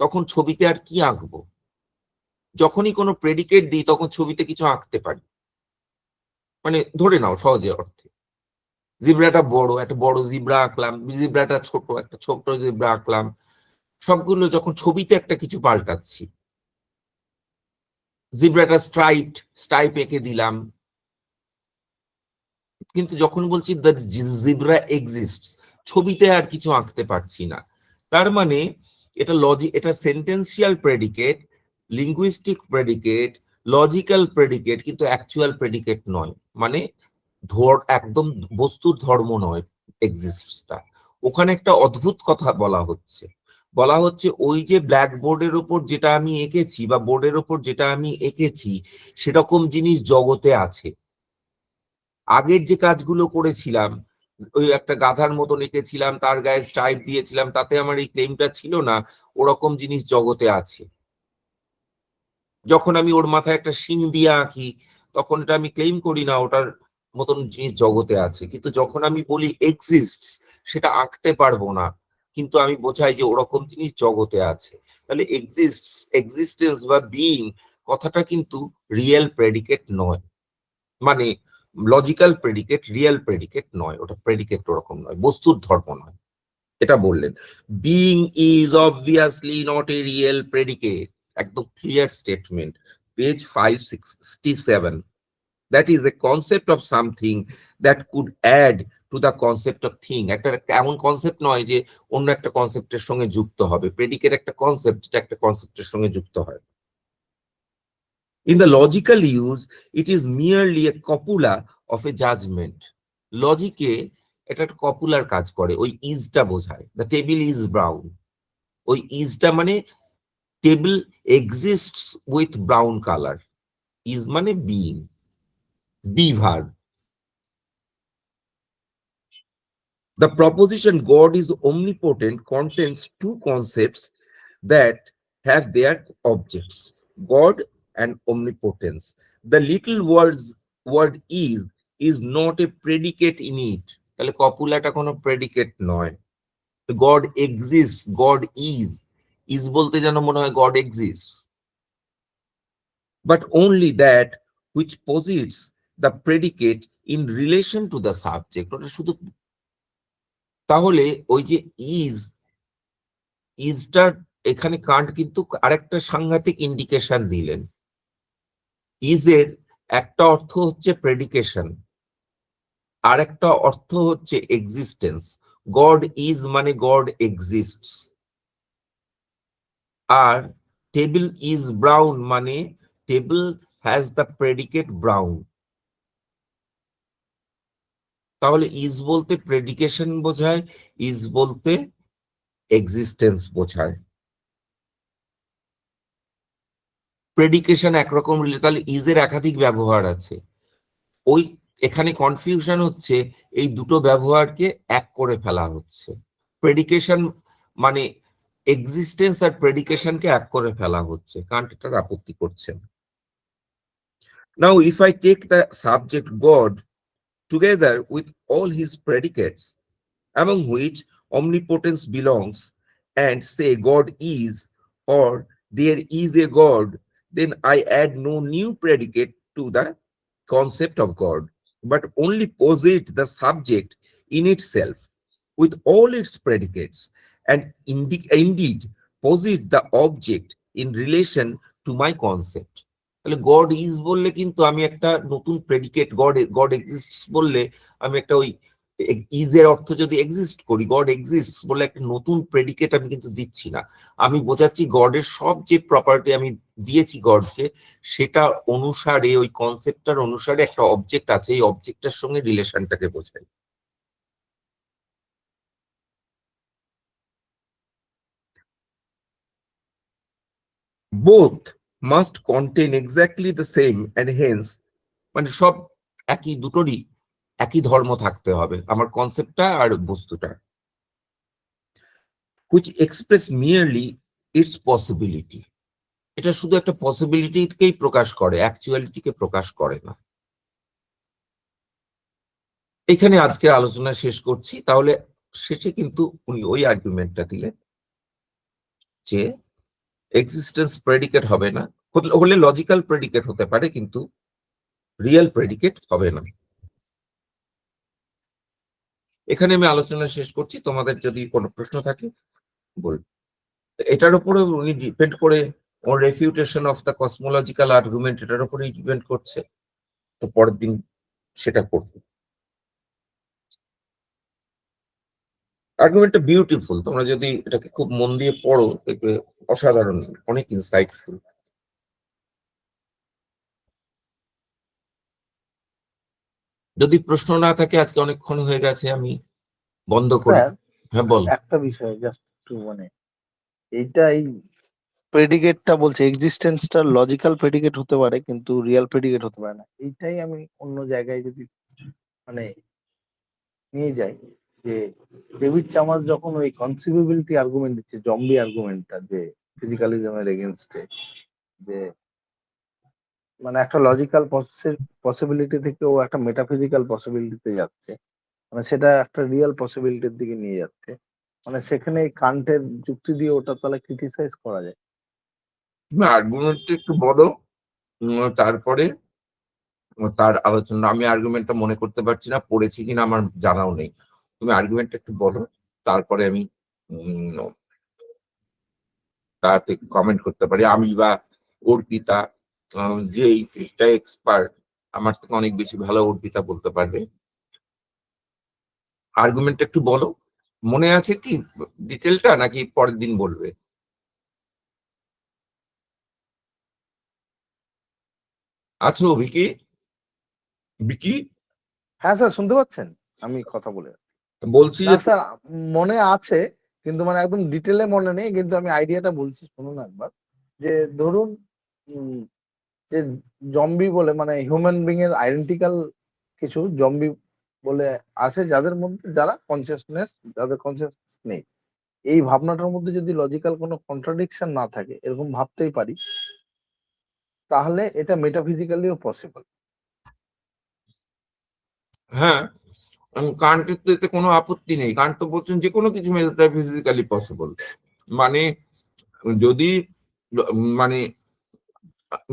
তখন ছবিতে আর কি আঁকবো? যখনই কোনো প্রেডিকেট দিই তখন ছবিতে কিছু আঁকতে পারি, মানে ধরে নাও সহজে অর্থে জিব্রাটা বড়, একটা বড় জিব্রা আঁকলাম, জিব্রাটা ছোট, একটা ছোট জিব্রা আঁকলাম, সবগুলো যখন ছবিতে একটা কিছু পাল্টাচ্ছি, জিব্রাটা স্ট্রাইপ এঁকে দিলাম, কিন্তু যখন বলছি দ্য জিব্রা এক্সিস্টস, ছবিতে আর কিছু আঁকতে পারছি না। তার মানে এটা এটা sentential predicate, linguistic predicate, logical predicate, কিন্তু অ্যাকচুয়াল প্রেডিকেট নয়, মানে একদম বস্তুর ধর্ম নয় এক্সিস্টসটা। ওখানে একটা অদ্ভুত কথা বলা হচ্ছে ওই যে ব্ল্যাক বোর্ডের ওপর যেটা আমি এঁকেছি বা বোর্ডের ওপর যেটা আমি এঁকেছি সেরকম জিনিস জগতে আছে। আগের যে কাজগুলো করেছিলাম, ওই একটা গাধার মতন এঁকেছিলাম, তার গায়ে স্ট্রাইপ দিয়েছিলাম, তাতে আমার এই ক্লেমটা ছিল না, ওরকম জিনিস জগতে আছে। যখন আমি ওর মাথায় একটা শিং দিয়ে আঁকি তখন এটা আমি ক্লেম করি না ওটার মতন জিনিস জগতে আছে, কিন্তু যখন আমি বলি এক্সিস্টস সেটা আঁকতে পারবো না, কিন্তু আমি বোঝাই যে ওরকম জিনিস জগতে আছে। তাহলে এক্সিস্টেন্স বা বিইং কথাটা কিন্তু রিয়েল প্রেডিকেট নয়, মানে লজিক্যাল প্রেডিকেট, রিয়েল প্রেডিকেট নয়, ওটা প্রেডিকেট ওরকম নয়, বস্তুর ধর্ম নয়, এটা বললেন। Being is obviously not a real predicate, একদম clear statement, page 567, that is a concept of something that could add to the concept of thing. একটা এমন কনসেপ্ট নয় যে অন্য একটা কনসেপ্টের সঙ্গে যুক্ত হবে, প্রেডিকেট একটা কনসেপ্ট যেটা একটা কনসেপ্টের সঙ্গে যুক্ত হয়। In the logical use, it is merely a copula of a judgment. লজিকে এটা একটা কপুলার কাজ করে, ওই ইজটা বোঝায়, দ্য টেবিল ইজ ব্রাউন, ওই ইজটা মানে table exists with brown colour, is মানে being, be verb. The proposition God is omnipotent contains two concepts that have their objects, God and omnipotence. The little word is not a predicate in it. তাহলে কপুলাটা কোনো predicate নয়। God exists, God is বলতে যেন মনে হয় God exists, but only that which posits the predicate in relation to the subject. ওটা শুধু, তাহলে ওই যে ইজটার এখানে কান্ট কিন্তু আরেকটা সাংঘাতিক ইন্ডিকেশন দিলেন। ইজের একটা অর্থ হচ্ছে প্রেডিকেশন, আর একটা অর্থ হচ্ছে এক্সিস্টেন্স। গড ইজ মানে গড এক্সিস্টস, আর টেবিল ইজ ব্রাউন মানে table has the predicate brown. তাহলে ইজ বলতে প্রেডিকেশন বোঝায়, ইজ বলতে এক্সিস্টেন্স বোঝায়। প্রেডিকেশন একরকম, তাহলে ইজের একাধিক ব্যবহার আছে। ওই এখানে কনফিউশন হচ্ছে এই দুটো ব্যবহারকে এক করে ফেলা হচ্ছে। প্রেডিকেশন মানে এক্সিস্টেন্স আর প্রেডিকেশনকে এক করে ফেলা হচ্ছে, কান্ট এটার আপত্তি করছেন। Now if I take the subject God together with all his predicates, among which omnipotence belongs, and say God is, or there is a God, then I add no new predicate to the concept of God, but only posit the subject in itself with all its predicates, and indeed posit the object in relation to my concept. তাহলে god is বললে কিন্তু আমি একটা নতুন predicate, god exists বললে আমি একটা ওই ইজ এর অর্থ যদি এক্সিস্ট করি, গড এক্সিস্টস বলে একটা নতুন প্রেডিকেট আমি কিন্তু দিচ্ছি না। আমি বোঝাচ্ছি গডের সব যে প্রপার্টি আমি দিয়েছি গডকে, সেটা অনুসারে ওই কনসেপ্টটার অনুসারে একটা অবজেক্ট আছে, এই অবজেক্টটার সঙ্গে রিলেশনটাকে বোঝাই। Both must contain exactly the same and hence, মানে সব একই, দুটোরই একই ধর্ম থাকতে হবে আমার কনসেপ্টটা আর বস্তুটা, which express merely its possibility, এটা শুধু একটা পসিবিলিটিকেই প্রকাশ করে, অ্যাকচুয়ালিটিকে প্রকাশ করে না। এখানে আজকে আলোচনা শেষ করছি। তাহলে শেষে কিন্তু উনি ওই আর্গুমেন্টটা দিলেন যে এক্সিস্টেন্স প্রেডিকেট হবে না, হলে লজিক্যাল প্রেডিকেট হতে পারে কিন্তু রিয়েল প্রেডিকেট হবে না। এখানে আমি আলোচনা শেষ করছি, তোমাদের যদি কোনো প্রশ্ন থাকে বল। এটার উপরে উনি ডিপেন্ড করে, ওর রেফিউটেশন অফ দ্য কসমোলজিক্যাল আর্গুমেন্ট এটার উপরেই ডিপেন্ড করছে, তো পরের দিন সেটা করবো। আর্গুমেন্টটা বিউটিফুল, তোমরা যদি এটাকে খুব মন দিয়ে পড়ো দেখবে অসাধারণ, অনেক ইনসাইটফুল। যদি প্রশ্ন না থাকে, আজকে অনেকক্ষণ হয়ে গেছে, আমি বন্ধ করি। হ্যাঁ বল। একটা বিষয় জাস্ট একটু মানে এইটা, এই প্রেডিকেটটা বলছে এক্সিস্টেন্সটা লজিক্যাল প্রেডিকেট হতে পারে কিন্তু রিয়েল প্রেডিকেট হতে পারে না, এইটাই আমি অন্য জায়গায় যদি মানে নিয়ে যাই, যে ডেভিড চামার্স যখন ওই কনসিভেবিলিটি আর্গুমেন্ট দিচ্ছে, জম্বি আর্গুমেন্টটা, যে ফিজিক্যালিজমের এগেনস্টে, যে মানে একটা লজিক্যাল পসিবিলিটি থেকে ও একটা মেটাফিজিক্যাল পসিবিলিটিতে যাচ্ছে, মানে সেটা একটা রিয়েল পসিবিলিটির দিকে নিয়ে যাচ্ছে, মানে সেখানে কান্টের যুক্তি দিয়ে ওটা তাহলে ক্রিটিসাইজ করা যায়। আর্গুমেন্টটা একটু বড়, তারপরে তার আলোচনা। আমি আর্গুমেন্টটা মনে করতে পারছি না, পড়েছি কিনা আমার জানাও নেই। তুমি আর্গুমেন্টটা একটু বলো, তারপরে আমি তাতে কমেন্ট করতে পারি। আমি বা অর্পিতা, যে এই ফিল্ডটা এক্সপার্ট, আমার থেকে অনেক বেশি ভালো অর্পিতা বলতে পারবে। আর্গুমেন্টটা একটু বলো, মনে আছে কি ডিটেলটা, নাকি পরের দিন বলবে? আছো ভিকি? ভিকি হ্যাঁ স্যার, শুনতে পাচ্ছেন আমি কথা বলে? বলছি না যে স্যার, মনে আছে কিন্তু মানে একদম ডিটেলে মনে নেই, কিন্তু আমি আইডিয়াটা বলছি শুনুন একবার। যে ধরুন যে জম্বি বলে মানে হিউম্যান বিং এর আইডেন্টিক্যাল কিছু জম্বি বলে আছে, যাদের মধ্যে যারা কনসিয়াসনেস, যাদের কনসিয়াসনেস নেই, এই ভাবনাটার মধ্যে যদি লজিক্যাল কোনো কন্ট্রাডিকশন না থাকে, এরকম ভাবতেই পারি, তাহলে এটা মেটাফিজিক্যালিও পসিবল। হ্যাঁ, কান্টের তো এতে কোনো আপত্তি নেই। কান্ট তো বলছেন যে কোনো কিছু মেটাফিজিক্যালি পসিবল, মানে যদি মানে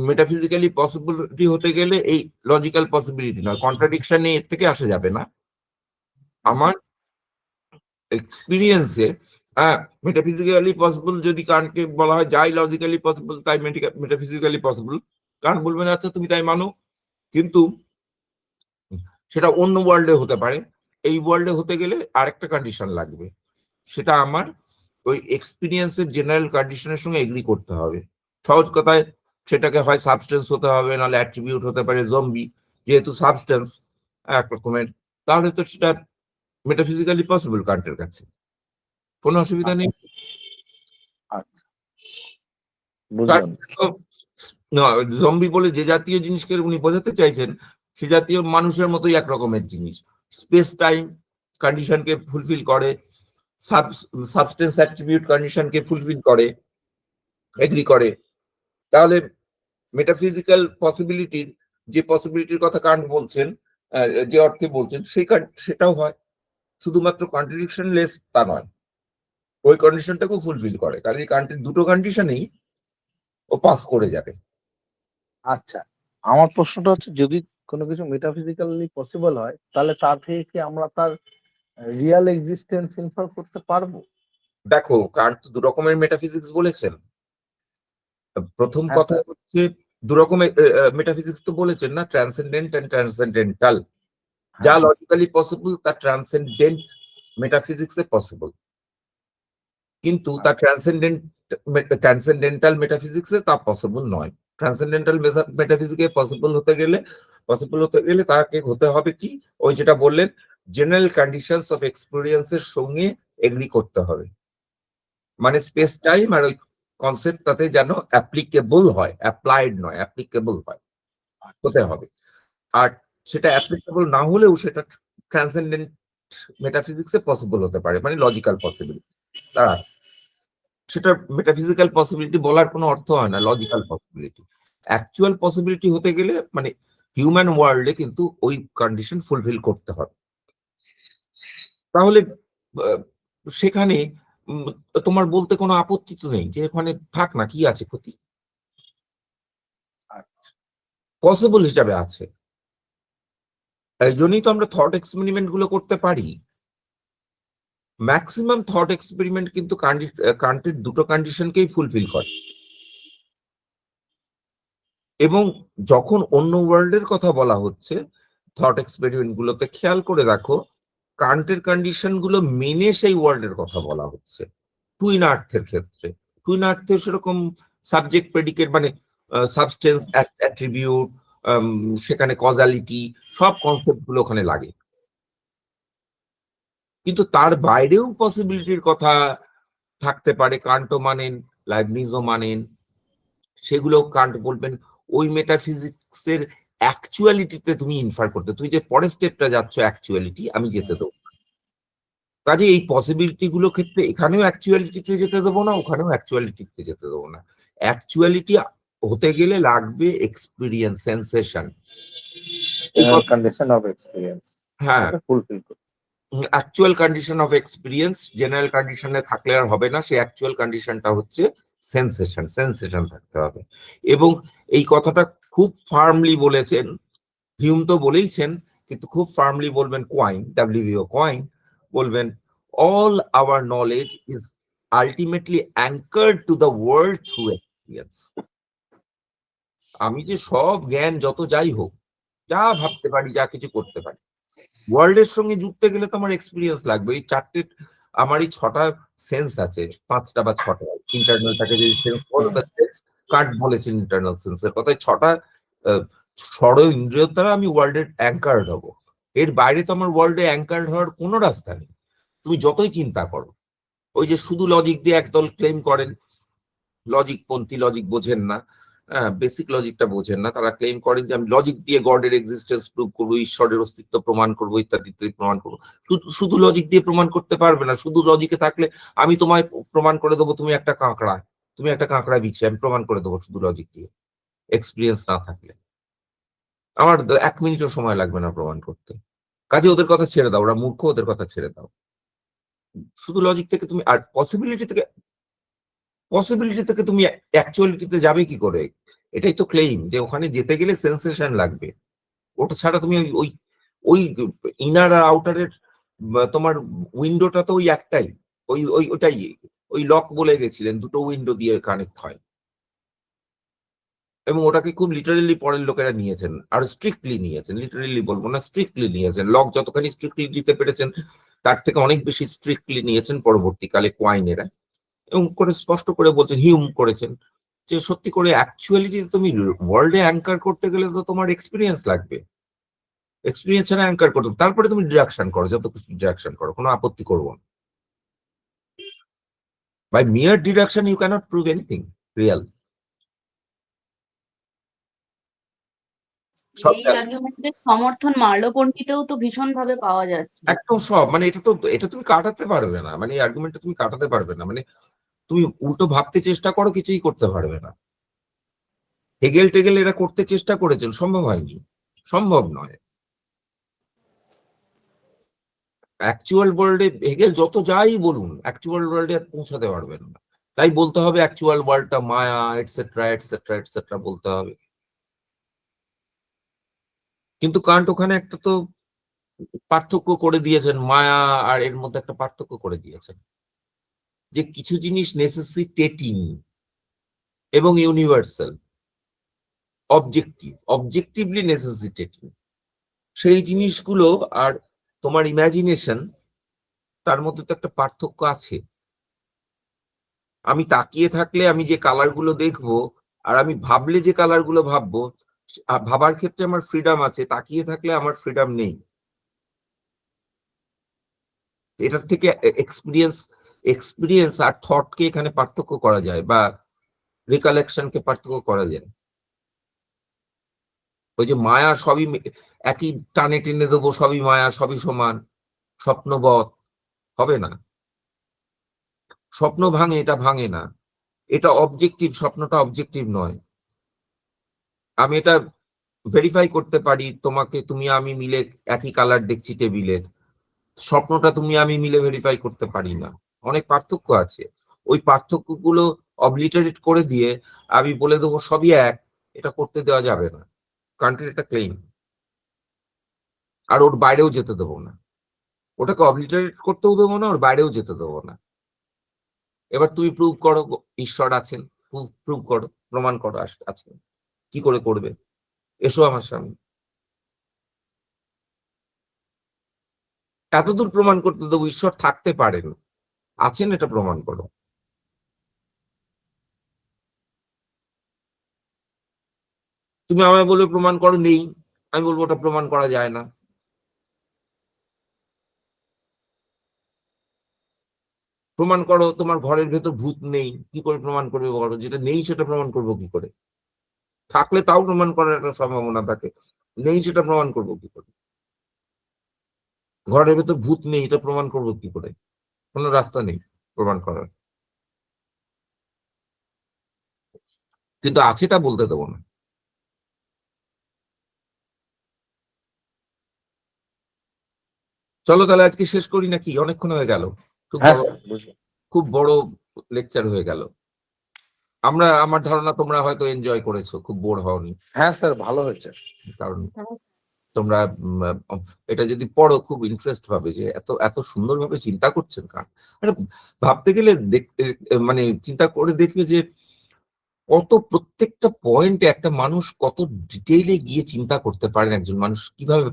মেটাফিজিক্যালি পসিবিলিটি হতে গেলে এই লজিক্যাল পসিবিলিটি নয়, কন্ট্রাডিকশন নেই, এর থেকে আসা যাবে না। আমার এক্সপিরিয়েন্সে হ্যাঁ, মেটাফিজিক্যালি পসিবল যদি কান্টকে বলা হয় যাই লজিক্যালি পসিবল তাই মেটাফিজিক্যালি পসিবল, কান্ট বলবেন আচ্ছা তুমি তাই মানো, কিন্তু সেটা অন্য ওয়ার্ল্ডে হতে পারে, এই ওয়ার্ল্ডে হতে গেলে আরেকটা কন্ডিশন লাগবে, সেটা আমার ওই এক্সপিরিয়েন্সের জেনারেল কন্ডিশনের সঙ্গে এগ্রি করতে হবে। সহজ কথায় সেটাকে হয় সাবস্টেন্স হতে হবে, নাহলে অ্যাট্রিবিউট হতে পারে। জম্বি যেহেতু সাবস্টেন্স এক রকমের, তাহলে তো সেটা মেটাফিজিক্যালি পসিবল কান্টের কাছে, কোনো অসুবিধা নেই। আচ্ছা, বুঝলাম। জম্বি বলে যে জাতীয় জিনিসকে উনি বোঝাতে চাইছেন সে জাতীয় মানুষের মতোই এক রকমের জিনিস, স্পেস টাইম কন্ডিশনকে ফুলফিল করে, সাবস্টেন্স অ্যাট্রিবিউট কন্ডিশনকে ফুলফিল করে, এগ্রি করে। তাহলে মেটাফিজিক্যাল পসিবিলিটির যে পসিবিলিটির কথা কান্ট বলছেন, যে অর্থে বলছেন সেটাও হয়, শুধুমাত্র কন্ট্রাডিকশন লেস তা নয়, ওই কন্ডিশনটাকেও ফুলফিল করে, কারণ এই কান্টের দুটো কন্ডিশনেই ও পাস করে যাবে। আচ্ছা, আমার প্রশ্নটা হচ্ছে যদি কোনো কিছু মেটাফিজিক্যালি পসিবল হয় তাহলে তার থেকে কি আমরা তার রিয়াল এক্সিস্টেন্স ইনফার করতে পারবো? দেখো কান্ট তো দু রকমের মেটাফিজিক্স বলেছেন। প্রথম হ্যাঁ কথা স্যার। হচ্ছে দু রকমের মেটাফিজিক্স তো বলেছেন না, ট্রান্সেন্ডেন্ট এন্ড ট্রান্সেন্ডেন্টাল। যা হ্যাঁ লজিক্যালি পসিবল তা ট্রান্সেন্ডেন্ট মেটাফিজিক্সে পসিবল, কিন্তু তা ট্রান্সেন্ডেন্টাল মেটাফিজিক্সে তা পসিবল নয়। ট্রান্সেন্ডেন্টাল মেটাফিজিক্সে পসিবল হতে গেলে তাকে হতে হবে কি, ওই যেটা বললেন জেনারেল কন্ডিশনস অফ এক্সপেরিয়েন্সের সঙ্গে এগ্রি করতে হবে, মানে স্পেস টাইম আর ওই কনসেপ্ট তাতে যেন অ্যাপ্লিকেবল হয়, অ্যাপ্লাইড নয়, অ্যাপ্লিকেবল হয়, হতে হবে। আর সেটা অ্যাপ্লিকেবল না হলেও সেটা ট্রান্সেন্ডেন্ট মেটাফিজিক্সে পসিবল হতে পারে, মানে লজিক্যাল পসিবিলিটি তার আছে। সেটা মেটাফিজিক্যাল পসিবিলিটি বলার কোনো অর্থ হয় না, লজিক্যাল পসিবিলিটি। অ্যাকচুয়াল পসিবিলিটি হতে গেলে মানে হিউম্যান ওয়ার্ল্ডে কিন্তু ওই কন্ডিশন ফুলফিল করতে হবে। তাহলে সেখানে তোমার বলতে কোনো আপত্তি তো নেই যে ওখানে থাক না, কি আছে ক্ষতি, পসিবল হিসাবে আছে। এই জন্যই তো আমরা থট এক্সপেরিমেন্ট গুলো করতে পারি। ম্যাক্সিমাম থট এক্সপেরিমেন্ট কিন্তু কান্টের দুটো কন্ডিশনকেই ফুলফিল করে। এবং যখন অন্য ওয়ার্ল্ডের কথা বলা হচ্ছে থট এক্সপেরিমেন্ট গুলোতে খেয়াল করে দেখো কান্টের কন্ডিশন গুলো মেনে সেই ওয়ার্ল্ডের কথা বলা হচ্ছে। টুইন আর্থের ক্ষেত্রে, টুইন আর্থের সেরকম সাবজেক্ট প্রেডিকেট মানে সাবস্টেন্স অ্যাট্রিবিউট, সেখানে কজালিটি, সব কনসেপ্ট গুলো ওখানে লাগে, কিন্তু তার বাইরেও পসিবিলিটির কথা থাকতে পারে। কান্টও মানেন, লাইবনিজও মানেন, সেগুলো কান্ট বলবেন ওই মেটাফিজিক্সের অ্যাকচুয়ালিটিতে তুমি ইনফার করতে, তুমি যে পরের স্টেপটা যাচ্ছ অ্যাকচুয়ালিটি, আমি যেতে দেবো। কাজে এই পসিবিলিটি গুলো ক্ষেত্রে এখানেও অ্যাকচুয়ালিটিতে যেতে দেবো না, ওখানেও অ্যাকচুয়ালিটিতে যেতে দেবো না। অ্যাকচুয়ালিটি হতে গেলে লাগবে experience, sensation. Condition of experience হ্যাঁ, ফুলফিল করতে actual condition of experience general কন্ডিশনে থাকলে আর হবে না, সেই অ্যাকচুয়াল কন্ডিশনটা হচ্ছে সেন্সেশন, সেন্সেশন থাকতে হবে। এবং এই কথাটা খুব ফার্মলি বলেছেন হিউম, তো বলেইছেন, কিন্তু খুব ফার্মলি বলবেন কোয়াইন, ডাব্লিউভিও কোয়াইন বলবেন all our knowledge is ultimately anchored to the world through experience. আমি যে সব জ্ঞান যত যাই হোক, যা ভাবতে পারি, যা কিছু করতে পারি, ওয়ার্ল্ডের সঙ্গে যুক্তে গেলে তো আমার এক্সপিরিয়েন্স লাগবে। এই চারটে, আমার এই ছটা সেন্স আছে, পাঁচটা বা ছটা, ইন্টারনালটাকে যদি সেন্স বলো, কার্ড বলেছেন ইন্টারনাল সেন্সের কথা, ছটা ষড় ইন্দ্রিয় দ্বারা আমি ওয়ার্ল্ডের অ্যাঙ্কার্ড হব। এর বাইরে তো আমার ওয়ার্ল্ডে অ্যাঙ্কার্ড হওয়ার কোনো রাস্তা নেই, তুমি যতই চিন্তা করো। ওই যে শুধু লজিক দিয়ে একদল ক্লেম করেন, লজিক পন্থী, লজিক বোঝেন না, বেসিক লজিকটা বোঝেন না, তারা ক্লেম করেন যে আমি লজিক দিয়ে গডের এক্সিস্টেন্স প্রুভ করবো, ঈশ্বরের অস্তিত্ব প্রমাণ করবো, ইত্যাদি ইত্যাদি প্রমাণ করবো। শুধু লজিক দিয়ে প্রমাণ করতে পারবে না। শুধু লজিকে থাকলে আমি তোমায় প্রমাণ করে দেবো তুমি একটা কাঁকড়া, তুমি একটা কাঁকড়া বিছে, আমি প্রমাণ করে দেবো শুধু লজিক দিয়ে। এক্সপিরিয়েন্স না থাকলে আমার 1 মিনিটও সময় লাগবে না প্রমাণ করতে। কাজে ওদের কথা ছেড়ে দাও, ওরা মূর্খ, ওদের কথা ছেড়ে দাও। শুধু লজিক থেকে তুমি, আর পসিবিলিটি থেকে তুমি অ্যাকচুয়ালিটিতে যাবে কি করে? এটাই তো ক্লেইম যে ওখানে যেতে গেলে সেন্সেশন লাগবে, ওটা ছাড়া তুমি ওই ওই ইনার আর আউটারের তোমার উইন্ডোটা তো ওই একটাই, ওটাই ওই লক বলে গেছিলেন, দুটো উইন্ডো দিয়ে কানেক্ট হয়। এবং ওটাকে খুব লিটারেলি পরের লোকেরা নিয়েছেন, আর স্ট্রিক্টলি নিয়েছেন, লিটারেলি বলবো না, স্ট্রিক্টলি নিয়েছেন। লক যতখানি স্ট্রিক্টলি দিতে পেরেছেন তার থেকে অনেক বেশি স্ট্রিক্টলি নিয়েছেন পরবর্তীকালে কোয়াইনেরা। এবং করে স্পষ্ট করে বলছেন, হিউম করেছেন, যে সত্যি করে অ্যাকচুয়ালিটি তুমি ওয়ার্ল্ডে অ্যাঙ্কার করতে গেলে তো তোমার এক্সপিরিয়েন্স লাগবে। এক্সপিরিয়েন্স ছাড়া অ্যাঙ্কার করতে, তারপরে তুমি ডিডাকশন করো, যত কিছু ডিডাকশন করো, কোনো আপত্তি করবো না। By mere deduction you cannot prove anything real. সব এই আর্গুমেন্টের সমর্থন মার্লো পণ্ডিতেও তো ভীষণ ভাবে পাওয়া যাচ্ছে। একদম সব, মানে এটা তুমি কাটাতে পারবে না, মানে এই আর্গুমেন্টটা তুমি কাটাতে পারবে না, মানে তুমি উল্টো ভাবতে চেষ্টা করো, কিছুই করতে পারবে না। হেগেল টেগেল এরা করতে চেষ্টা করেছেন, সম্ভব হয়নি, সম্ভব নয়। অ্যাকচুয়াল ওয়ার্ল্ডে হেগেল যত যাই বলুন, অ্যাকচুয়াল ওয়ার্ল্ডে আর পৌঁছাতে পারবেন না। তাই বলতে হবে অ্যাকচুয়াল ওয়ার্ল্ডটা মায়া, এটসেট্রা এটসেট্রা এটসেট্রা বলতে হবে। কিন্তু কান্ট ওখানে একটা তো পার্থক্য করে দিয়েছেন, মায়া আর এর মধ্যে একটা পার্থক্য করে দিয়েছেন, যে কিছু জিনিস নেসেসিটেটিং এবং ইউনিভার্সাল, অবজেক্টিভলি নেসেসিটেটিং, সেই জিনিসগুলো আর তোমার ইমাজিনেশন, তার মধ্যে তো একটা পার্থক্য আছে। আমি তাকিয়ে থাকলে আমি যে কালার গুলো দেখবো, আর আমি ভাবলে যে কালার গুলো ভাববো, ভাবার ক্ষেত্রে আমার ফ্রিডম আছে, তাকিয়ে থাকলে আমার ফ্রিডম নেই। এটার থেকে এক্সপিরিয়েন্স আর থটকে এখানে পার্থক্য করা যায়, বা রিকালেকশনকে পার্থক্য করা যায়। ওই যে মায়া সবই একই টানে টেনে দেবো, সবই মায়া, সবই সমান, স্বপ্নবৎ হবে না। স্বপ্ন ভাঙে, এটা ভাঙে না, এটা অবজেক্টিভ, স্বপ্নটা অবজেক্টিভ নয়। আমি এটা ভেরিফাই করতে পারি, তোমাকে তুমি আমি মিলে একই কালার দেখছি টেবিলের, স্বপ্নটা তুমি আমি মিলে ভেরিফাই করতে পারি না, অনেক পার্থক্য আছে। ওই পার্থক্যগুলো অবলিটারেট করে দিয়ে আমি বলে দেবো সবই এক, এটা করতে দেওয়া যাবে না। কান্ট্রির একটা ক্লেম, আর ওর বাইরেও যেতে দেবো না, ওটাকে অবলিটারেট করতেও দেবো না, ওর বাইরেও যেতে দেবো না। এবার তুমি প্রুভ করো ঈশ্বর আছেন, প্রুভ করো, প্রমাণ করো আছেন, কি করে করবে? এসো আমার সামনে, এতদূর প্রমাণ করতে দেবো ঈশ্বর থাকতে পারেন, আছেন, এটা প্রমাণ করো। তুমি আমায় বলবে প্রমাণ করো নেই, আমি বলবো ওটা প্রমাণ করা যায় না। প্রমাণ করো তোমার ঘরের ভেতর ভূত নেই, কি করে প্রমাণ করবে বলো? যেটা নেই সেটা প্রমাণ করবো কি করে? থাকলে তাও প্রমাণ করার একটা সম্ভাবনা থাকে, নেই সেটা প্রমাণ করবো কি করে? ঘরের ভেতর ভূত নেই, এটা প্রমাণ করবো কি করে? কোনো রাস্তা নেই প্রমাণ করার, কিন্তু আছে তা বলতে দেবো না। চলো তাহলে আজকে শেষ করি নাকি? অনেকক্ষণ হয়ে গেল, খুব হ্যাঁ বড়, স্যার, বুঝলাম। খুব বড় লেকচার হয়ে গেল। আমার ধারণা তোমরা হয়তো এনজয় করেছো, খুব বোর হওনি, হ্যাঁ স্যার, ভালো হয়েছে। কারণ তোমরা এটা যদি পড়ো খুব ইন্টারেস্ট পাবে, যে এত এত সুন্দরভাবে চিন্তা করছেন কারণ ভাবতে গেলে মানে চিন্তা করে দেখবে যে কত প্রত্যেকটা পয়েন্টে একটা মানুষ কত ডিটেইলে গিয়ে চিন্তা করতে পারেন, একজন মানুষ কিভাবে